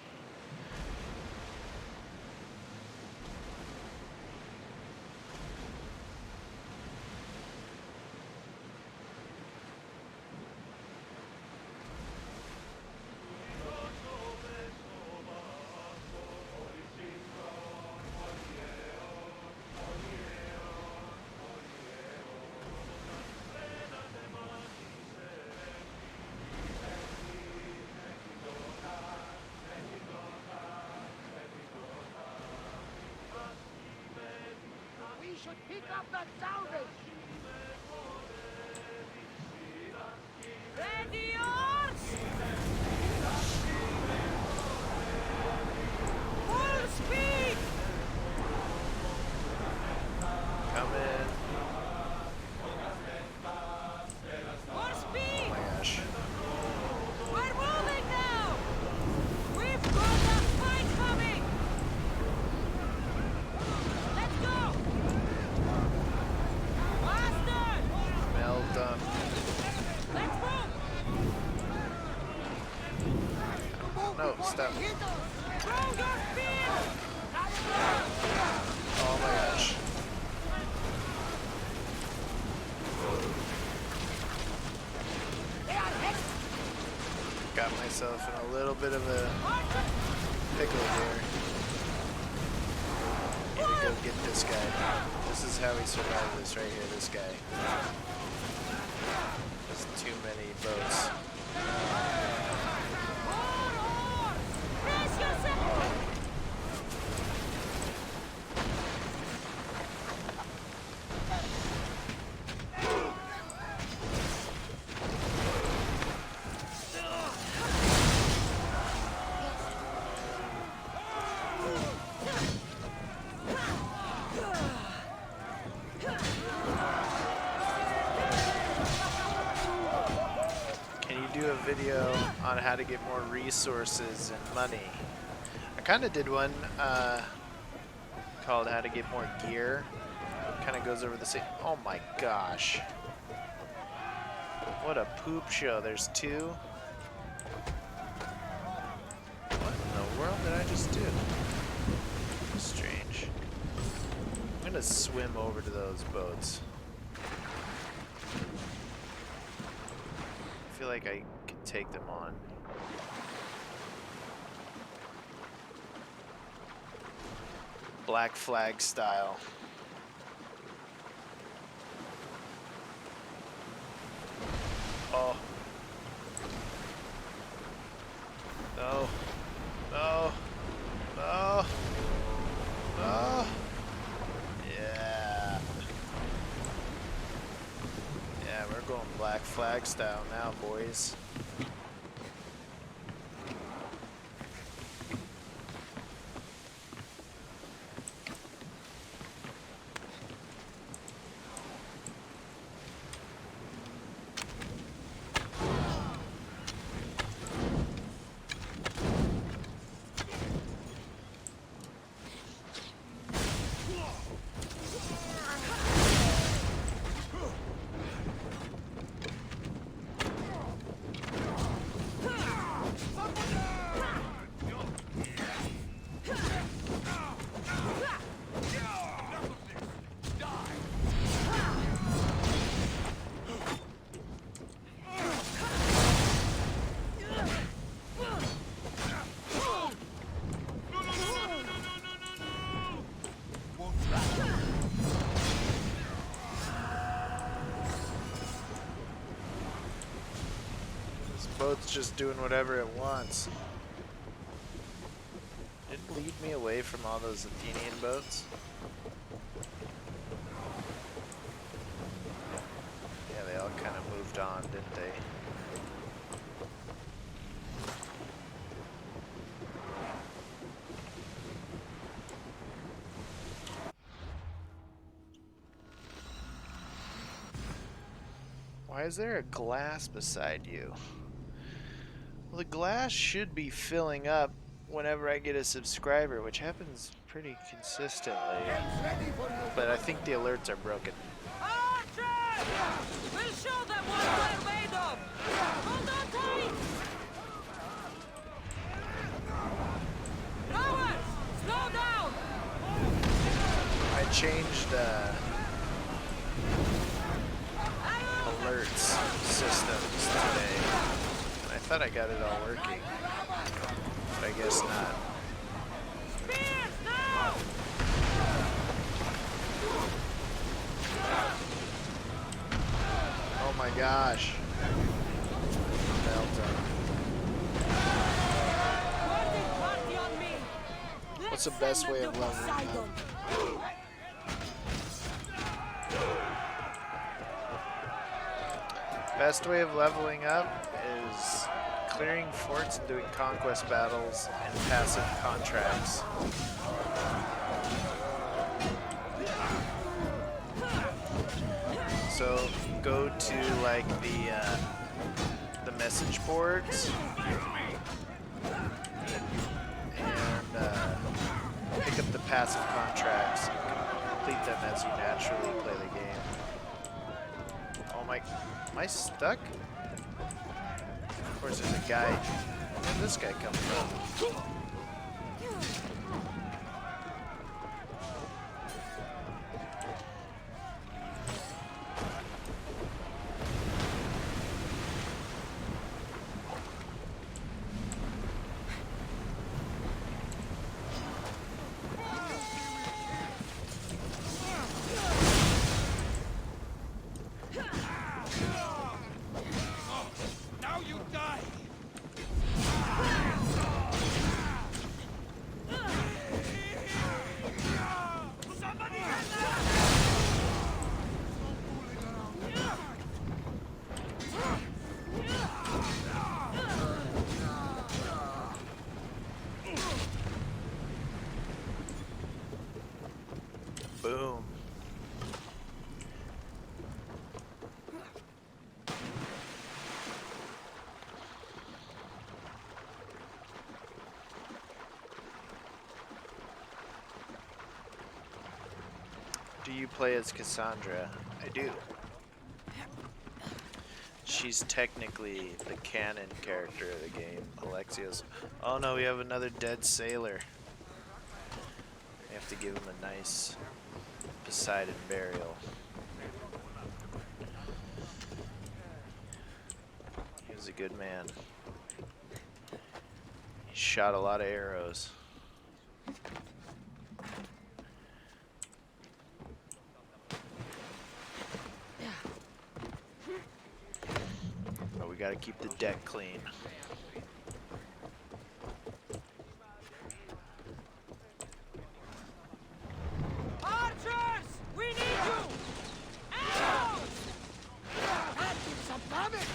should pick up that salvage. Ready, yours! Full speed! Come in. More speed! Oh my gosh. We're moving now! We've got a fight coming! Let's go! Faster! Well done. Let's move! No, stop. Hit us! Throw your spear! Oh my gosh. They are hit! Got myself in a little bit of a pickle here. Need to go get this guy. This is how we survive this right here, this guy. There's too many boats. More! Brace yourself! Can you do a video on how to get more resources and money? I kind of did one called How to Get More Gear. Kind of goes over the same. Oh my gosh. What a poop show. There's two. What in the world did I just do? Strange. I'm gonna swim over to those boats. I feel like I could take them on. Black flag style. Oh. No. No. No. No. Yeah. Yeah, we're going black flag style now, boys. Boat's just doing whatever it wants. Did it lead me away from all those Athenian boats? Yeah, they all kind of moved on, didn't they? Why is there a glass beside you? Well, the glass should be filling up whenever I get a subscriber, which happens pretty consistently. But I think the alerts are broken. Archers! We'll show them what we're made of! Hold on tight! Rowers! Slow down! I changed alerts systems today. I thought I got it all working, but I guess not. Spears now! Oh my gosh. Well done. Party on me! What's the best way of leveling up? Best way of leveling up is clearing forts and doing conquest battles and passive contracts. So go to like the message boards and pick up the passive contracts and complete them as you naturally play the game. Oh my, am I stuck? Of course there's a guy. Where did this guy come from? Now you die! Somebody get that! Boom. Do you play as Cassandra? I do. She's technically the canon character of the game, Alexios. Oh no, we have another dead sailor. We have to give him a nice Poseidon burial. He was a good man. He shot a lot of arrows. But we gotta keep the deck clean. Archers! We need you! Arrows! That did some damage!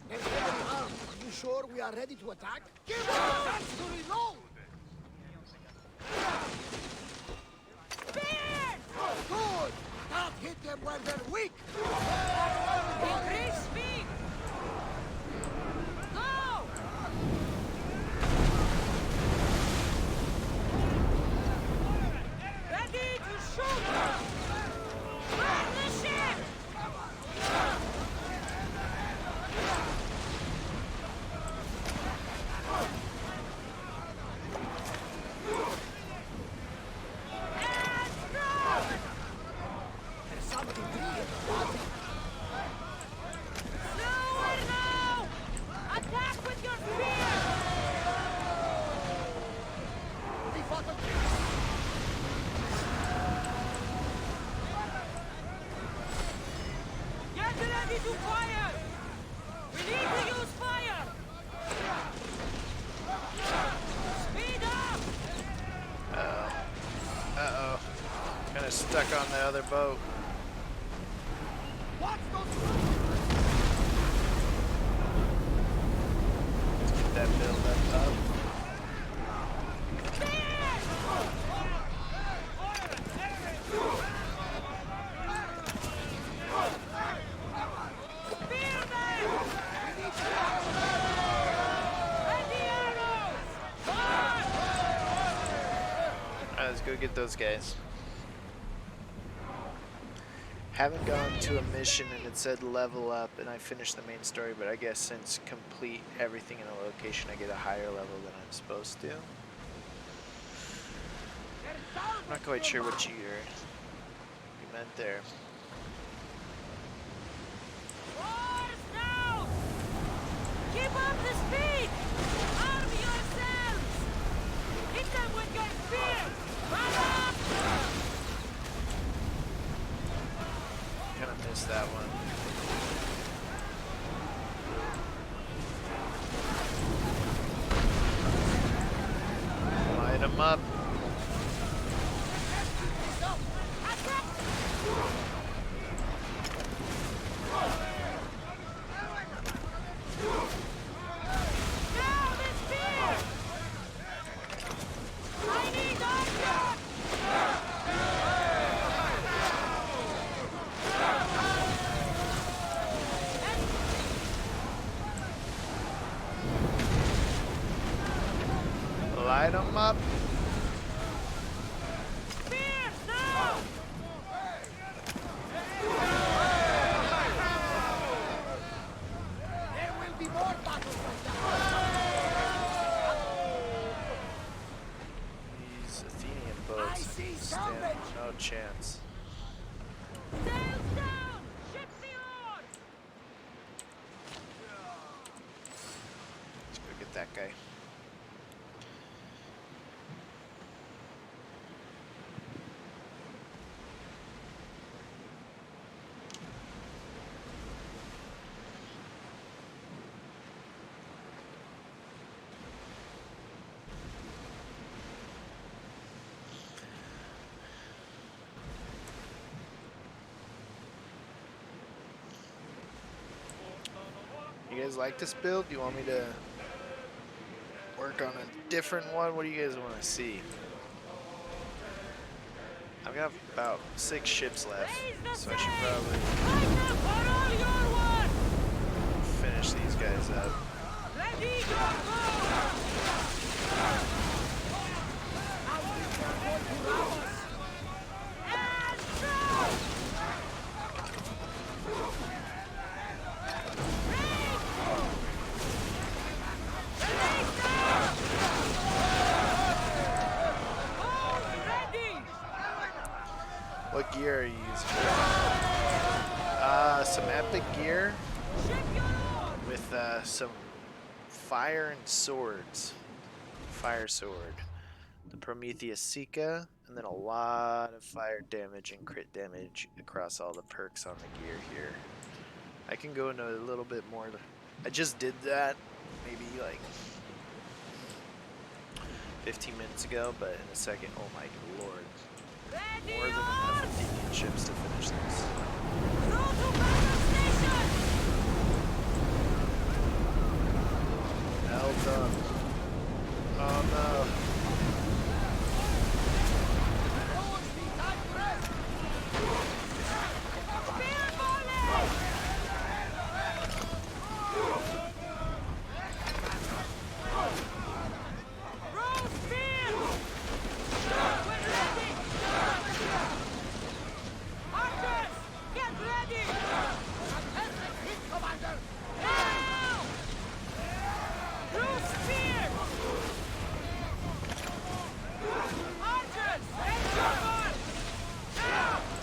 They're heavily armed. Are you sure we are ready to attack? Give us a chance to reload! Spears! Good! Not hit them when they're weak! Increase speed! Go! Ready to shoot! Burn the ship! And strike! There's something big in the water. Slower now! Attack with your spear! We fought them. Get ready to fire! We need to use fire! Speed up! Uh-oh. Kind of stuck on the other boat. Watch those... Get that build up. Spear them! Ready arrows! Fire! Alright, let's go get those guys. Haven't gone to a mission and it said level up and I finished the main story, but I guess since complete everything in a location I get a higher level than I'm supposed to. I'm not quite sure what you meant there. Oars now! Keep up the speed! Arm yourselves! Hit them with your spears! Run up! Kind of missed that one. Light 'em up. Light them up. Spears now! There will be more battles like that. These Athenian I boats see stand salvage. no chance. Sails down! Ship the oar! Let's go get that guy. You guys like this build? Do you want me to work on a different one? What do you guys want to see? I've got about 6 ships left, so I should probably Fight for all your work! finish these guys up. Ready your bow! And shout! Ready! What gear are you using? Some epic gear Ship your oar! with some fire and swords. Fire sword. The Prometheus Sika, and then a lot of fire damage and crit damage across all the perks on the gear here. I can go into a little bit more. I just did that maybe like 15 minutes ago, but in a second, oh my lord. Ready More than your enough oars! Athenian ships to finish this. Throw to battle station! Well done. Oh no. Spear volley! Throw spear! We're ready! Archers, get ready! Hit, Commander! Now! Throw spear! Archers, raise your gun!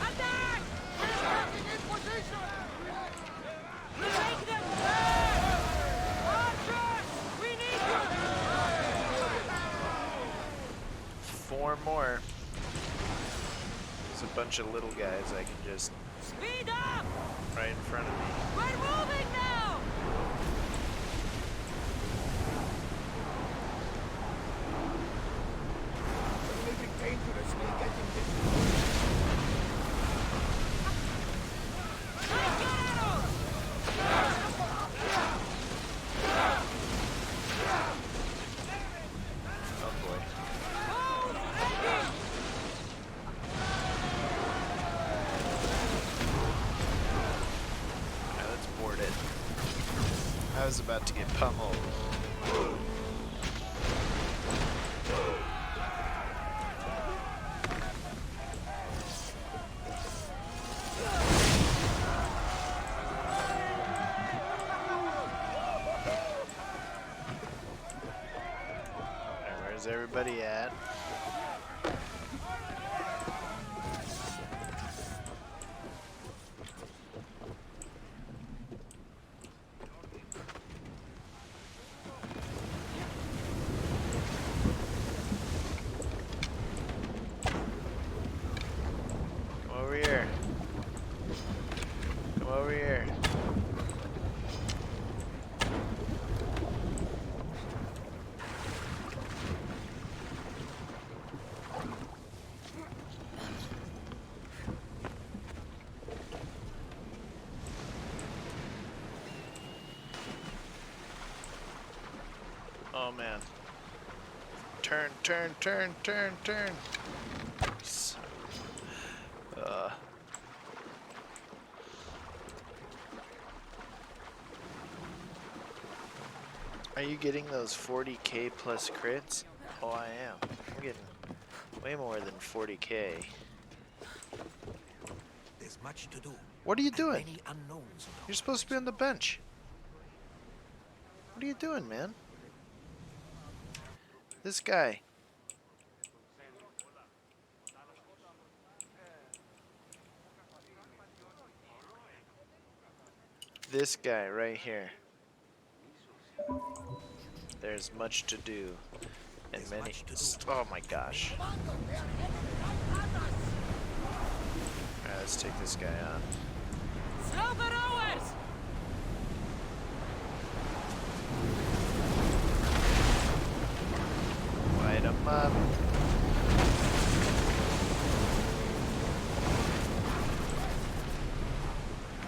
Attack! In position! Make them burn! Archers, we need you! 4 more. There's a bunch of little guys I can just Speed up! right in front of me. We're moving now! Living dangerously getting this. Take your arrows! Oh boy. Bows ready! Alright, let's board it. I was about to get pummeled. Alright, where's everybody at? Come over here. Come over here. Oh man. Turn, turn, turn, turn, turn. Son of a- Are you getting those 40k plus crits? Oh, I am. I'm getting way more than 40k. There's much to do. What are you And doing? many unknowns. You're supposed to be on the bench. What are you doing, man? This guy. This guy right here. There's much to do. And There's many. much to do. Oh my gosh. Commander, they are heading right at us. Alright, let's take this guy on. Slow the rowers! Light him up.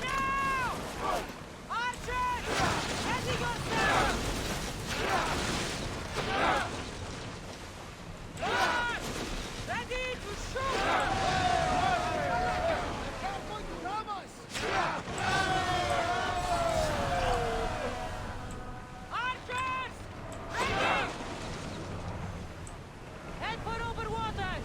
Now! Archers! Ready yourselves! Rowers! Ready to shoot! They're going to ram us. Archers! Ready! Head for over water!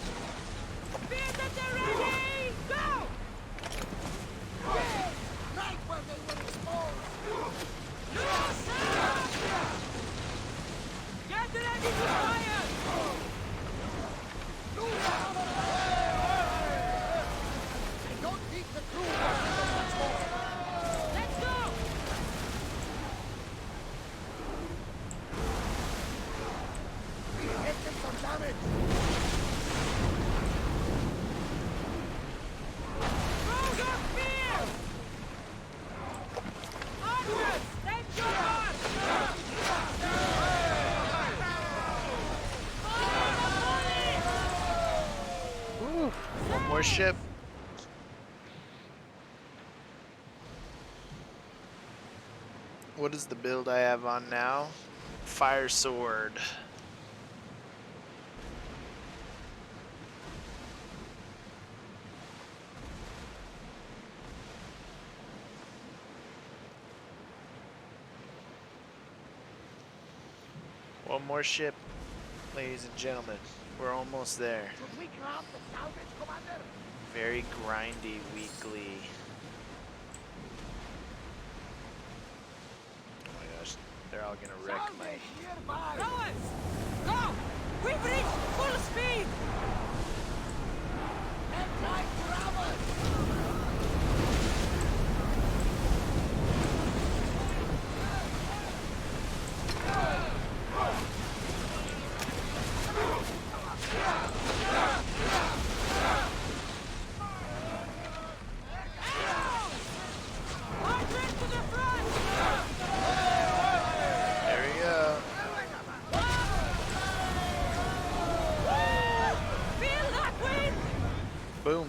Speed that they're ready! Go! Right where they were exposed. Loose up! Get ready to fire! I don't think the crew will handle much more. Let's go! We hit them some damage. Throw your spears! Archers, take your mark! Fire the volley! Ooh, one more ship. What is the build I have on now? Fire sword. One more ship, ladies and gentlemen. We're almost there. Should we grab the salvage, Commander? Very grindy weekly. Oh my gosh, they're all gonna wreck my. Salvage nearby. Rowers, go! We've reached full speed! And try to ram us. Archers to the front! There we go. Feel that wind! Boom.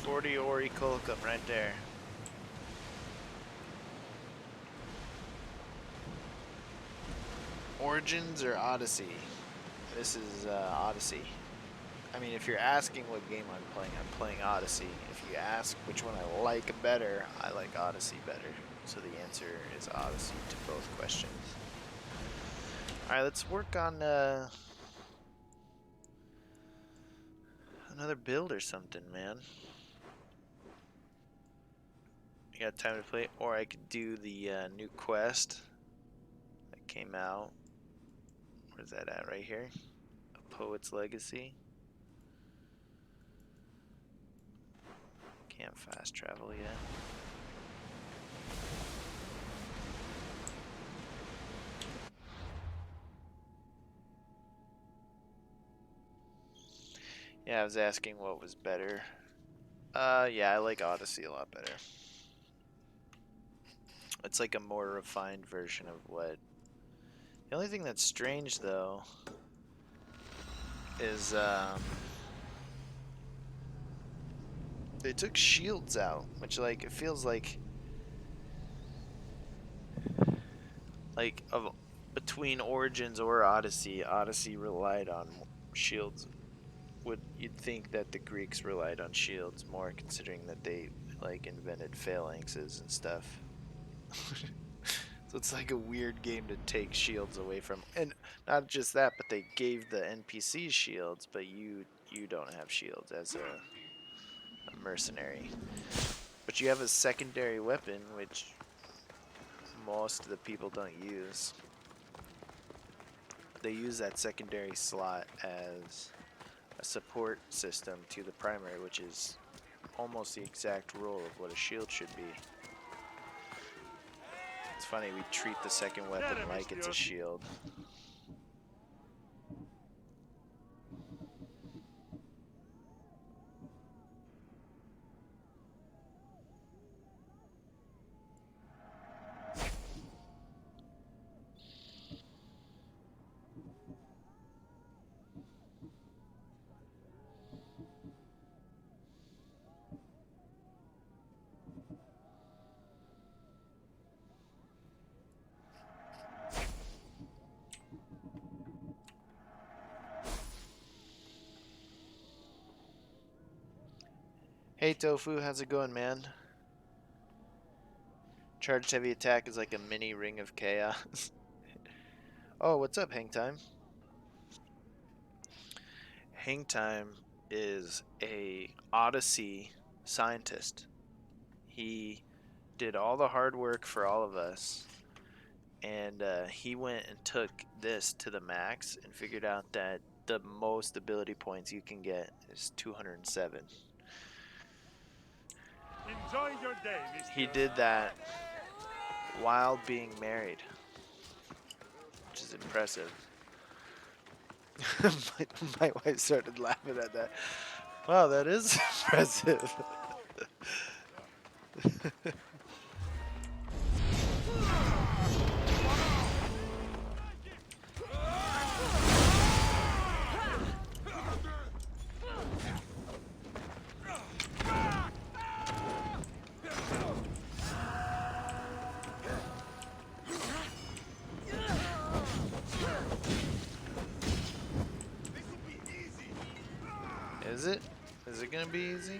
40 Ori Kolkum right there. Origins or Odyssey? This is Odyssey. I mean, if you're asking what game I'm playing Odyssey. If you ask which one I like better, I like Odyssey better. So the answer is Odyssey to both questions. Alright, let's work on another build or something, man. You got time to play? Or I could do the new quest that came out. Where's that at? Right here? A Poet's Legacy. Can't fast travel yet. Yeah, I was asking what was better. Yeah, I like Odyssey a lot better. It's like a more refined version of what. The only thing that's strange though is they took shields out, which like it feels like of between Origins or Odyssey, Odyssey relied on shields you'd think that the Greeks relied on shields more, considering that they like invented phalanxes and stuff. So it's like a weird game to take shields away from. And not just that, but they gave the NPCs shields, but you don't have shields as a mercenary. But you have a secondary weapon, which most of the people don't use. They use that secondary slot as a support system to the primary, which is almost the exact role of what a shield should be. It's funny, we treat the second weapon like it's a shield. Hey Tofu, how's it going, man? Charged heavy attack is like a mini ring of chaos. Oh, what's up, Hang Time? Hang Time is a Odyssey scientist. He did all the hard work for all of us, and he went and took this to the max and figured out that the most ability points you can get is 207. Enjoy your day, mister. He did that while being married, which is impressive. my wife started laughing at that. Wow, that is impressive. Is it? Is it gonna be easy?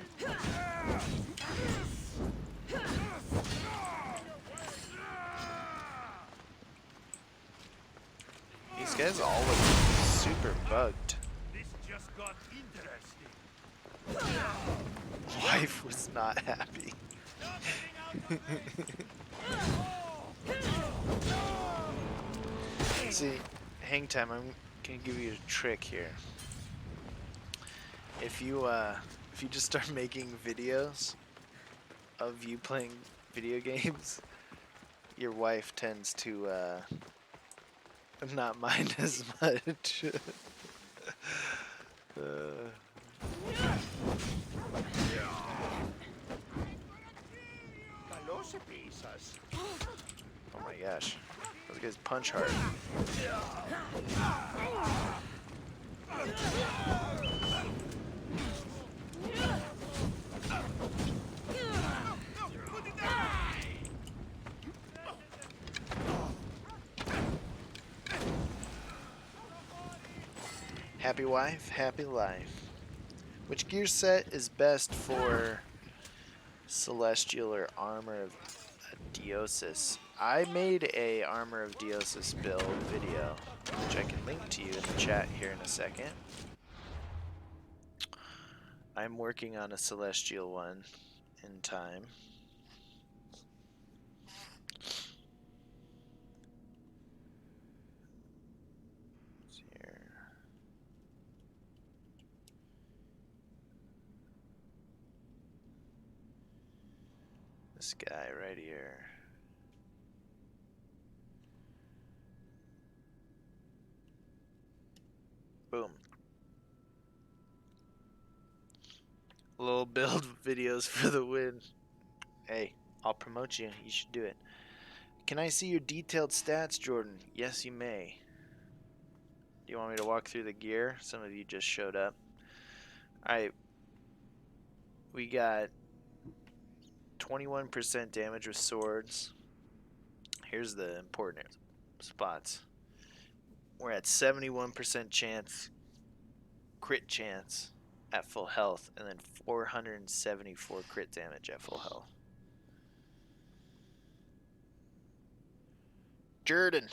These guys all look super bugged. This just got interesting. Wife was not happy. See, Hang Time, I'm gonna give you a trick here. If you just start making videos of you playing video games, your wife tends to not mind as much. Oh my gosh, those guys punch hard. Happy wife, happy life. Which gear set is best for Celestial or Armor of Deosis? I made a Armor of Deosis build video, which I can link to you in the chat here in a second. I'm working on a Celestial one in time. This guy right here. Boom. Little build videos for the win. Hey, I'll promote you. You should do it. Can I see your detailed stats, Jordan? Yes, you may. Do you want me to walk through the gear? Some of you just showed up. Alright. We got 21% damage with swords. Here's the important spots. We're at 71% chance crit chance at full health, and then 474 crit damage at full health. Jordan,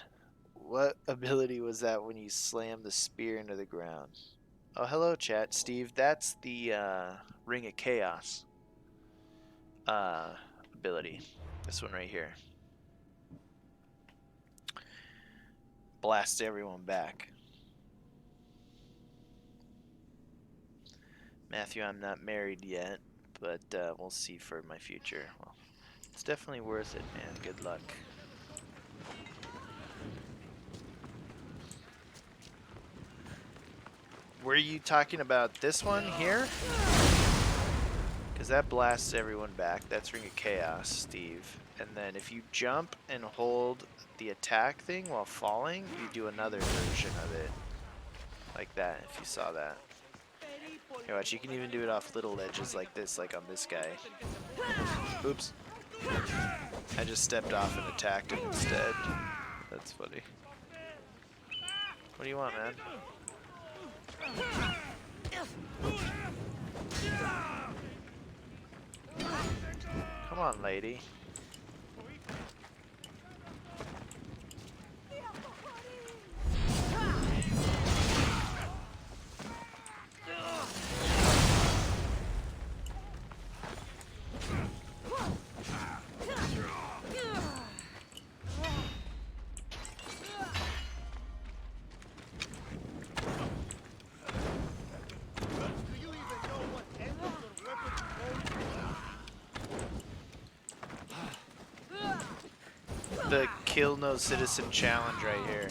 what ability was that when you slammed the spear into the ground? Oh, hello, chat. Steve, that's the Ring of Chaos ability. This one right here. Blast everyone back. Matthew, I'm not married yet, but we'll see for my future. Well, it's definitely worth it, man. Good luck. Were you talking about this one here? Because that blasts everyone back. That's Ring of Chaos, Steve. And then if you jump and hold the attack thing while falling, you do another version of it. Like that, if you saw that. Here, watch, you can even do it off little ledges like this, like on this guy. Oops. I just stepped off and attacked him instead. That's funny. What do you want, man? Come on, lady. The kill no citizen challenge right here.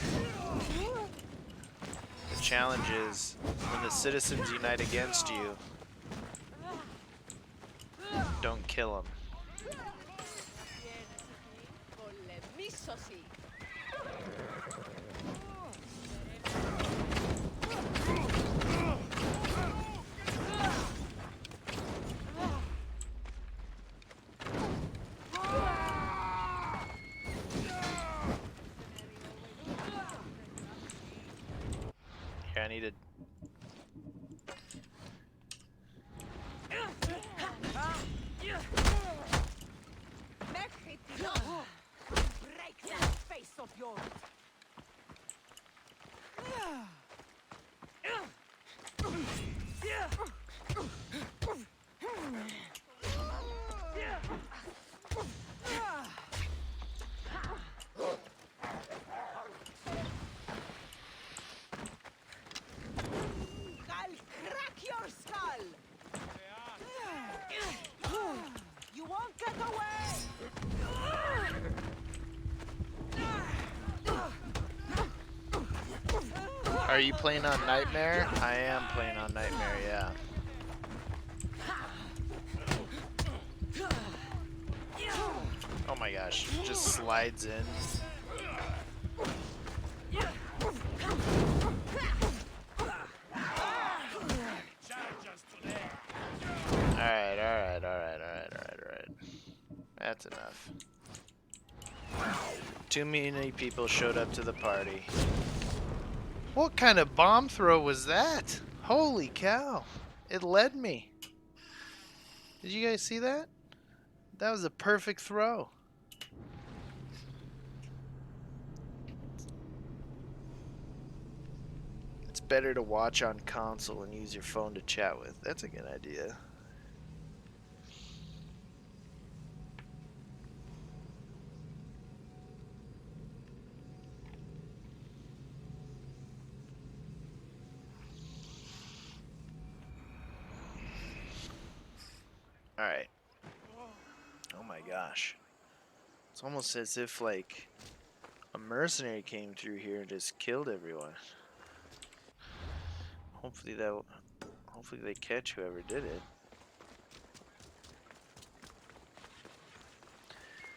The challenge is when the citizens unite against you, don't kill them. Here, I need to... Break that face of yours. I'll crack your skull. You won't get away. Are you playing on Nightmare? I am playing on Nightmare, yeah. Oh my gosh, just slides in. Alright. That's enough. Too many people showed up to the party. What kind of bomb throw was that? Holy cow. It led me. Did you guys see that? That was a perfect throw. It's better to watch on console and use your phone to chat with. That's a good idea. Alright. Oh my gosh. It's almost as if like a mercenary came through here and just killed everyone. Hopefully they catch whoever did it.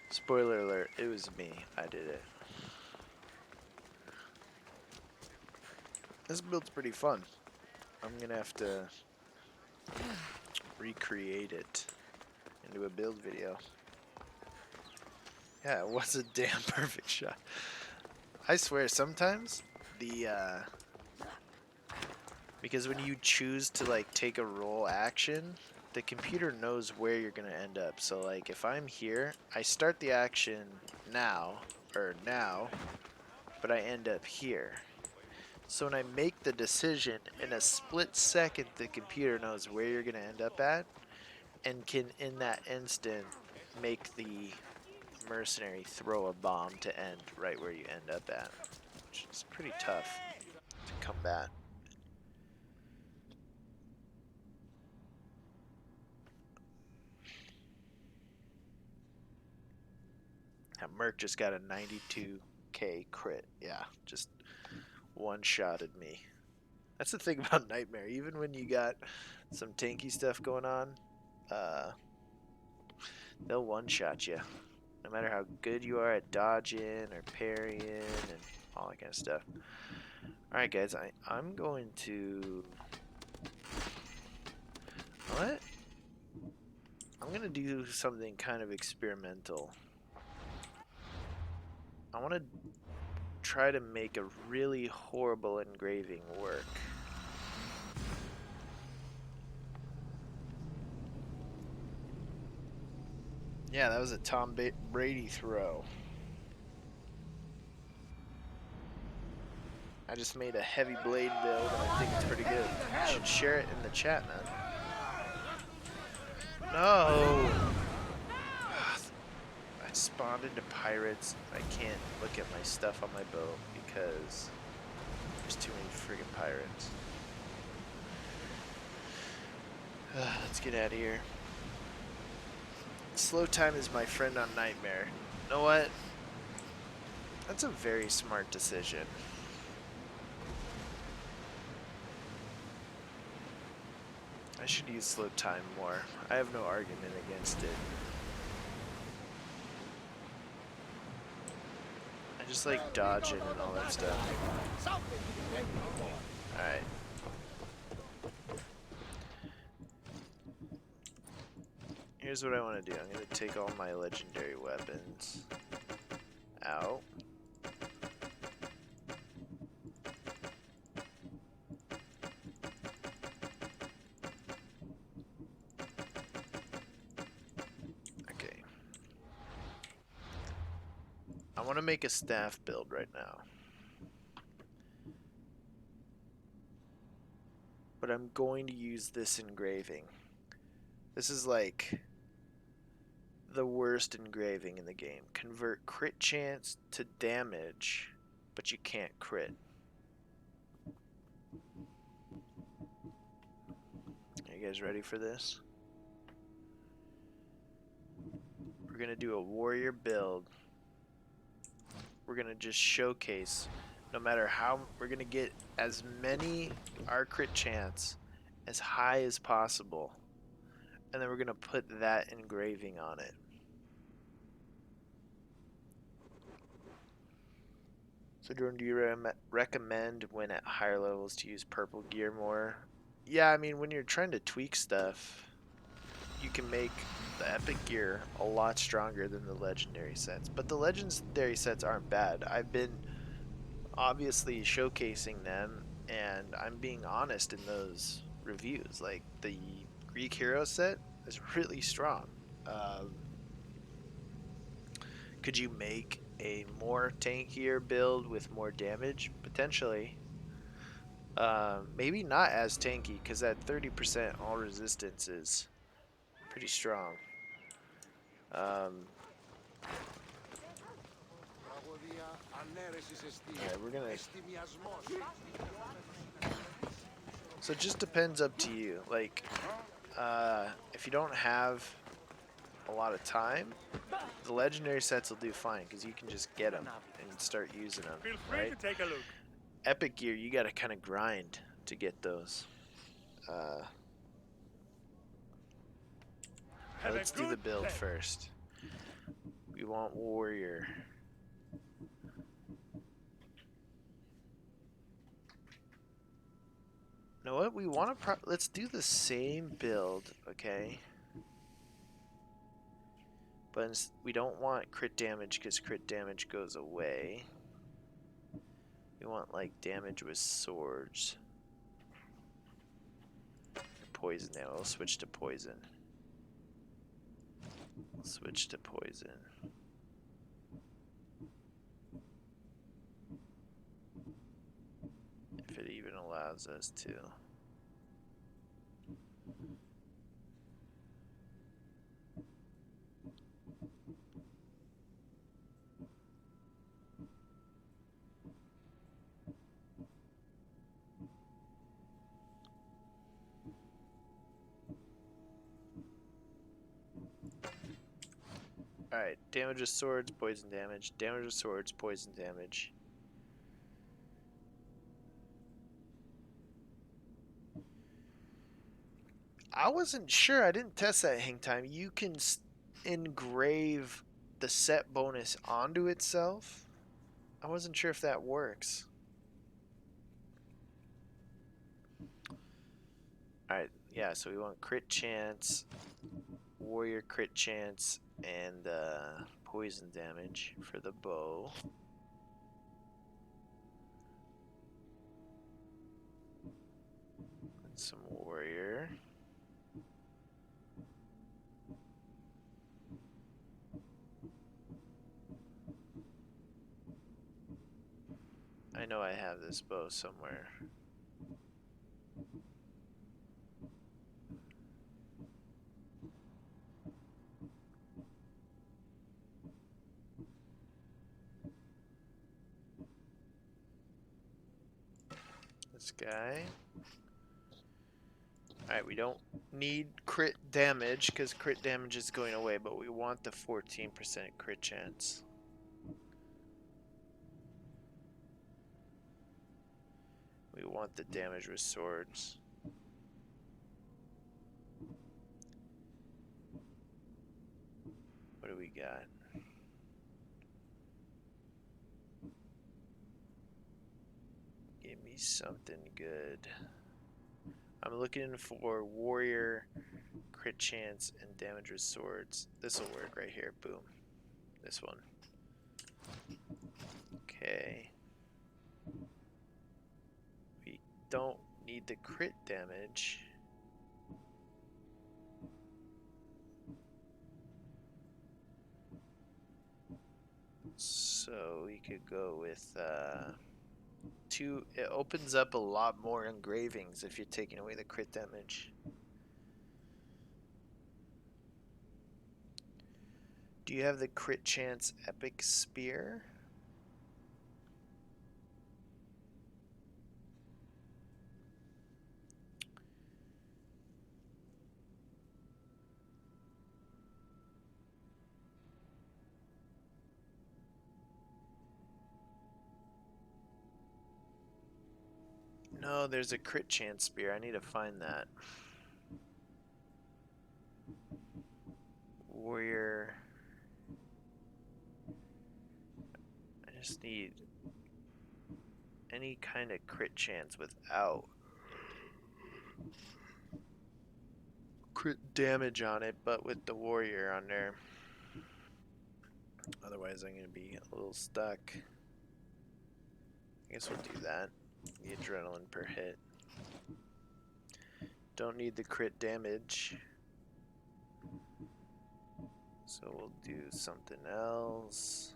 Spoiler alert, it was me. I did it. This build's pretty fun. I'm gonna have to recreate it into a build video. Yeah, it was a damn perfect shot. I swear, sometimes the Because when you choose to like take a roll action, the computer knows where you're gonna end up. So like if I'm here, I start the action now, but I end up here. So when I make the decision, in a split second, the computer knows where you're gonna end up at, and can in that instant make the mercenary throw a bomb to end right where you end up at, which is pretty tough to combat. That Merc just got a 92k crit. Yeah, just one-shotted me. That's the thing about Nightmare. Even when you got some tanky stuff going on, they'll one-shot you. No matter how good you are at dodging or parrying and all that kind of stuff. Alright guys, I'm going to... What? I'm going to do something kind of experimental. I want to try to make a really horrible engraving work. Yeah, that was a Tom Brady throw. I just made a heavy blade build and I think it's pretty good. You should share it in the chat, man. No! I spawned into pirates. I can't look at my stuff on my boat because there's too many friggin' pirates. Let's get out of here. Slow time is my friend on Nightmare. You know what? That's a very smart decision. I should use slow time more. I have no argument against it. I just like dodging and all that stuff. Alright. Here's what I want to do. I'm going to take all my legendary weapons out. Okay. I want to make a staff build right now. But I'm going to use this engraving. This is like the worst engraving in the game. Convert crit chance to damage, but you can't crit. Are you guys ready for this? We're gonna do a warrior build. We're gonna just showcase, no matter how, we're gonna get as many our crit chance as high as possible, and then we're gonna put that engraving on it. So Jordan, do you recommend when at higher levels to use purple gear more? Yeah, I mean, when you're trying to tweak stuff, you can make the epic gear a lot stronger than the legendary sets. But the legendary sets aren't bad. I've been obviously showcasing them, and I'm being honest in those reviews. Like, the Greek hero set is really strong. Could you make a more tankier build with more damage? Potentially. Maybe not as tanky, because that 30% all resistance is pretty strong. Yeah, we're gonna... So it just depends up to you. Like, if you don't have a lot of time, the legendary sets will do fine, because you can just get them and start using them, Feel free right? to take a look. Epic gear, you gotta kind of grind to get those. Let's do the build first. We want warrior. You know what? We want to let's do the same build, okay? But we don't want crit damage because crit damage goes away. We want like damage with swords. poison now. We'll switch to poison. Switch to poison. If it even allows us to. Alright, damage of swords, poison damage. Damage of swords, poison damage. I wasn't sure. I didn't test that hang time. You can engrave the set bonus onto itself. I wasn't sure if that works. Alright, yeah, so we want crit chance, warrior crit chance, and poison damage for the bow. And some warrior. I know I have this bow somewhere. This guy. Alright, we don't need crit damage because crit damage is going away, but we want the 14% crit chance. We want the damage with swords. What do we got? Give me something good. I'm looking for warrior, crit chance, and damage with swords. This will work right here. Boom. This one. Okay. We don't need the crit damage. So we could go with two. It opens up a lot more engravings if you're taking away the crit damage. Do you have the crit chance epic spear? No, there's a crit chance spear. I need to find that. Warrior. I just need any kind of crit chance without crit damage on it, but with the warrior on there. Otherwise, I'm going to be a little stuck. I guess we'll do that. The adrenaline per hit. Don't need the crit damage. So we'll do something else.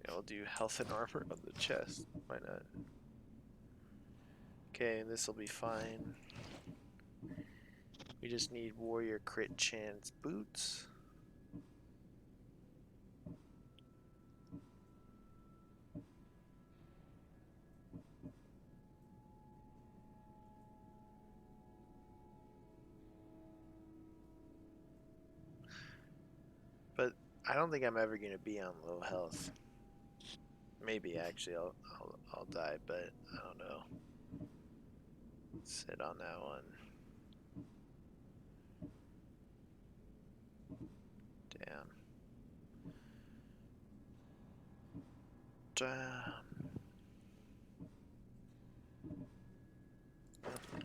Yeah, we'll do health and armor on the chest. Why not? Okay, this will be fine. We just need warrior crit chance boots. But I don't think I'm ever gonna be on low health. Maybe actually I'll die, but I don't know. Sit on that one. Damn.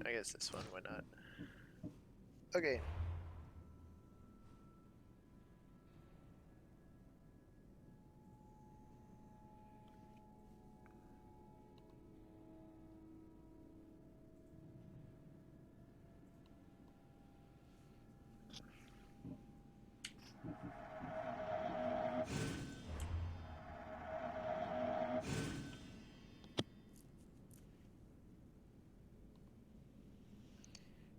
I guess this one, why not? Okay.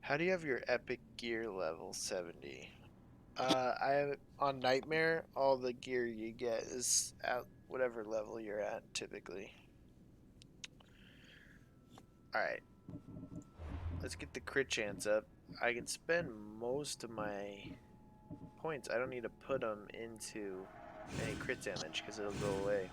How do you have your epic gear level 70? I have on Nightmare, all the gear you get is at whatever level you're at typically. Alright, let's get the crit chance up. I can spend most of my points. I don't need to put them into any crit damage because it'll go away.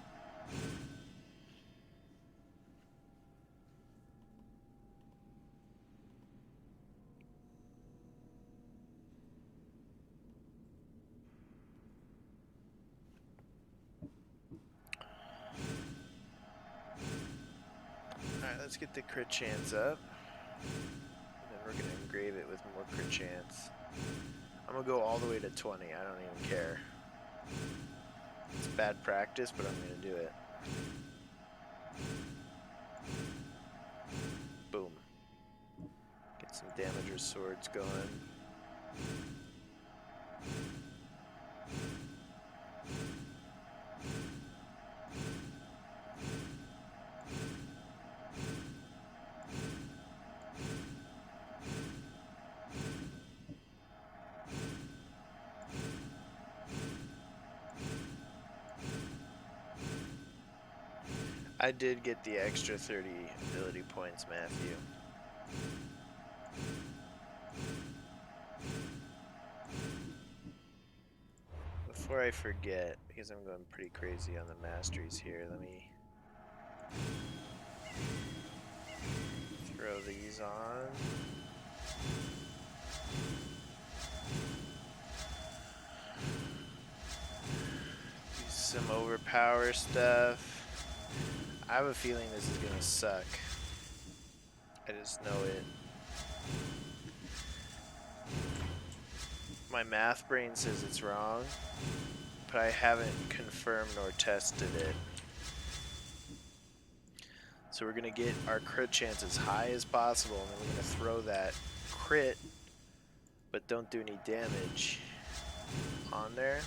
Alright, let's get the crit chance up. And then we're going to engrave it with more crit chance. I'm going to go all the way to 20. I don't even care. It's bad practice, but I'm going to do it. Boom. Get some damager swords going. I did get the extra 30 ability points, Matthew. Before I forget, because I'm going pretty crazy on the masteries here, let me throw these on. Do some overpower stuff. I have a feeling this is gonna suck. I just know it. My math brain says it's wrong, but I haven't confirmed nor tested it. So we're gonna get our crit chance as high as possible, and then we're gonna throw that crit, but don't do any damage on there.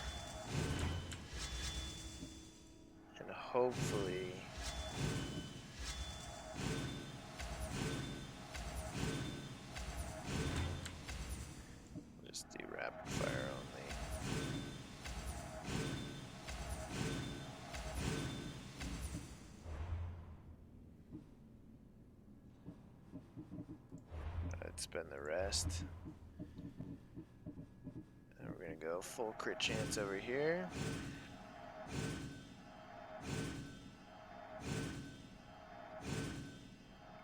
And hopefully just do rapid fire only. Let's spend the rest. And we're gonna go full crit chance over here.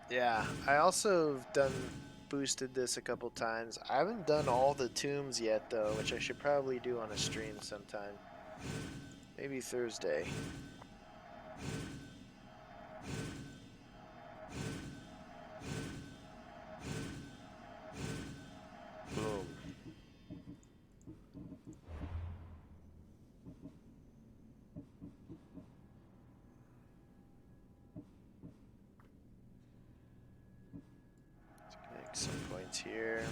Yeah, I also have boosted this a couple times. I haven't done all the tombs yet though, which I should probably do on a stream sometime. Maybe Thursday. Boom. Let's make some points here.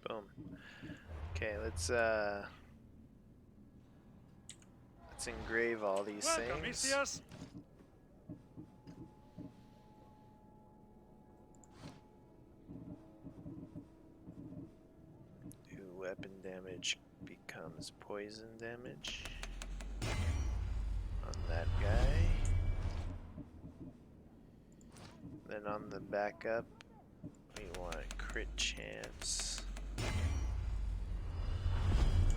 Boom. Okay, let's engrave all these Welcome, things. Messias. Ooh, weapon damage becomes poison damage on that guy. Then on the backup, we want crit chance.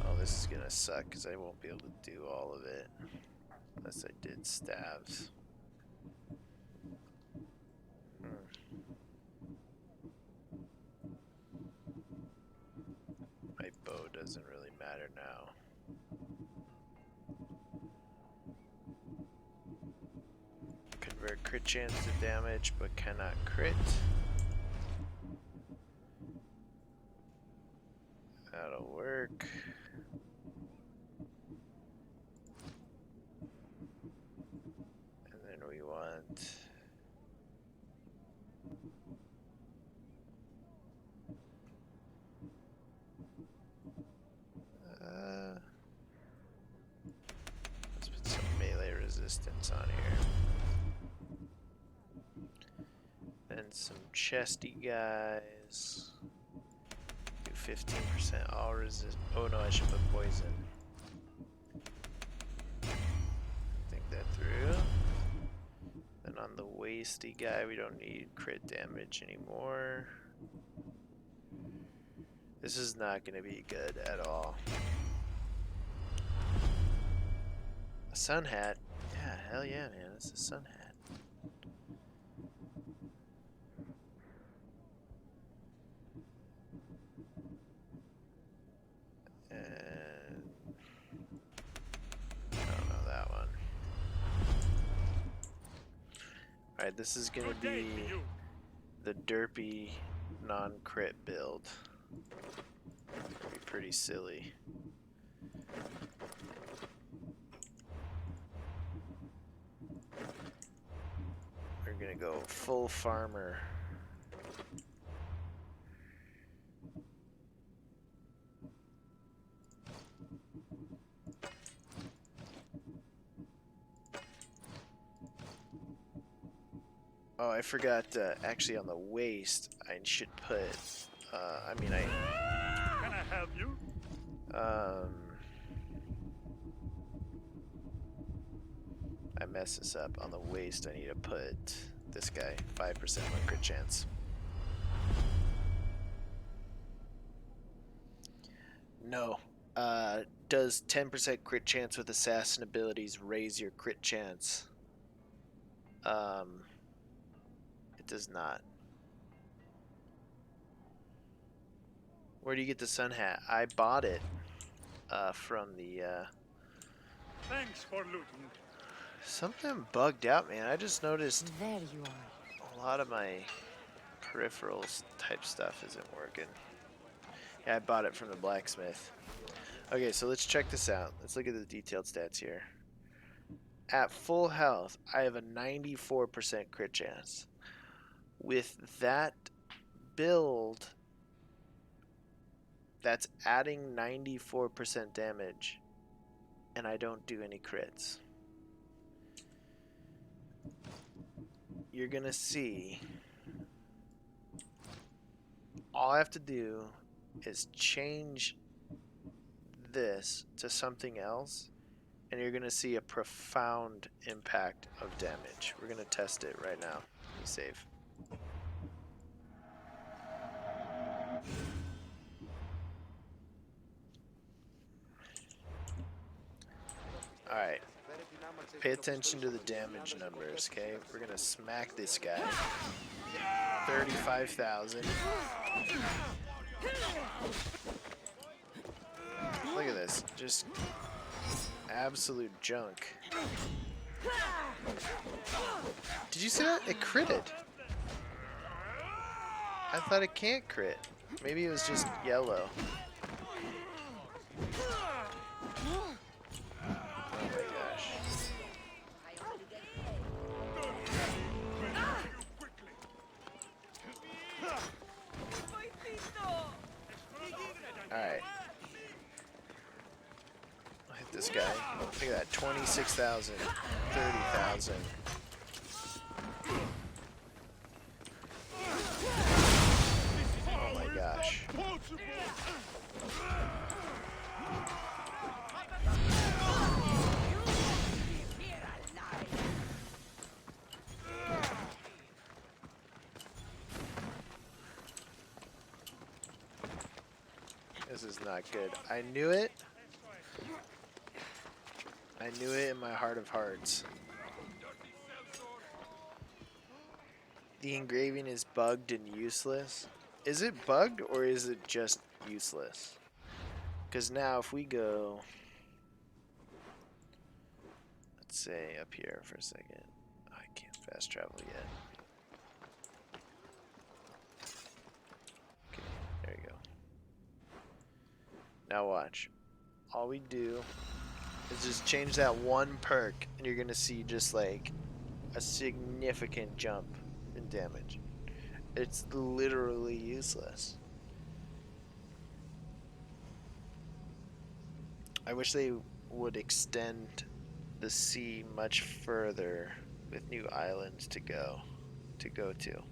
Oh, this is gonna suck because I won't be able to do all of it unless I did stabs. My bow doesn't really matter now. Convert crit chance to damage, but cannot crit. That'll work. And then we want let's put some melee resistance on here. Then some chesty guys. Do 15% all resist. Oh no, I should put poison. Think that through. Then on the wasty guy, we don't need crit damage anymore. This is not going to be good at all. A sun hat? Yeah, hell yeah, man. It's a sun hat. And I don't know that one. Alright, this is going to Good day be to you. the derpy non-crit build. Be pretty silly. We're gonna go full farmer. Oh, I forgot, actually on the waist, I should put, Can I help you? I messed this up. On the waist, I need to put this guy, 5% one crit chance. No. Does 10% crit chance with assassin abilities raise your crit chance? It does not. Where do you get the sun hat? I bought it from the Thanks for looting. something bugged out, man. I just noticed There you are. a lot of my peripherals type stuff isn't working. Yeah, I bought it from the blacksmith. Okay, so let's check this out. Let's look at the detailed stats here. At full health, I have a 94% crit chance. With that build, that's adding 94% damage, and I don't do any crits. You're gonna see, all I have to do is change this to something else, and you're gonna see a profound impact of damage. We're gonna test it right now. Let me save. Alright. Pay attention to the damage numbers, okay? We're gonna smack this guy. 35,000. Look at this. Just absolute junk. Did you see that? It critted. I thought it can't crit. Maybe it was just yellow. Oh my gosh. Alright. I'll hit this guy. Look at that. 26,000. 30,000. Oh my gosh. This is not good. I knew it. I knew it in my heart of hearts. The engraving is bugged and useless. Is it bugged or is it just useless? Because now if we go, let's say up here for a second. I can't fast travel yet. Okay, there you go. Now watch. All we do is just change that one perk and you're gonna see just like a significant jump in damage. It's literally useless. I wish they would extend the sea much further with new islands to go to.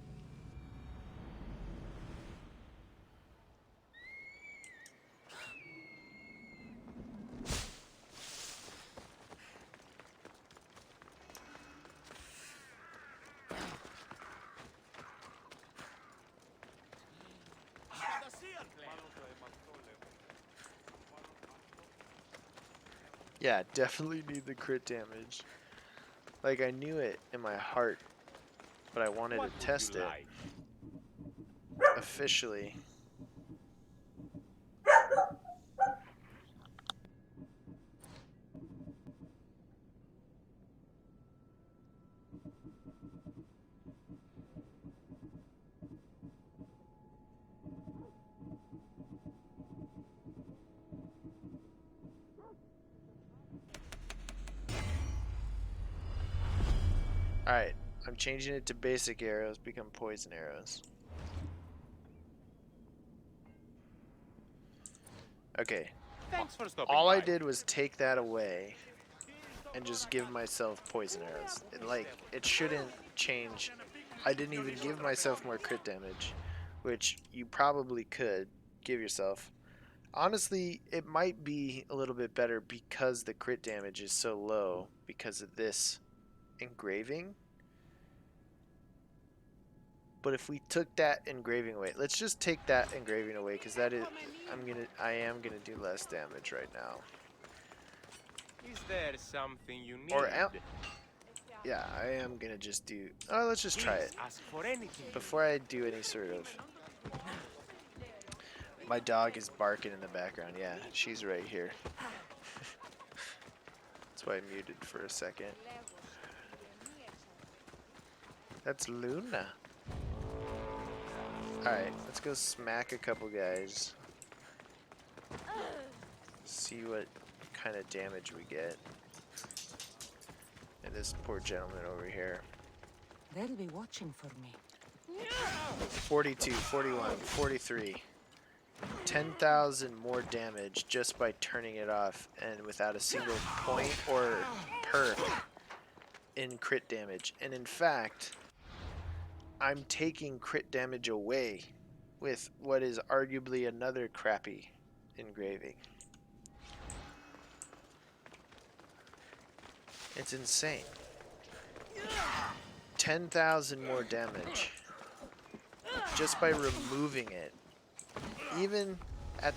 Yeah, definitely need the crit damage. Like, I knew it in my heart, but I wanted to test it officially. Alright, I'm changing it to basic arrows, become poison arrows. Okay. Thanks for stopping All I by. did was take that away and just give myself poison arrows. It shouldn't change. I didn't even give myself more crit damage, which you probably could give yourself. Honestly, it might be a little bit better because the crit damage is so low because of this engraving. But if we took that engraving away, let's just take that engraving away because I am gonna do less damage right now. Is there something you need? Yeah, I am gonna just do. Oh, let's just try it Ask for anything. before I do any sort of. My dog is barking in the background. Yeah, she's right here. That's why I muted for a second. That's Luna. Alright, let's go smack a couple guys. See what kind of damage we get. And this poor gentleman over here. They'll be watching for me. 42, 41, 43. 10,000 more damage just by turning it off and without a single point or perk in crit damage. And in fact, I'm taking crit damage away with what is arguably another crappy engraving. It's insane. 10,000 more damage just by removing it. Even at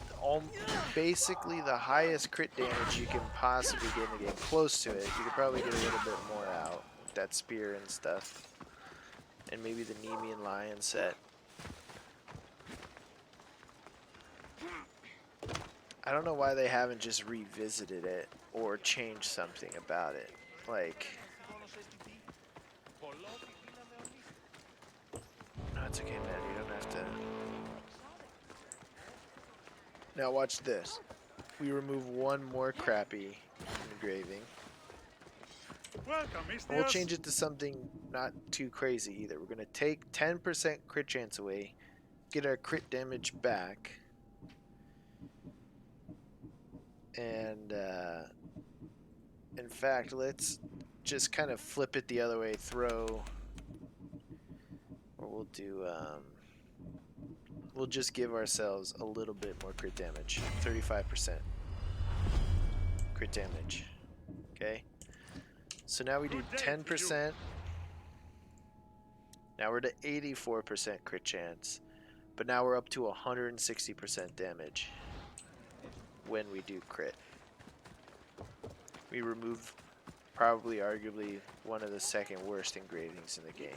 basically the highest crit damage you can possibly get in the game, close to it, you could probably get a little bit more out with that spear and stuff. And maybe the Nemean Lion set. I don't know why they haven't just revisited it or changed something about it. Like, no, it's okay, man. You don't have to. Now watch this. We remove one more crappy engraving. Welcome, We'll change it to something not too crazy either. We're going to take 10% crit chance away, get our crit damage back, and in fact, let's just kind of flip it the other way, throw, or we'll just give ourselves a little bit more crit damage, 35% crit damage, okay? So now we do 10%. Now we're to 84% crit chance. But now we're up to 160% damage when we do crit. We remove probably arguably one of the second worst engravings in the game.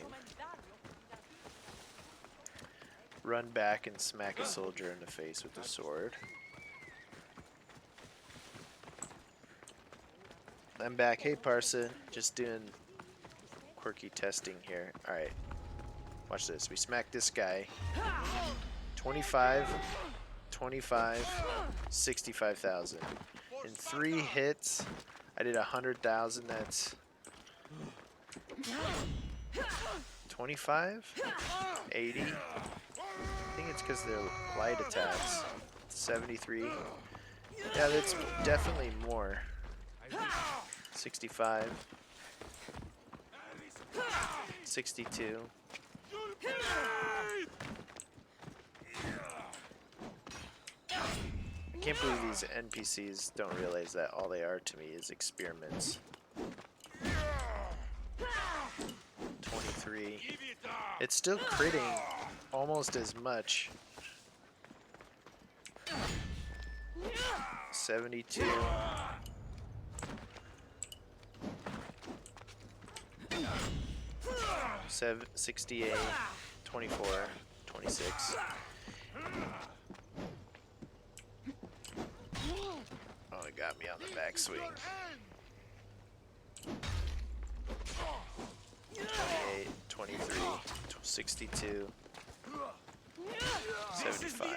Run back and smack a soldier in the face with the sword. I'm back. Hey Parsa, just doing quirky testing here. Alright, watch this. We smack this guy. 25, 25, 65,000. In 3 hits, I did 100,000. That's 25, 80. I think it's because they're light attacks. 73. Yeah, that's definitely more. 65. 62. I can't believe these NPCs don't realize that all they are to me is experiments. 23. It's still critting almost as much. 72. 68. 24. 26. Oh, it got me on the backswing. 28, 23, 62, 75.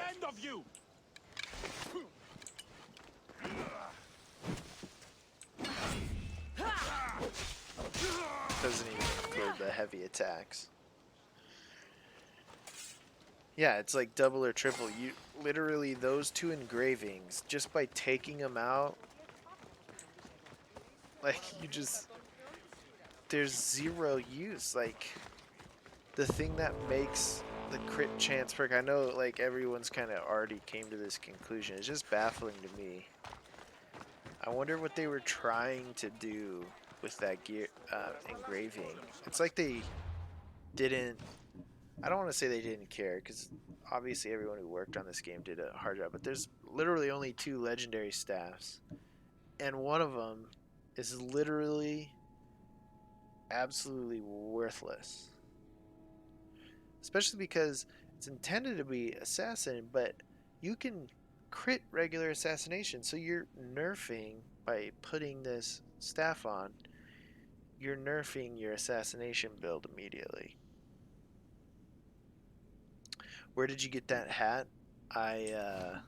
Doesn't even include the heavy attacks. Yeah, it's like double or triple. You literally, those 2 engravings, just by taking them out, like, you just, there's 0 use. Like, the thing that makes the crit chance perk, I know like everyone's kind of already came to this conclusion, it's just baffling to me. I wonder what they were trying to do with that gear engraving. It's like they didn't, I don't want to say they didn't care, because obviously everyone who worked on this game did a hard job, but there's literally only 2 legendary staffs, and one of them is literally absolutely worthless. Especially because it's intended to be assassin, but you can crit regular assassination, so you're nerfing, by putting this staff on, you're nerfing your assassination build immediately. Where did you get that hat? I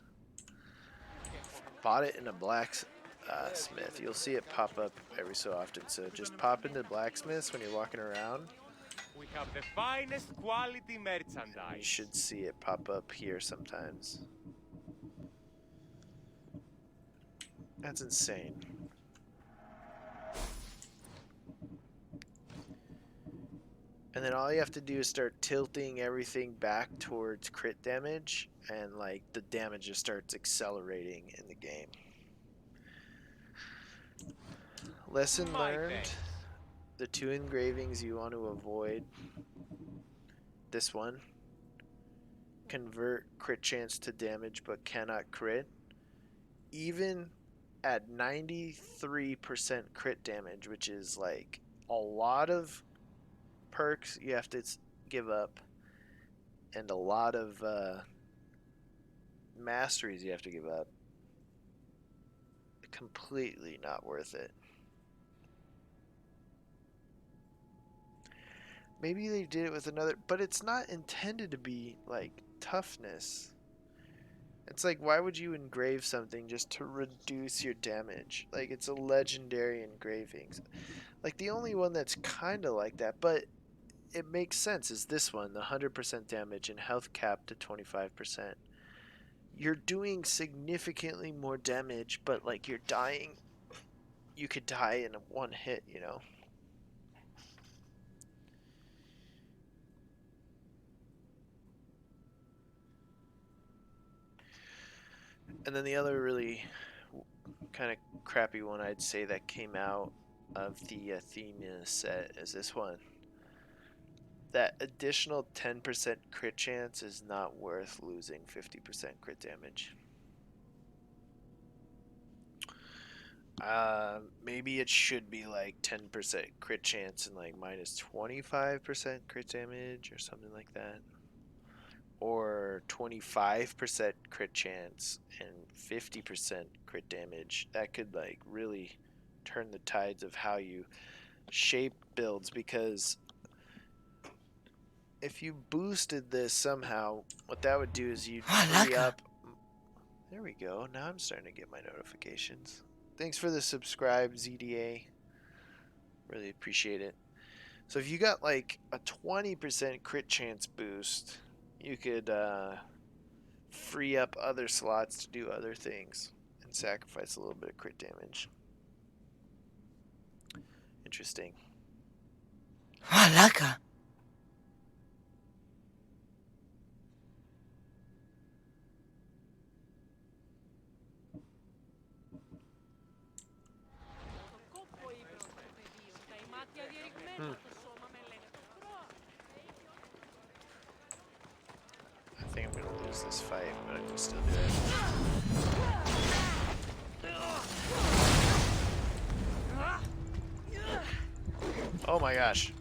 bought it in a blacksmith. You'll see it pop up every so often, so just pop into blacksmiths when you're walking around. We have the finest quality You merchandise. should see it pop up here sometimes. That's insane. And then all you have to do is start tilting everything back towards crit damage, and like the damage just starts accelerating in the game. Lesson learned. The 2 engravings you want to avoid. This one. Convert crit chance to damage but cannot crit. Even at 93% crit damage, which is like a lot of perks you have to give up, and a lot of masteries you have to give up. Completely not worth it. Maybe they did it with another, but it's not intended to be like toughness. It's like, why would you engrave something just to reduce your damage? Like, it's a legendary engraving. Like, the only one that's kind of like that, but it makes sense, is this one, the 100% damage and health cap to 25%. You're doing significantly more damage, but like, you're dying. You could die in one hit, you know? And then the other really kind of crappy one I'd say that came out of the Athenian set is this one. That additional 10% crit chance is not worth losing 50% crit damage. Maybe it should be like 10% crit chance and like minus 25% crit damage or something like that. Or 25% crit chance and 50% crit damage. That could like really turn the tides of how you shape builds, because if you boosted this somehow, what that would do is you'd free up. There we go. Now I'm starting to get my notifications. Thanks for the subscribe, ZDA. Really appreciate it. So if you got like a 20% crit chance boost, you could free up other slots to do other things and sacrifice a little bit of crit damage. Interesting. Malaka. I think I'm gonna lose this fight, but I can still do it. Oh my gosh.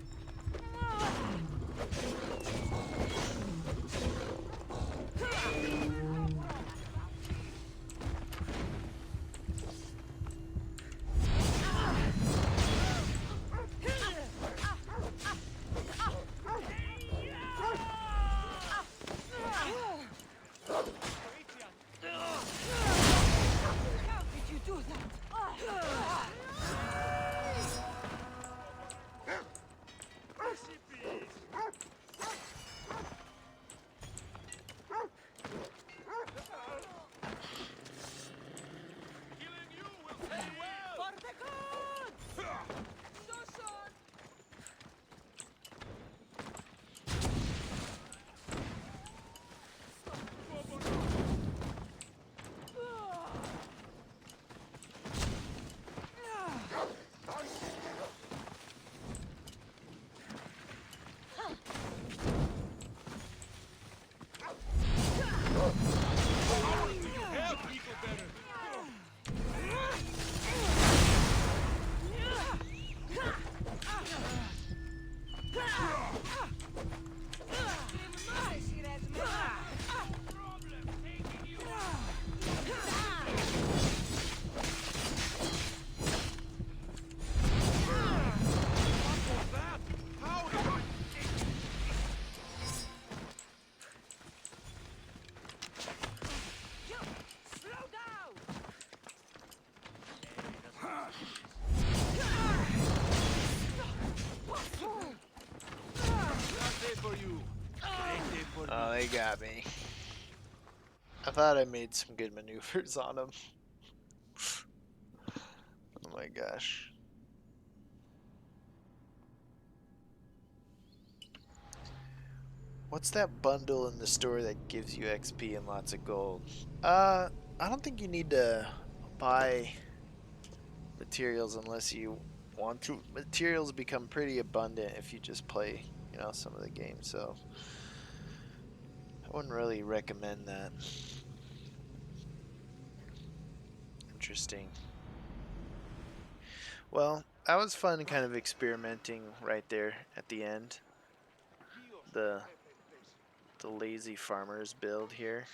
Oh, they got me. I thought I made some good maneuvers on them. Oh my gosh. What's that bundle in the store that gives you XP and lots of gold? I don't think you need to buy materials unless you want to. Materials become pretty abundant if you just play, some of the games, so I wouldn't really recommend that. Interesting. Well, that was fun kind of experimenting right there at the end. The lazy farmers build here.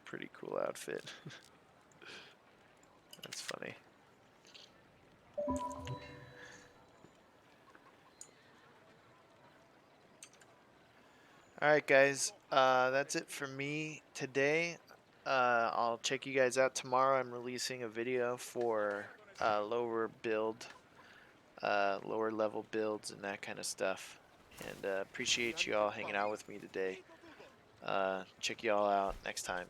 Pretty cool outfit. That's funny. Alright guys, that's it for me today. I'll check you guys out tomorrow. I'm releasing a video for lower level builds and that kind of stuff. And appreciate you all hanging out with me today. Check you all out next time.